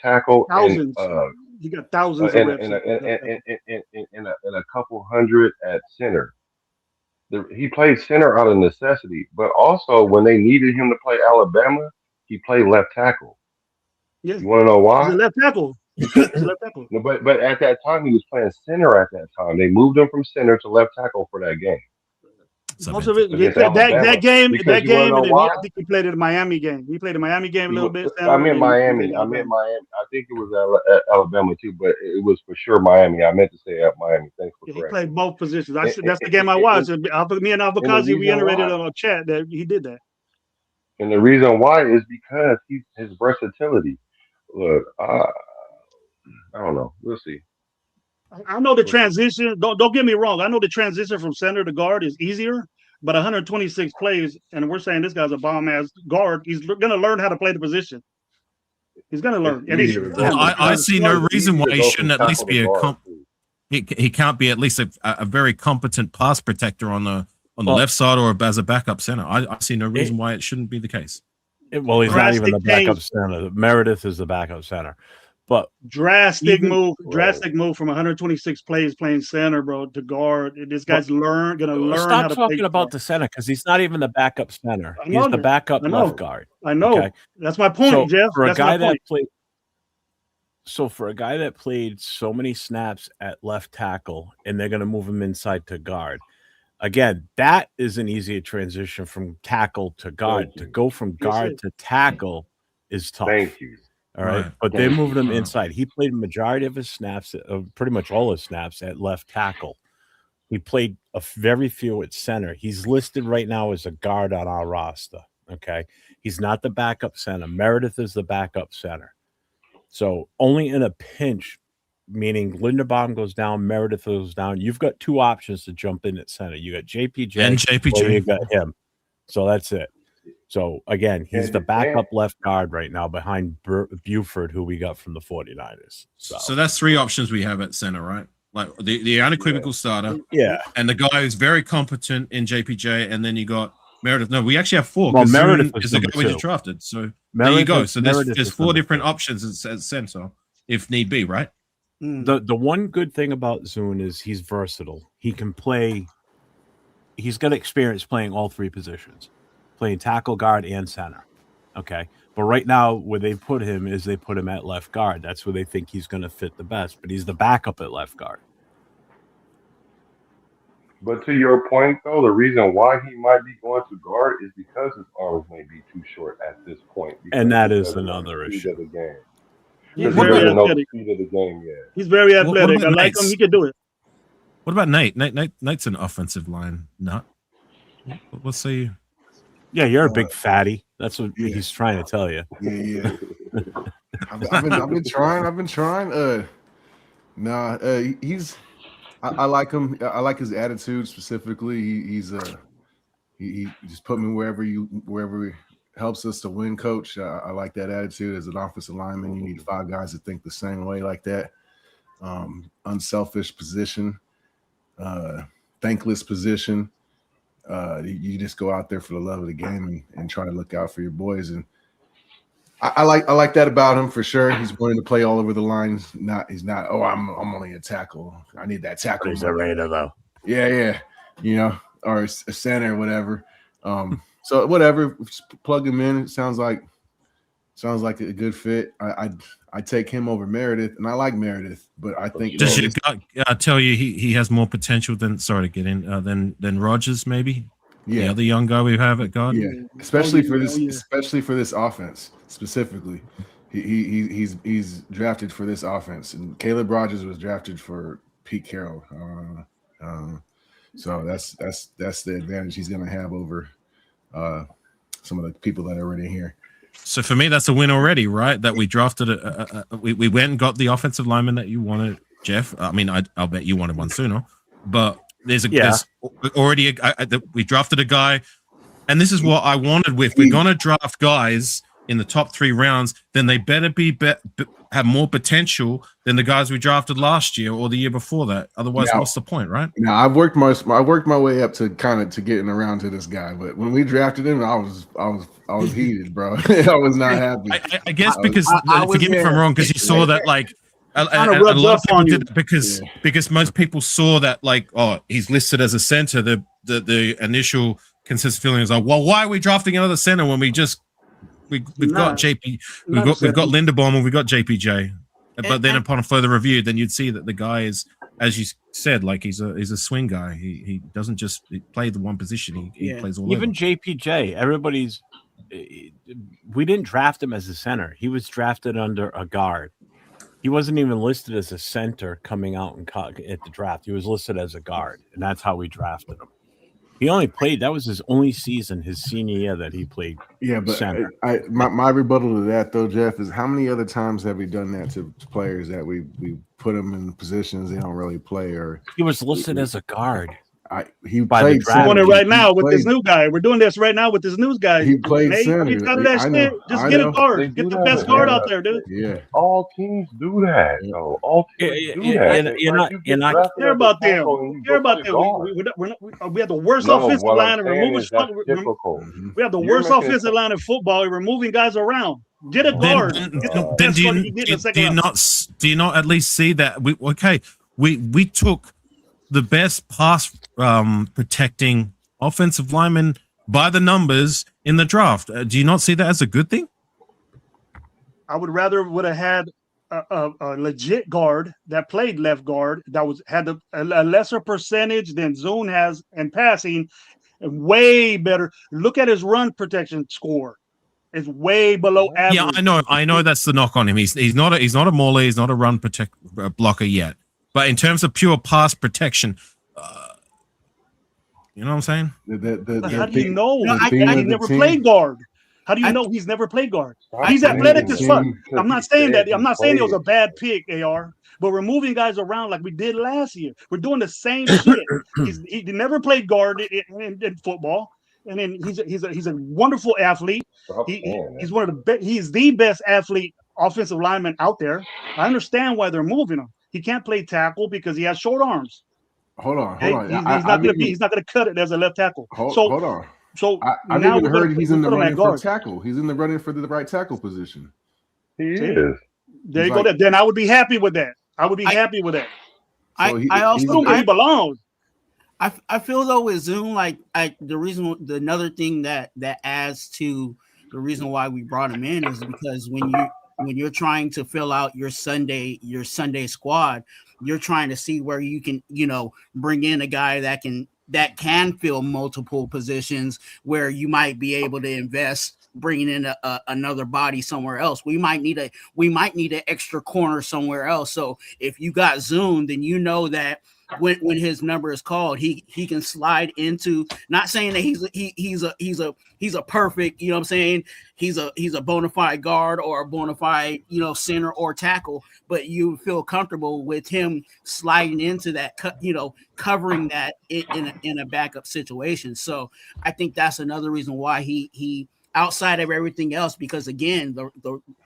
tackle. Thousands. You got thousands of reps. And a couple hundred at center. He played center out of necessity, but also when they needed him to play Alabama, he played left tackle. Yeah. You want to know why? He's a left tackle. No, but at that time he was playing center. At that time, they moved him from center to left tackle for that game. Most of it. That game, and then I think he played in the Miami game. He played the Miami game a little bit. I meant Miami. I think it was Alabama too, but it was for sure Miami. I meant to say Miami. Thanks for correcting. He played both positions. That's the game I watched. Me and Alvakazi reiterated on our chat that he did that. And the reason why is because his versatility. Look, I don't know. We'll see. I know the transition. Don't get me wrong. I know the transition from center to guard is easier, but 126 plays, and we're saying this guy's a bomb ass guard. He's going to learn how to play the position. He's going to learn. I see no reason why he shouldn't at least be he can't be at least a very competent pass protector on the left side or as a backup center. I see no reason why it shouldn't be the case. He's not even the backup center. Meredith is the backup center. But drastic move from 126 plays playing center, bro, to guard. This guy's gonna learn. Stop talking about the center because he's not even the backup center. He's the backup left guard. I know. Okay? That's my point, Jeff. For a guy that played so many snaps at left tackle, and they're gonna move him inside to guard. Again, that is an easier transition from tackle to guard. To go from guard to tackle is tough. Thank you. All right. But they moved him inside. He played a majority of his snaps, pretty much all his snaps at left tackle. He played a very few at center. He's listed right now as a guard on our roster. Okay. He's not the backup center. Meredith is the backup center. So only in a pinch, meaning Linderbaum goes down, Meredith goes down. You've got two options to jump in at center. You got JPJ and JPJ. Or you got him. So that's it. So, again, he's the backup left guard right now behind Buford, who we got from the 49ers. So that's three options we have at center, right? Like the unequivocal starter. Yeah. And the guy who's very competent in JPJ. And then you got Meredith. No, we actually have four. Well, Meredith is the guy we just drafted. So there you go. So there's four different options at center, if need be, right? The one good thing about Zune is he's versatile. He can play. He's got experience playing all three positions. Playing tackle, guard, and center. Okay. But right now, where they put him is they put him at left guard. That's where they think he's going to fit the best. But he's the backup at left guard. But to your point, though, the reason why he might be going to guard is because his arms may be too short at this point. And that is another issue. Of the game. He's very athletic. Speed of the game yet. He's very athletic. I like him. He can do it. What about Nate? Nate's an offensive line nut. Let's say Yeah, you're a big fatty. That's what he's trying to tell you. Yeah. I've been trying. I like him. I like his attitude specifically. He just put me wherever he helps us to win, coach. I like that attitude. As an offensive lineman, you need 5 guys that think the same way like that. Unselfish position, thankless position. You just go out there for the love of the game and try to look out for your boys. And I like that about him for sure. He's willing to play all over the line. He's not. Oh, I'm only a tackle. I need that tackle. He's a Raider though. Yeah. Or a center or whatever. So whatever, just plug him in. It sounds like a good fit. I take him over Meredith, and I like Meredith, but I think does your gut tell you he has more potential than than Rogers maybe? Yeah, the other young guy we have at guard. Yeah, especially for this offense specifically. He's drafted for this offense, and Caleb Rogers was drafted for Pete Carroll. So that's the advantage he's going to have over some of the people that are already here. So for me, that's a win already, right? That we drafted we went and got the offensive lineman that you wanted, Jeff. I mean, I'll bet you wanted one sooner, but there's already we drafted a guy, and this is what I wanted. If we're gonna draft guys in the top 3 rounds, then they better have more potential than the guys we drafted last year or the year before that. Otherwise, what's the point, right? Now I worked my way up to getting around to this guy, but when we drafted him, I was heated, bro. I was not happy. I guess because forgive me if I'm wrong, because you saw that a lot of people did it because most people saw that he's listed as a center. The initial consensus feeling is like, well, why are we drafting another center when we've got JP, we've got Linderbaum and we've got JPJ. But then upon a further review, then you'd see that the guy is as you said, like he's a swing guy. He doesn't just play the one position. He plays all Even over. JPJ, we didn't draft him as a center. He was drafted under a guard. He wasn't even listed as a center coming out at the draft. He was listed as a guard, and that's how we drafted him. He only played. That was his only season, his senior year, that he played. Yeah, but center. My rebuttal to that though, Jeff, is how many other times have we done that to players that we put them in positions they don't really play, or he was listed as a guard. He We're played doing it right now with this played- new guy. We're doing this right now with this new guy. He played Nate, center. he's none of that I shit. know, Just I get know. a guard. They Get do the that, best guard yeah. out there, dude. Yeah. All teams do that, though. All teams do that. You're not Care about them. Care about them. We have the worst offensive line and removing. difficult. We have the You're worst making offensive line in football and removing guys around. Get a guard. Then do you not at least see that we took the best pass protecting offensive lineman by the numbers in the draft? Do you not see that as a good thing? I would rather would have had a legit guard that played left guard that had a lesser percentage than Zune has in passing, and way better. Look at his run protection score. It's way below average. Yeah, I know that's the knock on him. He's not a mauler, he's not a run blocker yet. But in terms of pure pass protection, you know what I'm saying? How do you know? He never played guard. How do you know he's never played guard? He's athletic as fuck. I'm not saying that. I'm not saying it was a bad pick, AR. But we're moving guys around like we did last year. We're doing the same shit. He never played guard in football, and then he's a wonderful athlete. He's one of the best. He's the best athlete, offensive lineman out there. I understand why they're moving him. He can't play tackle because he has short arms. Hold on. He's not gonna cut it as a left tackle. Hold on. So I now even heard he's in the running for guard. tackle. He's in the running for the right tackle position. He is. There you go. Then I would be happy with that. I would be happy with that. I also he belongs. I feel though with Zoom, another thing that adds to the reason why we brought him in is because when you're trying to fill out your Sunday squad, you're trying to see where you can, bring in a guy that can fill multiple positions, where you might be able to invest bringing in another body somewhere else. We might need an extra corner somewhere else. So if you got Zoom, then you know that when his number is called, he can slide into, not saying that he's a perfect, you know what I'm saying, he's a bona fide guard or a bona fide, center or tackle, but you feel comfortable with him sliding into that, covering that in a backup situation. So I think that's another reason why he outside of everything else, because again,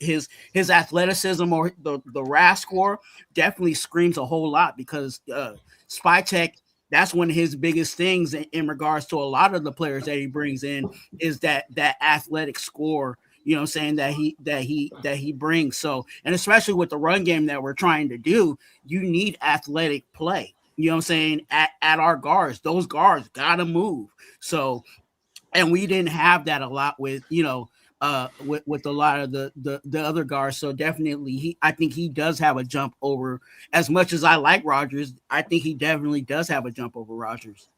his athleticism or the RAS score definitely screams a whole lot, because Spy Tech, that's one of his biggest things in regards to a lot of the players that he brings in, is that athletic score, you know what I'm saying, that he brings. So, and especially with the run game that we're trying to do, you need athletic play, you know what I'm saying, at our guards. Those guards gotta move. So, and we didn't have that a lot with with a lot of the other guards. So definitely I think he does have a jump over, as much as I like Rodgers. I think he definitely does have a jump over Rodgers.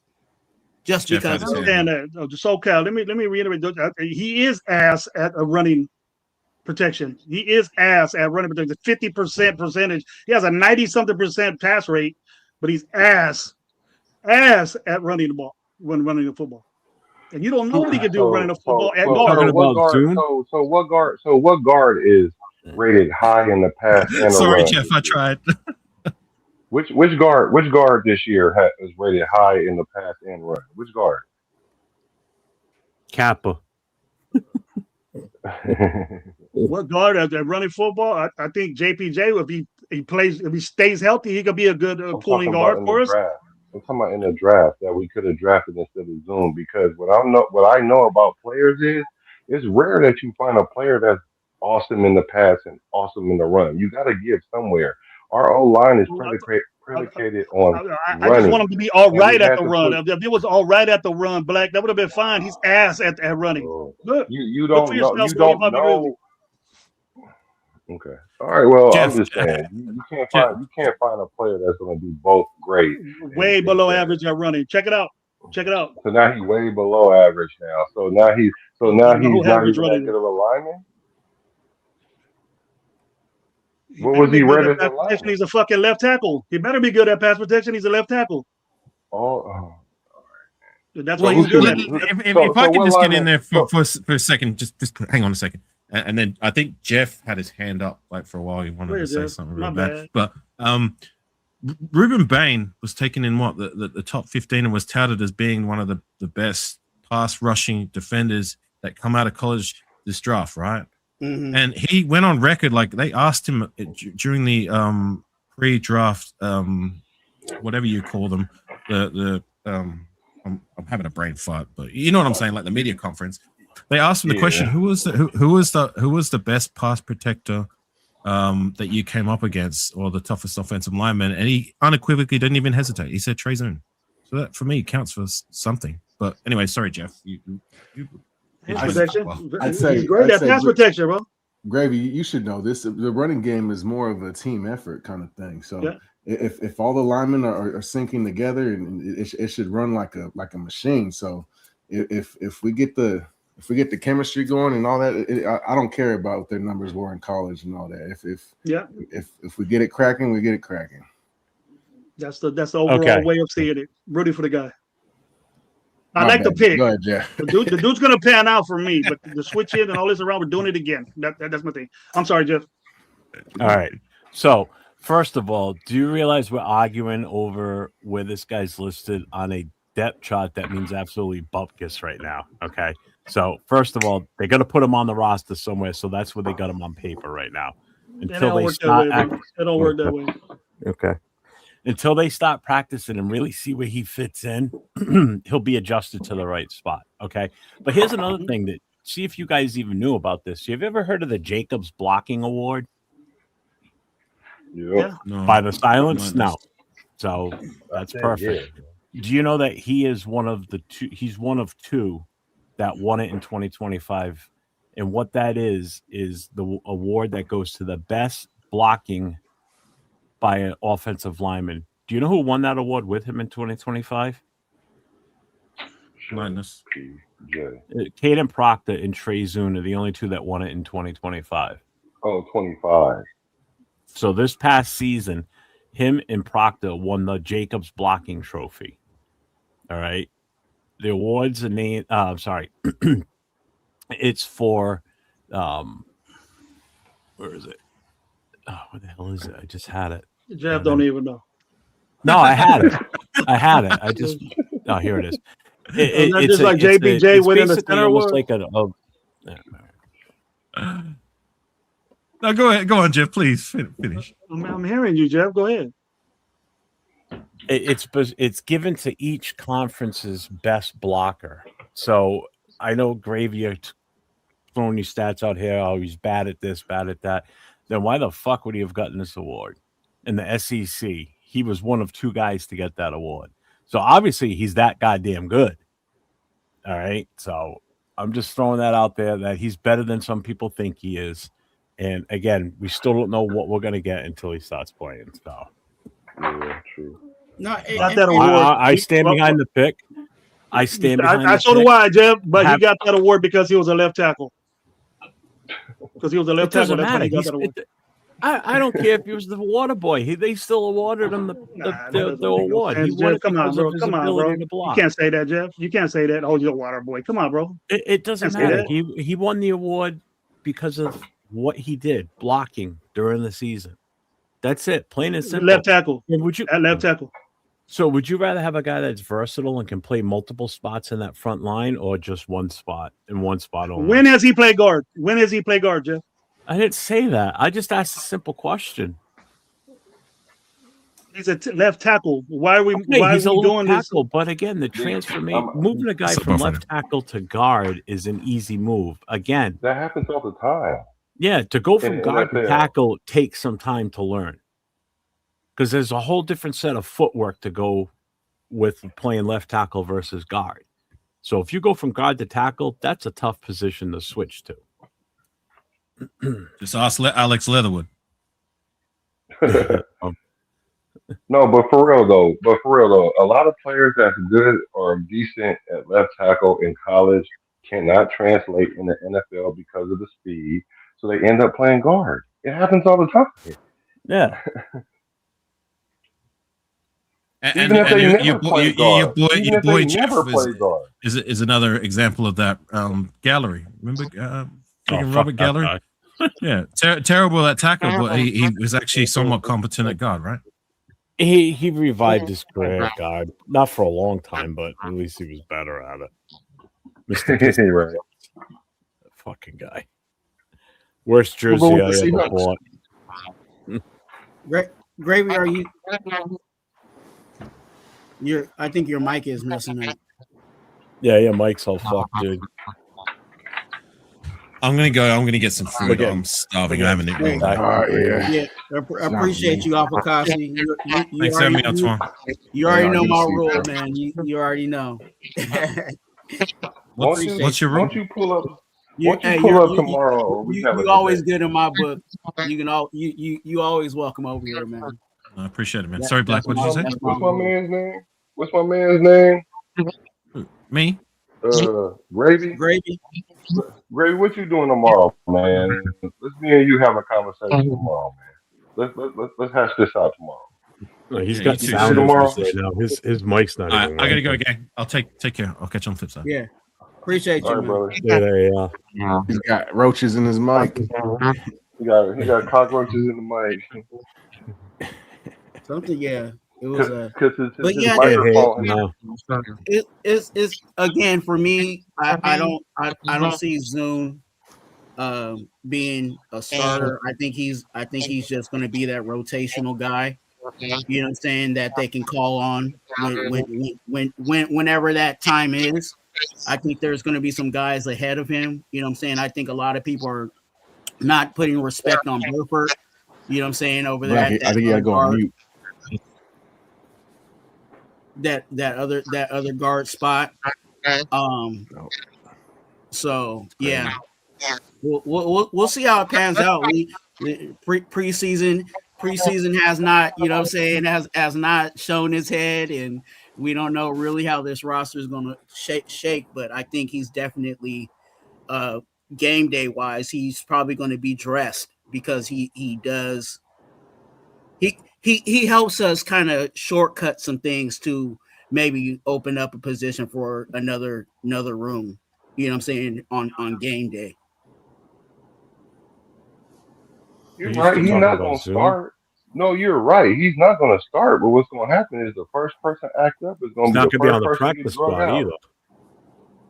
Just Jeff, because I understand that. SoCal, let me reiterate. He is ass at a running protection. He is ass at running protection. 50% percentage. He has a 90-something% pass rate, but he's ass at running the ball when running the football. And you don't know what he can do running the football at guard. What guard is rated high in the pass and Sorry, run? Jeff, I tried. Which guard this year is rated high in the pass and run? Which guard? Kappa. What guard at running football? I think JPJ, if he stays healthy, he could be a good pulling guard for us. I'm talking about in the draft that we could have drafted instead of Zoom, because what I know about players is it's rare that you find a player that's awesome in the pass and awesome in the run. You got to give somewhere. Our O-line is predicated on I just want him to be all right at the run. If it was all right at the run, Black, that would have been fine. He's ass at running. Look, you don't know. Okay. All right. Well, Jeff, I'm just saying you can't find a player that's going to be both great. Way below average at running. Check it out. Check it out. So now he's way below average now. So now he's not average even that running. good of a lineman. What Better was be he good rated at as a pass protection. lineman? He's a fucking left tackle. He better be good at pass protection. He's a left tackle. Oh. That's So why who he's good should at we- it. If I so can what just get in lineman- there for a second, just hang on a second, and then I think Jeff had his hand up like for a while. He wanted Where to is say Jeff? something My real bad, bad. but Ruben Bain was taken in the top 15 and was touted as being one of the best pass rushing defenders that come out of college this draft, right? Mm-hmm. And he went on record, like they asked him during the pre-draft, whatever you call them, I'm having a brain fart, but you know what I'm saying, like the media conference. They asked him the question, who was the best pass protector that you came up against, or the toughest offensive lineman, and he unequivocally didn't even hesitate. He said Trey Zone. So that for me counts for something. But anyway, sorry, Jeff. Pass protection. He's great at pass protection, bro. Gravy, you should know this. The running game is more of a team effort kind of thing. So if all the linemen are syncing together, and it should run like a machine. So if we get the chemistry going and all that, I don't care about what their numbers were in college and all that. If we get it cracking, we get it cracking. That's the overall way of seeing it. Rooting for the guy. I like the pick. Go ahead, Jeff. The dude's gonna pan out for me, but the switch in and all this around, we're doing it again. That's my thing. I'm sorry, Jeff. All right. So first of all, do you realize we're arguing over where this guy's listed on a depth chart that means absolutely bupkis right now? Okay. So first of all, they got to put him on the roster somewhere, so that's where they got him on paper right now. Until they start, it don't work that way. Okay. Until they start practicing and really see where he fits in, he'll be adjusted to the right spot. Okay. But here's another thing that see if you guys even knew about this. Have you ever heard of the Jacobs Blocking Award? Yeah. By the silence? No. So that's perfect. Do you know that he is one of he's one of two that won it in 2025? And what that is the award that goes to the best blocking by an offensive lineman. Do you know who won that award with him in 2025? Minus. Caden Proctor and Trey Zune are the only two that won it in 2025. Oh, 25. So this past season, him and Proctor won the Jacobs Blocking Trophy. All right. The awards are named, sorry. It's for, where is it? Oh, where the hell is it? I just had it. Jeff don't even know. No, I had it. I just, oh, here it is. It's just like JBJ winning the Star almost Award. like No, go ahead. Go on, Jeff. Please finish. I'm hearing you, Jeff. Go ahead. It's given to each conference's best blocker. So I know Gravy are throwing you stats out here. Oh, he's bad at this, bad at that. Then why the fuck would he have gotten this award? In the SEC, he was one of two guys to get that award. So obviously he's that goddamn good. All right. So I'm just throwing that out there that he's better than some people think he is. And again, we still don't know what we're going to get until he starts playing. So yeah, true. No, Got that award. I stand behind the pick. I stand behind I the so pick. do I, Jeff. But he got that award because he was a left tackle. Because he was a left tackle. That's why he got that award. I don't care if he was the water boy. They still awarded him the award. He won it Come on, because bro. of his Come on, ability bro. to block. You can't say that, Jeff. You can't say that. Oh, you're a water boy. Come on, bro. It doesn't Can't say matter. that. He won the award because of what he did blocking during the season. That's it. Plain and simple. Left tackle. And would you At left tackle. So would you rather have a guy that's versatile and can play multiple spots in that front line, or just one spot and one spot only? When has he played guard? When has he played guard, Jeff? I didn't say that. I just asked a simple question. He's a left tackle. Why are we? Okay, why he's are a we left doing this? tackle, but again, the transformation, moving a guy from left tackle to guard is an easy move. Again, that happens all the time. Yeah, to go from And guard to that's it. tackle takes some time to learn, because there's a whole different set of footwork to go with playing left tackle versus guard. So if you go from guard to tackle, that's a tough position to switch to. Just ask Alex Leatherwood. No, but for real though, a lot of players that's good or decent at left tackle in college cannot translate in the NFL because of the speed, so they end up playing guard. It happens all the time. Yeah. Even if they never play guard. Your boy Jeff is another example of that Gallery. Remember Robert Gallery? Yeah, terrible at tackle, but he was actually somewhat competent at guard, right? He revived his career at guard. Not for a long time, but at least he was better at it. Mr. Right. That fucking guy. Worst jersey I ever bought. Gravy, are you? I think your mic is messing up. Yeah, Mike's all fucked, dude. I'm gonna get some food. I'm starving. I haven't eaten. Yeah. I appreciate you, Alpha-Kasi. Thanks for having me, Antoine. You already know my rule, man. You already know. What's your rule? Won't you pull up tomorrow? You always good in my book. You always welcome over here, man. I appreciate it, man. Sorry, Black. What did you say? What's my man's name? What's my man's name? Me? Gravy. Gravy, what you doing tomorrow, man? Let's me and you have a conversation tomorrow, man. Let's hash this out tomorrow. No, he's got sound tomorrow. Right now. His mic's not. I gotta go again. I'll take care. I'll catch you on the flip side. Yeah, appreciate you, brother. Yeah. He's got roaches in his mic. He got cockroaches in the mic. Something, yeah. It was but yeah, microphone. It's again for me. I don't see Zoom being a starter. I think he's just going to be that rotational guy. You know what I'm saying? That they can call on whenever that time is. I think there's going to be some guys ahead of him. You know what I'm saying? I think a lot of people are not putting respect on Burford. You know what I'm saying? Over there. I think you gotta go on mute. That other guard spot. So yeah, we'll see how it pans out. Preseason has not, you know what I'm saying, has not shown his head, and we don't know really how this roster is going to shake. But I think he's definitely game day wise, he's probably going to be dressed because he does. He helps us kind of shortcut some things to maybe open up a position for another room. You know what I'm saying, on game day. You're right. He's not going to start. No, you're right. He's not going to start. But what's going to happen is the first person act up is going to be the first on the person practice squad either.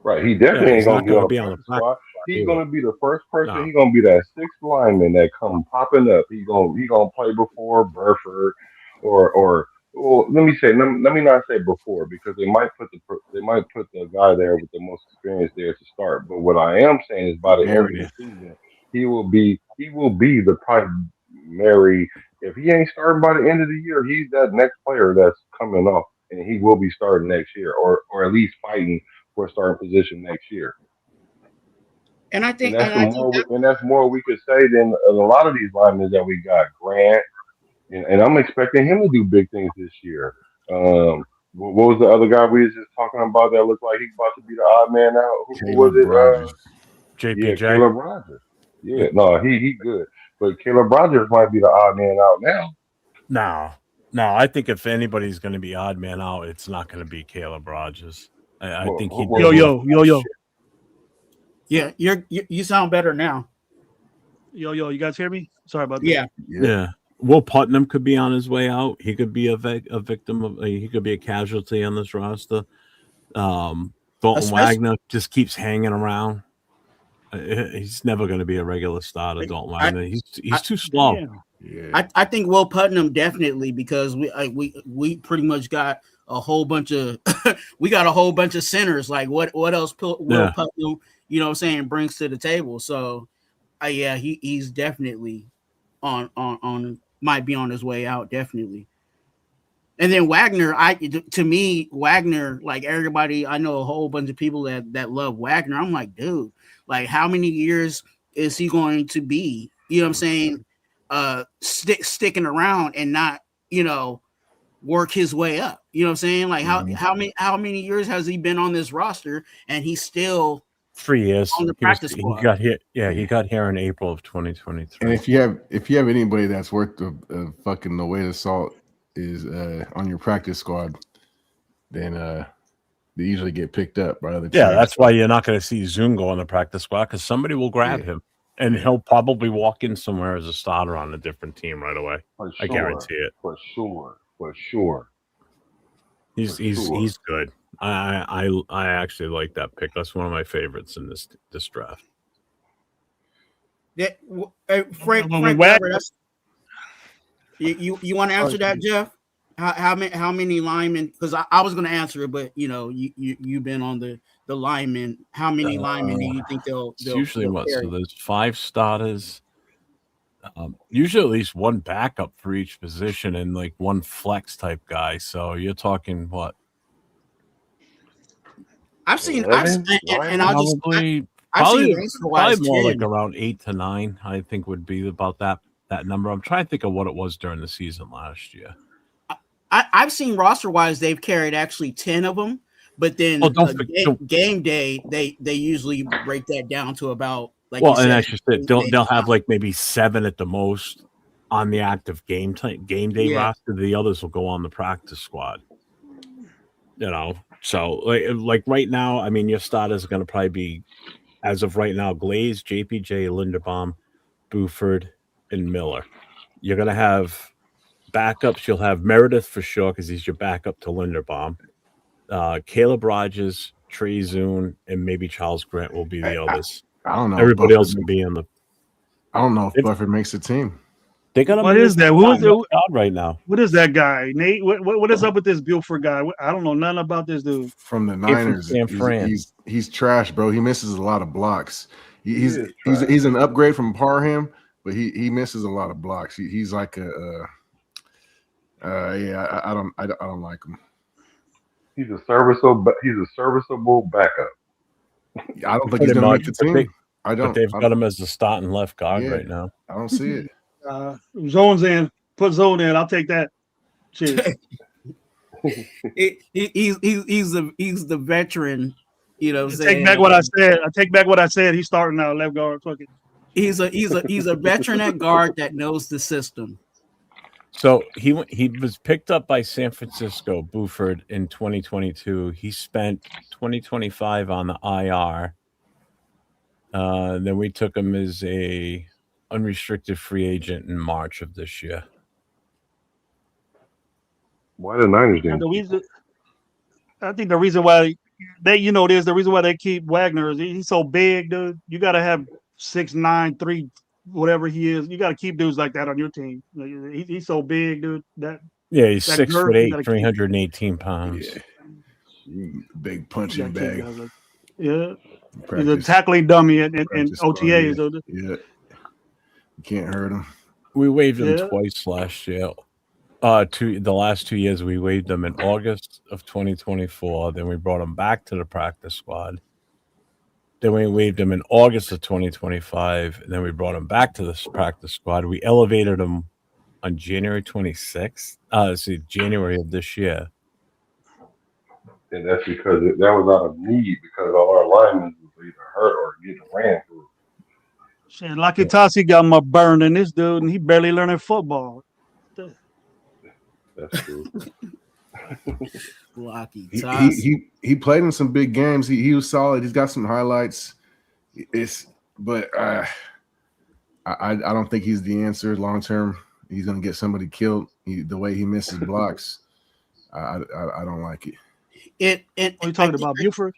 Right. He definitely ain't going to be on the practice squad. He's going to be the first person. No. He's going to be that sixth lineman that come popping up. He's going to play before Burford or well, let me not say before, because they might put the guy there with the most experience there to start. But what I am saying is by the end of the season, he will be the primary. If he ain't starting by the end of the year, he's that next player that's coming up, and he will be starting next year, or at least fighting for a starting position next year. And I think that's more we could say than a lot of these linemen that we got. Grant, and I'm expecting him to do big things this year. What was the other guy we was just talking about that looked like he's about to be the odd man out? Who was it? JPJ. Yeah, Caleb Rogers. Yeah, no, he good. But Caleb Rogers might be the odd man out now. No. I think if anybody's going to be odd man out, it's not going to be Caleb Rogers. I think he. Yo. Yeah, you sound better now. Yo, you guys hear me? Sorry about that. Yeah. Will Putnam could be on his way out. He could be a victim of. He could be a casualty on this roster. Dalton Wagner just keeps hanging around. He's never going to be a regular starter. Dalton Wagner. He's too slow. Yeah. I think Will Putnam definitely, because we pretty much got a whole bunch of centers. Like what else Will Putnam, you know what I'm saying, brings to the table. So he's definitely on might be on his way out, definitely. And then Wagner, to me, like everybody, I know a whole bunch of people that love Wagner. I'm like, dude, like how many years is he going to be, you know what I'm saying, sticking around and not, work his way up? You know what I'm saying? Like how many years has he been on this roster and he's still 3 years on the practice squad? He got here. Yeah, he got here in April of 2023. And if you have anybody that's worth the fucking the weight of salt is on your practice squad, then they usually get picked up by other teams. Yeah, that's why you're not going to see Zungo on the practice squad, because somebody will grab him, and he'll probably walk in somewhere as a starter on a different team right away. For I guarantee it. For sure. He's good. I actually like that pick. That's one of my favorites in this draft. Yeah, Frank that's, you want to answer that, Jeff? How many linemen? Because I was going to answer it, but you've been on the linemen. How many linemen do you think they'll usually what? carry? So there's 5 starters. Usually at least one backup for each position and like one flex type guy. So you're talking what? I've seen, and probably more like around 8 to 9. I think would be about that number. I'm trying to think of what it was during the season last year. I've seen roster wise they've carried actually 10 of them, but then game day they usually break that down to about like. Well, and that's just it. They'll have like maybe 7 at the most on the active game day roster. The others will go on the practice squad. So like right now, I mean, your starters are going to probably be, as of right now, Glaze, JPJ, Linderbaum, Buford, and Miller. You're going to have backups. You'll have Meredith for sure because he's your backup to Linderbaum. Caleb Rogers, Trey Zune, and maybe Charles Grant will be the others. I don't know. Everybody else will be in the. I don't know if Buffett makes the team. They got. What is that? Who is it right now? What is that guy, Nate? What is up with this Buford guy? I don't know nothing about this dude. From the Niners, he's trash, bro. He misses a lot of blocks. He's an upgrade from Parham, but he misses a lot of blocks. He's like I don't like him. He's a serviceable backup. I don't think he's going to make the team. But they've got him as the starting left guard right now. I don't see it. Zone's in. Put Zone in. I'll take that. Cheers. He's the veteran. You know, take back what I said. I take back what I said. He's starting now, left guard. Fuck it. He's a veteran at guard that knows the system. So he was picked up by San Francisco, Buford, in 2022. He spent 2025 on the IR. Then we took him as a unrestricted free agent in March of this year. Why the Niners didn't? I think the reason why the reason why they keep Wagner is he's so big, dude. You got to have 6'9", 3, whatever he is. You got to keep dudes like that on your team. He's so big, dude. He's 6'8", 318 pounds. Yeah. Big punching bag. Yeah. He's a tackling dummy in OTAs. Yeah. You can't hurt him. We waived him twice last year. The last 2 years we waived him in August of 2024. Then we brought him back to the practice squad. Then we waived him in August of 2025. And then we brought him back to the practice squad. We elevated him on January 26th. January of this year. And that's because that was out of need because all our linemen was either hurt or getting ran through. Shit, Lakitasi got my burn in this dude, and he barely learning football. That's true. He played in some big games. He was solid. He's got some highlights. But I don't think he's the answer long term. He's going to get somebody killed. The way he misses blocks, I don't like it. Are you talking about Buford?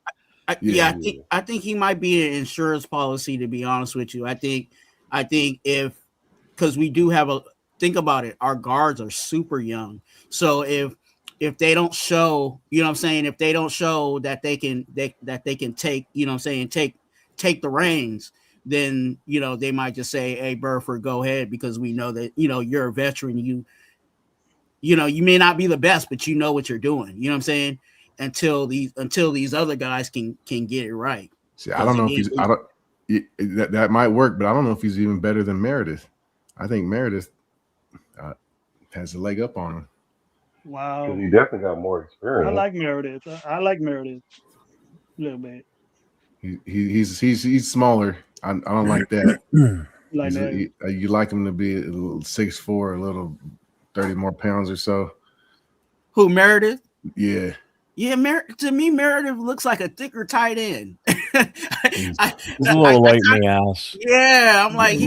I think he might be an insurance policy, to be honest with you. I think because we do have think about it, our guards are super young. So if they don't show, you know what I'm saying, if they don't show that they can take, you know what I'm saying, take the reins, then, they might just say, hey, Burford, go ahead, because we know that, you're a veteran. You may not be the best, but you know what you're doing. You know what I'm saying? Until these other guys can get it right. See, I don't know if that might work, but I don't know if he's even better than Meredith. I think Meredith has a leg up on him. Wow. Because he definitely got more experience. I like Meredith. I like Meredith a little bit. He's smaller. I don't like that. Like that. You like him to be a little 6'4", a little 30 more pounds or so. Who, Meredith? Yeah. Yeah, to me, Meredith looks like a thicker tight end. He's a little light in the ass. Yeah, I'm like, he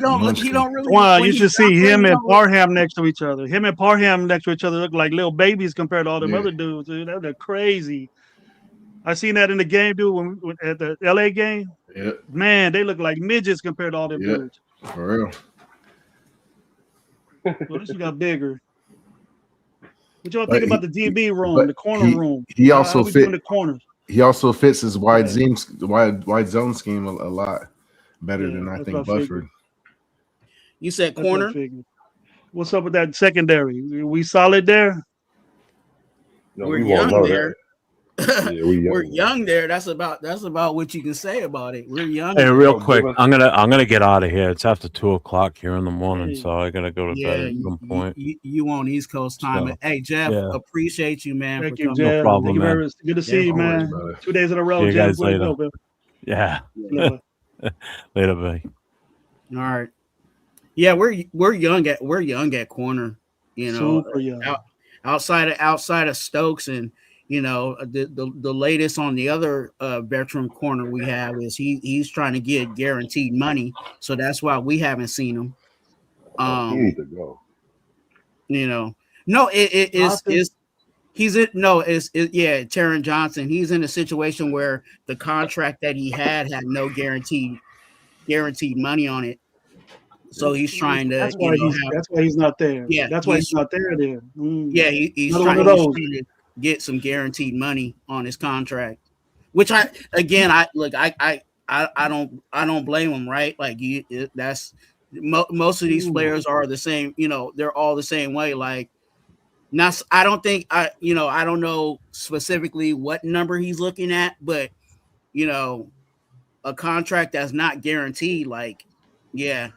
don't really. Wow, you should see him and Parham next to each other. Him and Parham next to each other look like little babies compared to all them other dudes. Dude, they're crazy. I seen that in the game, dude, at the LA game. Yeah. Man, they look like midgets compared to all them dudes. For real. Well, this got bigger. What y'all think about the DB room, the corner room? He also the corners. He also fits his wide zone scheme a lot better than I think Bufford. You said corner. What's up with that secondary? We solid there? No, we're young there. Yeah, we're young there. That's about what you can say about it. We're young. Hey, real quick, I'm gonna get out of here. It's after 2:00 here in the morning, so I gotta go to bed at some point. You on East Coast time? So, hey, Jeff, appreciate you, man. Thank you, Jeff. No problem, man. Good to see you, man. 2 days in a row, see you Jeff. guys later. Yeah. Later, buddy. All right. Yeah, we're young at corner. You know, super young. Outside of Stokes and. You know, the latest on the other veteran corner we have is he's trying to get guaranteed money, so that's why we haven't seen him. He needs to go. You know, no, it's Taron Johnson. He's in a situation where the contract that he had no guaranteed money on it, so he's trying to. That's why he's not there. Yeah, that's why he's not there. There. Yeah, he's trying to get some guaranteed money on his contract, which I don't blame him, right? Like most of these players are the same, you know, they're all the same way. Like, I don't know specifically what number he's looking at, but you know, a contract that's not guaranteed, like, yeah,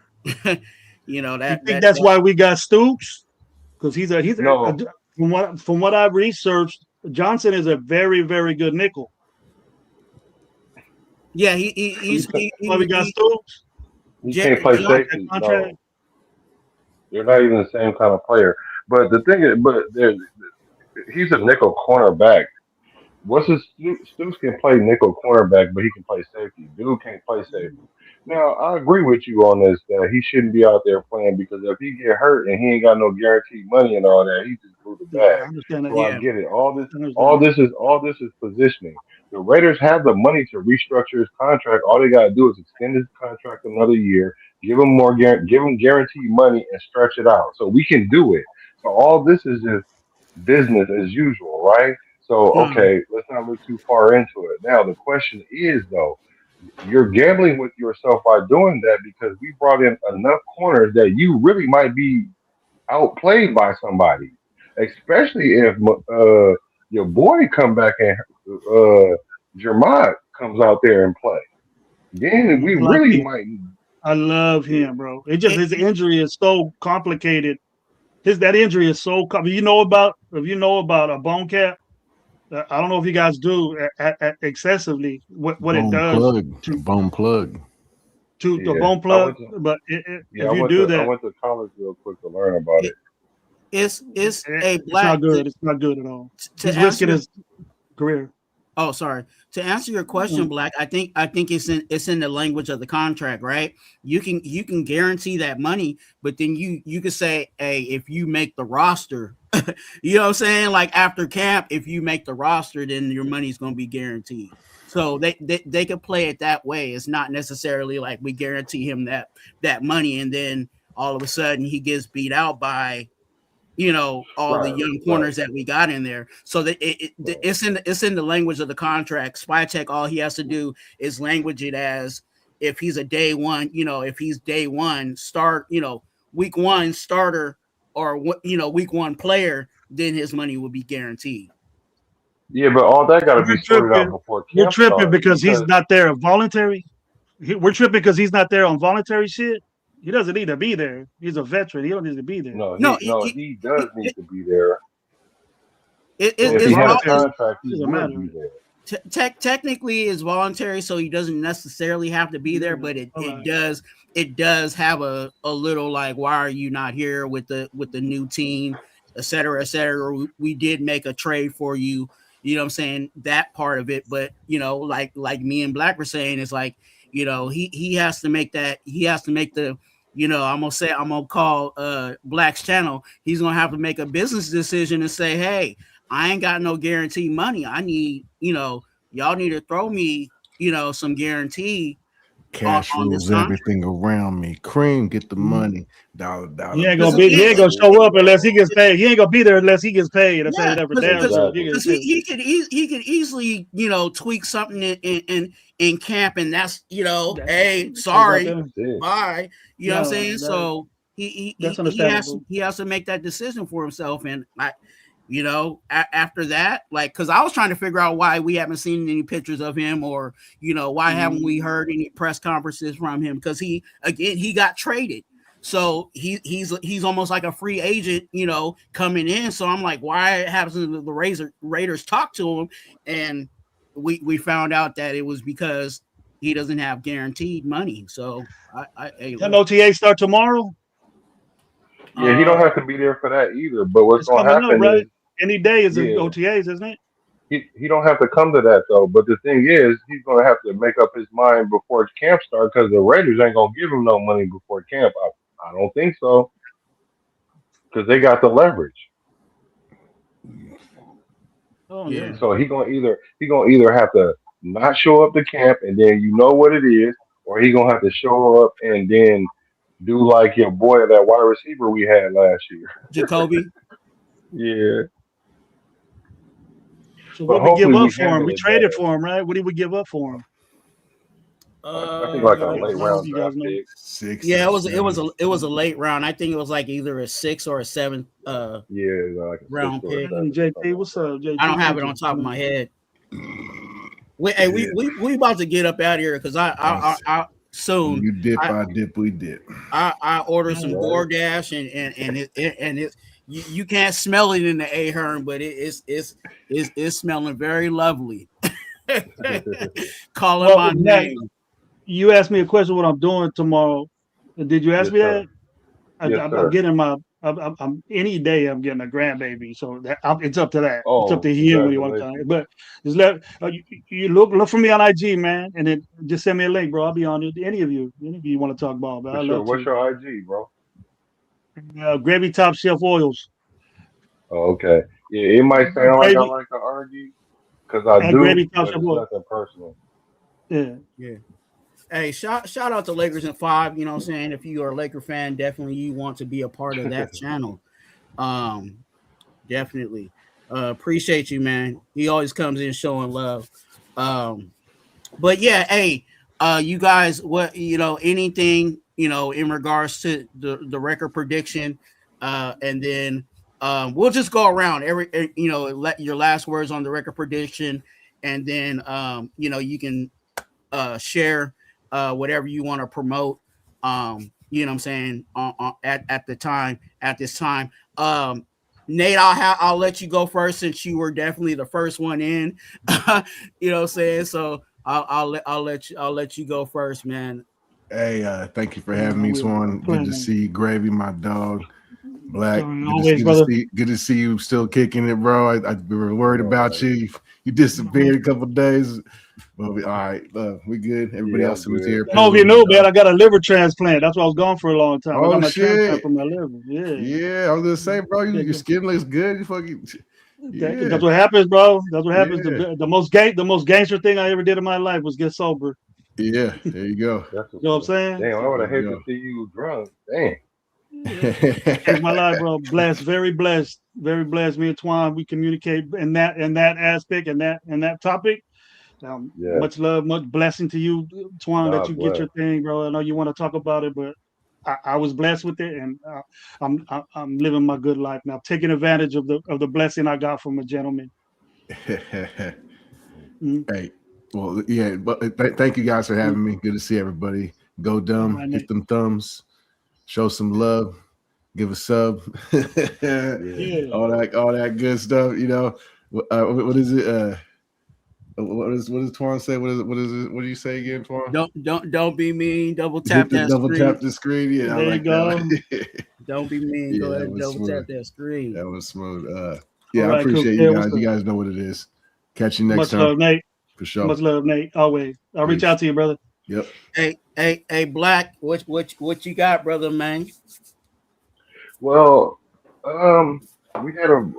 you know that's why we got Stoops, because he's from what I've researched, Johnson is a very, very good nickel. Yeah, he's why we got Stoops. He can't play safety. No. You're not even the same kind of player. But the thing is, he's a nickel cornerback. Stoops can play nickel cornerback, but he can play safety. Dude can't play safety. Now, I agree with you on this, that he shouldn't be out there playing, because if he get hurt and he ain't got no guaranteed money and all that, he just blew the bag. I understand that. So I get it. All this is positioning. The Raiders have the money to restructure his contract. All they got to do is extend his contract another year, give him guaranteed money, and stretch it out. So we can do it. So all this is just business as usual, right? So, okay, let's not look too far into it. Now, the question is, though, you're gambling with yourself by doing that, because we brought in enough corners that you really might be outplayed by somebody, especially if your boy come back and Jermont comes out there and play. Then we really might. I love him, bro. It just his injury is so complicated. That injury is so complicated. If you know about a bone cap, I don't know if you guys do excessively what it does. Bone plug. To the bone plug, but if you do that, I went to college real quick to learn about it. It's It's not good. It's not good at all. He's risking his career. Oh, sorry. To answer your question, Black, I think it's in the language of the contract, right? You can guarantee that money, but then you could say, hey, if you make the roster, you know what I'm saying? Like after camp, if you make the roster, then your money's gonna be guaranteed. So they could play it that way. It's not necessarily like we guarantee him that money, and then all of a sudden he gets beat out by, you know, all the young corners that we got in there. So that it's in the language of the contract. Spycheck, all he has to do is language it as if he's a day one, you know, if he's day one start, you know, week one starter or week one player, then his money will be guaranteed. Yeah, but all that got to be sorted out before camp. You're tripping because he's not there voluntary. We're tripping because he's not there on voluntary shit. He doesn't need to be there. He's a veteran. He don't need to be there. He does need to be there. If he has a contract, he would be there. Technically it's voluntary, so he doesn't necessarily have to be there, but it does have a little like, why are you not here with the new team, et cetera, et cetera. We did make a trade for you, you know what I'm saying, that part of it. But like me and Black were saying, it's like, he has to make the, I'm gonna call Black's channel. He's gonna have to make a business decision and say, hey, I ain't got no guaranteed money. I need, y'all need to throw me, some guarantee. Cash rules everything around me. Cream, get the money. Dollar. He ain't gonna show up unless he gets paid. He ain't gonna be there unless he gets paid. Because he could easily, tweak something in camp, and that's, hey, sorry, bye. You know what I'm saying? So he has to make that decision for himself, and after that, like, because I was trying to figure out why we haven't seen any pictures of him, or why haven't we heard any press conferences from him, because he got traded, so he's almost like a free agent, coming in. So I'm like, why haven't the Raiders talk to him? And we found out that it was because he doesn't have guaranteed money. So can OTA start tomorrow? Yeah, he don't have to be there for that either. But what's going to happen is any day is OTAs, isn't it? He don't have to come to that though. But the thing is, he's going to have to make up his mind before camp starts, because the Raiders ain't going to give him no money before camp. I don't think so, because they got the leverage. Oh yeah. So he gonna either have to not show up to camp, and then what it is, or he gonna have to show up and then do like your boy, that wide receiver we had last year, Jacoby. Yeah. So what did we give up for him? We traded for him, right? What did we give up for him? I think like a late round draft pick. 6. Yeah, it was a late round. I think it was like either a 6 or a 7 like a round pick. JP, what's up, JP? I don't have it on top of my head. We about to get up out of here, because I soon. You dip, I dip, we dip. I ordered some DoorDash, and it you can't smell it in the Ahern, but it's smelling very lovely. Calling my name. You asked me a question what I'm doing tomorrow. Did you ask me that? I'm getting I'm any day I'm getting a grandbaby, so it's up to that. It's up to him when you want to. But just you look for me on IG, man, and then just send me a link, bro. I'll be on it. Any of you want to talk about? But What's your IG, bro? Gravy Top Chef Oils. Oh, okay. Yeah, it might sound like I like to argue, because I do, Gravy but Top it's Chef Oils. nothing personal. Yeah. Hey, shout out to Lakers in 5. You know what I'm saying? If you are a Laker fan, definitely you want to be a part of that channel. Definitely. Appreciate you, man. He always comes in showing love. But yeah, hey, you guys, what anything, in regards to the record prediction, and then we'll just go around let your last words on the record prediction, and then you can share whatever you want to promote, you know what I'm saying, at this time. Nate, I'll let you go first, since you were definitely the first one in. You know what I'm saying? So I'll let you go first, man. Hey, thank you for having me, Twuan. Good to see you, Gravy, my dog. Black, good to see you still kicking it, bro. We were worried about you. You disappeared a couple of days. But all right, we good. Everybody else who was here. No, you know, man, I got a liver transplant. That's what I was gone for a long time. I got my transplant from my liver. Yeah, I was gonna say, bro, your skin looks good. You fucking. Yeah. That's what happens, bro. That's what happens. The most gangster thing I ever did in my life was get sober. Yeah, there you go. You know what I'm saying? Damn, I would have hated to see you drunk. Damn. Changed my life, bro. Very blessed. Me and Twuan, we communicate in that aspect and that topic. Much love, much blessing to you, Twuan, that you get your thing, bro. I know you want to talk about it, but I was blessed with it, and I'm living my good life now, taking advantage of the blessing I got from a gentleman. Hey, Well, yeah, but thank you guys for having me. Good to see everybody. Go dumb, Right, hit them thumbs, show some love, give a sub, all that good stuff. You know, what is it? What does Twuan say? What is it? What do you say again, Twuan? Don't be mean. Double tap that screen. Tap the screen. Yeah, I there you like go. that. Don't be mean. Go ahead and double smooth. tap that screen. That was smooth. All I right, appreciate cool. you guys. You guys know what it is. Catch you next Much time. love, Nate. For sure. Much love, Nate. Always. I'll reach out to you, brother. Yep. Hey, Black. What you got, brother, man? Well, we had a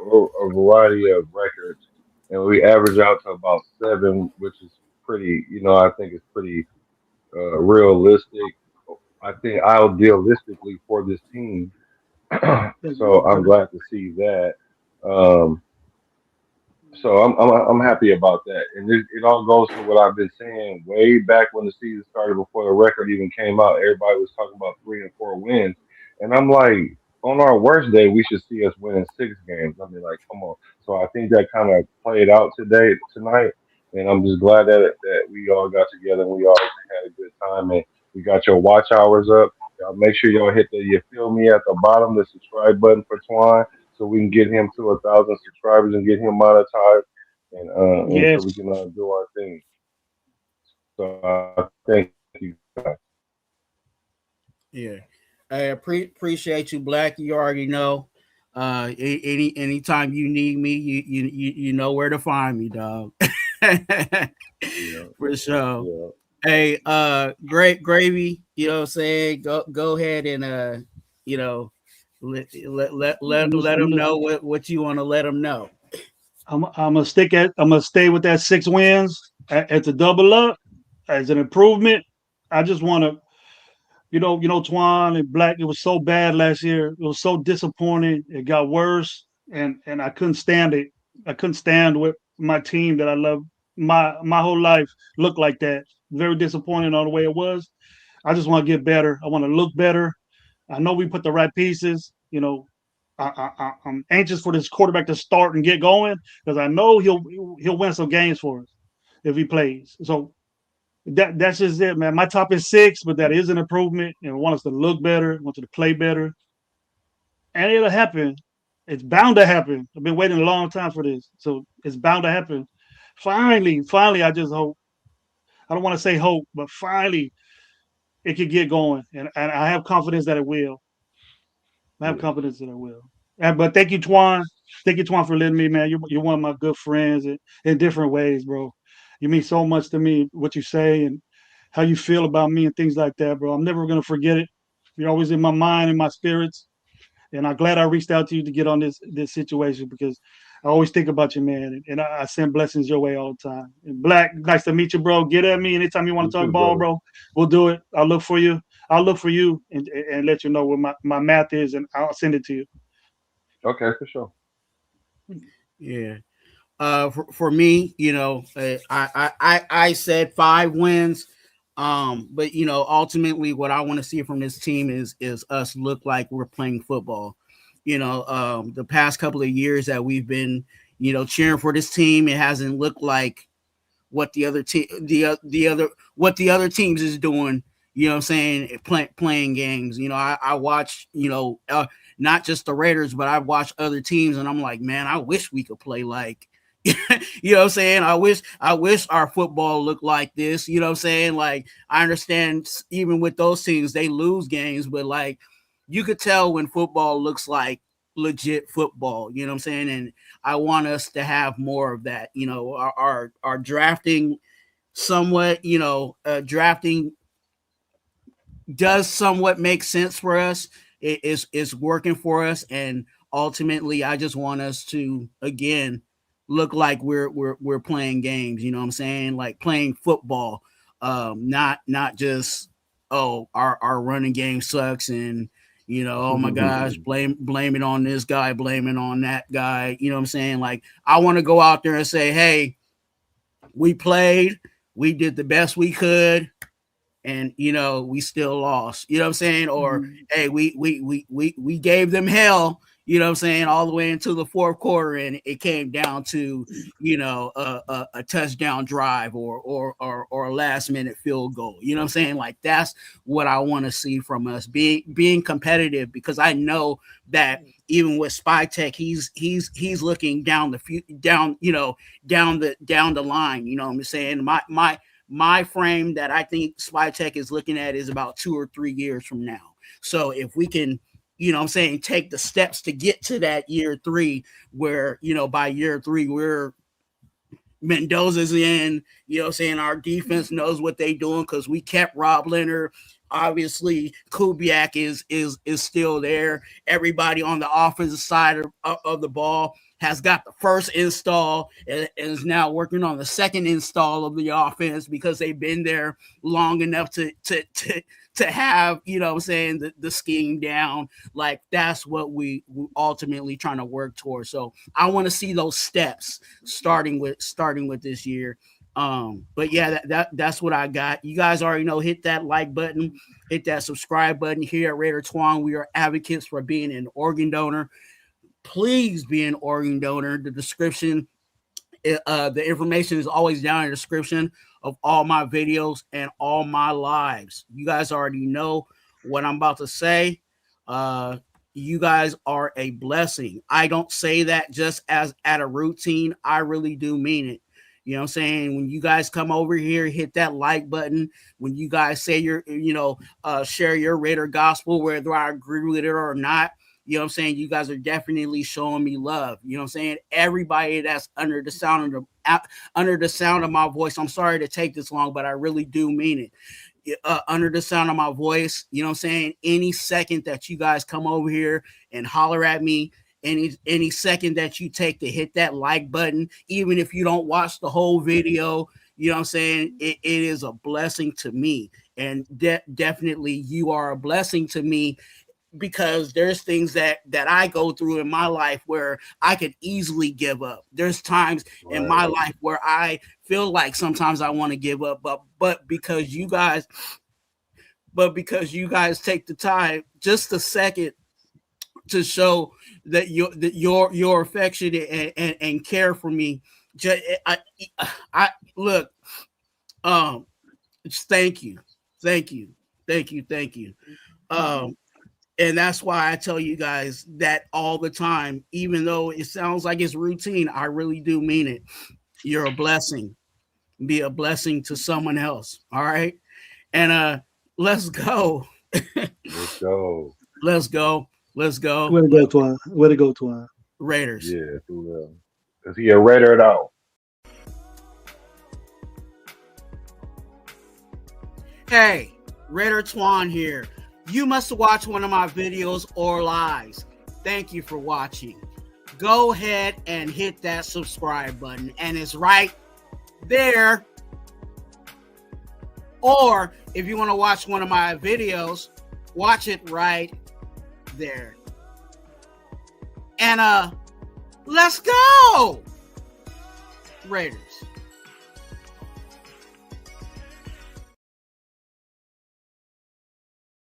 variety of records, and we average out to about 7, which is pretty. I think it's pretty realistic. I think idealistically for this team. So I'm glad to see that. So I'm happy about that, and it all goes to what I've been saying way back when the season started, before the record even came out. Everybody was talking about 3 and 4 wins, and I'm like, on our worst day, we should see us winning 6 games. I mean, like, come on. So I think that kind of played out tonight, and I'm just glad that we all got together and we all had a good time, and we got your watch hours up. Y'all make sure y'all hit you feel me at the bottom, the subscribe button for Twuan, so we can get him to 1,000 subscribers and get him monetized, and so we can do our thing. So thank you guys. Yeah, I appreciate you, Black. You already know. Anytime you need me, you know where to find me, dog. For sure. Yeah. Hey, great gravy. You know what I'm saying? Go ahead and let them know what you want to let them know. I'm gonna stay with that 6 wins at the double up as an improvement. I just want to, Twuan and Black. It was so bad last year. It was so disappointing. It got worse, and I couldn't stand it. I couldn't stand what my team that I love my whole life looked like that. Very disappointing on the way it was. I just want to get better. I want to look better. I know we put the right pieces. I'm anxious for this quarterback to start and get going, because I know he'll win some games for us if he plays. So that's just it, man. My top is 6, but that is an improvement, and I want us to look better, want us to play better, and it'll happen. It's bound to happen. I've been waiting a long time for this, so it's bound to happen. Finally, I just hope. I don't want to say hope, but finally, it could get going, and I have confidence that it will. Confidence that I will. But thank you, Twuan. Thank you, Twuan, for letting me, man. You're one of my good friends in different ways, bro. You mean so much to me, what you say and how you feel about me and things like that, bro. I'm never gonna forget it. You're always in my mind and my spirits. And I'm glad I reached out to you to get on this situation, because I always think about you, man. And I send blessings your way all the time. And Black, nice to meet you, bro. Get at me anytime you want to talk ball, bro. We'll do it. I'll look for you. And let you know what my math is, and I'll send it to you. Okay, for sure. Yeah. For me, I said 5 wins. But ultimately what I want to see from this team is us look like we're playing football. The past couple of years that we've been, cheering for this team, it hasn't looked like what the other teams is doing, you know what I'm saying, playing games. I watch, not just the Raiders, but I've watched other teams, and I'm like, man, I wish we could play like, you know what I'm saying? I wish our football looked like this. You know what I'm saying? Like, I understand even with those teams, they lose games, but like, you could tell when football looks like legit football, you know what I'm saying? And I want us to have more of that. Our drafting somewhat, drafting does somewhat make sense for us. It's working for us, and ultimately I just want us to, again, look like we're playing games, you know what I'm saying? Like playing football, not just, our running game sucks, and oh my gosh, blame it on this guy, blame it on that guy, you know what I'm saying? Like, I want to go out there and say, hey, we played, we did the best we could, and we still lost, you know what I'm saying? Or hey, we gave them hell, you know what I'm saying, all the way into the fourth quarter, and it came down to, you know, a touchdown drive or a last minute field goal. You know what I'm saying? Like, that's what I want to see from us, being competitive, because I know that even with Spy Tech, he's looking down the line. You know what I'm saying? My frame that I think Spy Tech is looking at is about 2 or 3 years from now. So if we can, you know what I'm saying, take the steps to get to that year 3, where, you know, by year 3, we're Mendoza's in, you know what I'm saying, our defense knows what they're doing because we kept Rob Leonard. Obviously, Kubiak is still there. Everybody on the offensive side of the ball has got the first install and is now working on the second install of the offense because they've been there long enough to have, you know what I'm saying, the scheme down. Like, that's what we ultimately trying to work towards. So I want to see those steps starting with this year. But yeah, that's what I got. You guys already know, hit that like button, hit that subscribe button. Here at Raider Twuan, we are advocates for being an organ donor. Please be an organ donor. The description, the information is always down in the description of all my videos and all my lives. You guys already know what I'm about to say. You guys are a blessing. I don't say that just as at a routine. I really do mean it. You know what I'm saying? When you guys come over here, hit that like button. When you guys say share your Raider gospel, whether I agree with it or not, you know what I'm saying, you guys are definitely showing me love. You know what I'm saying? Everybody that's under the sound of my voice, I'm sorry to take this long, but I really do mean it. Under the sound of my voice, you know what I'm saying, any second that you guys come over here and holler at me, any second that you take to hit that like button, even if you don't watch the whole video, you know what I'm saying, it is a blessing to me. And definitely you are a blessing to me, because there's things that I go through in my life where I could easily give up. There's times in my life where I feel like sometimes I want to give up, but because you guys take the time, just a second, to show that your affection and care for me. I look, thank you. And that's why I tell you guys that all the time, even though it sounds like it's routine, I really do mean it. You're a blessing. Be a blessing to someone else. All right. And let's go. Let's go. Let's go. Let's go. Way to go, Twuan. Way to go, Twuan. Raiders. Yeah, is he a Raider at all? Hey, Raider Twuan here. You must watch one of my videos or lives. Thank you for watching. Go ahead and hit that subscribe button, and it's right there. Or if you want to watch one of my videos, watch it right there. And let's go, Raiders.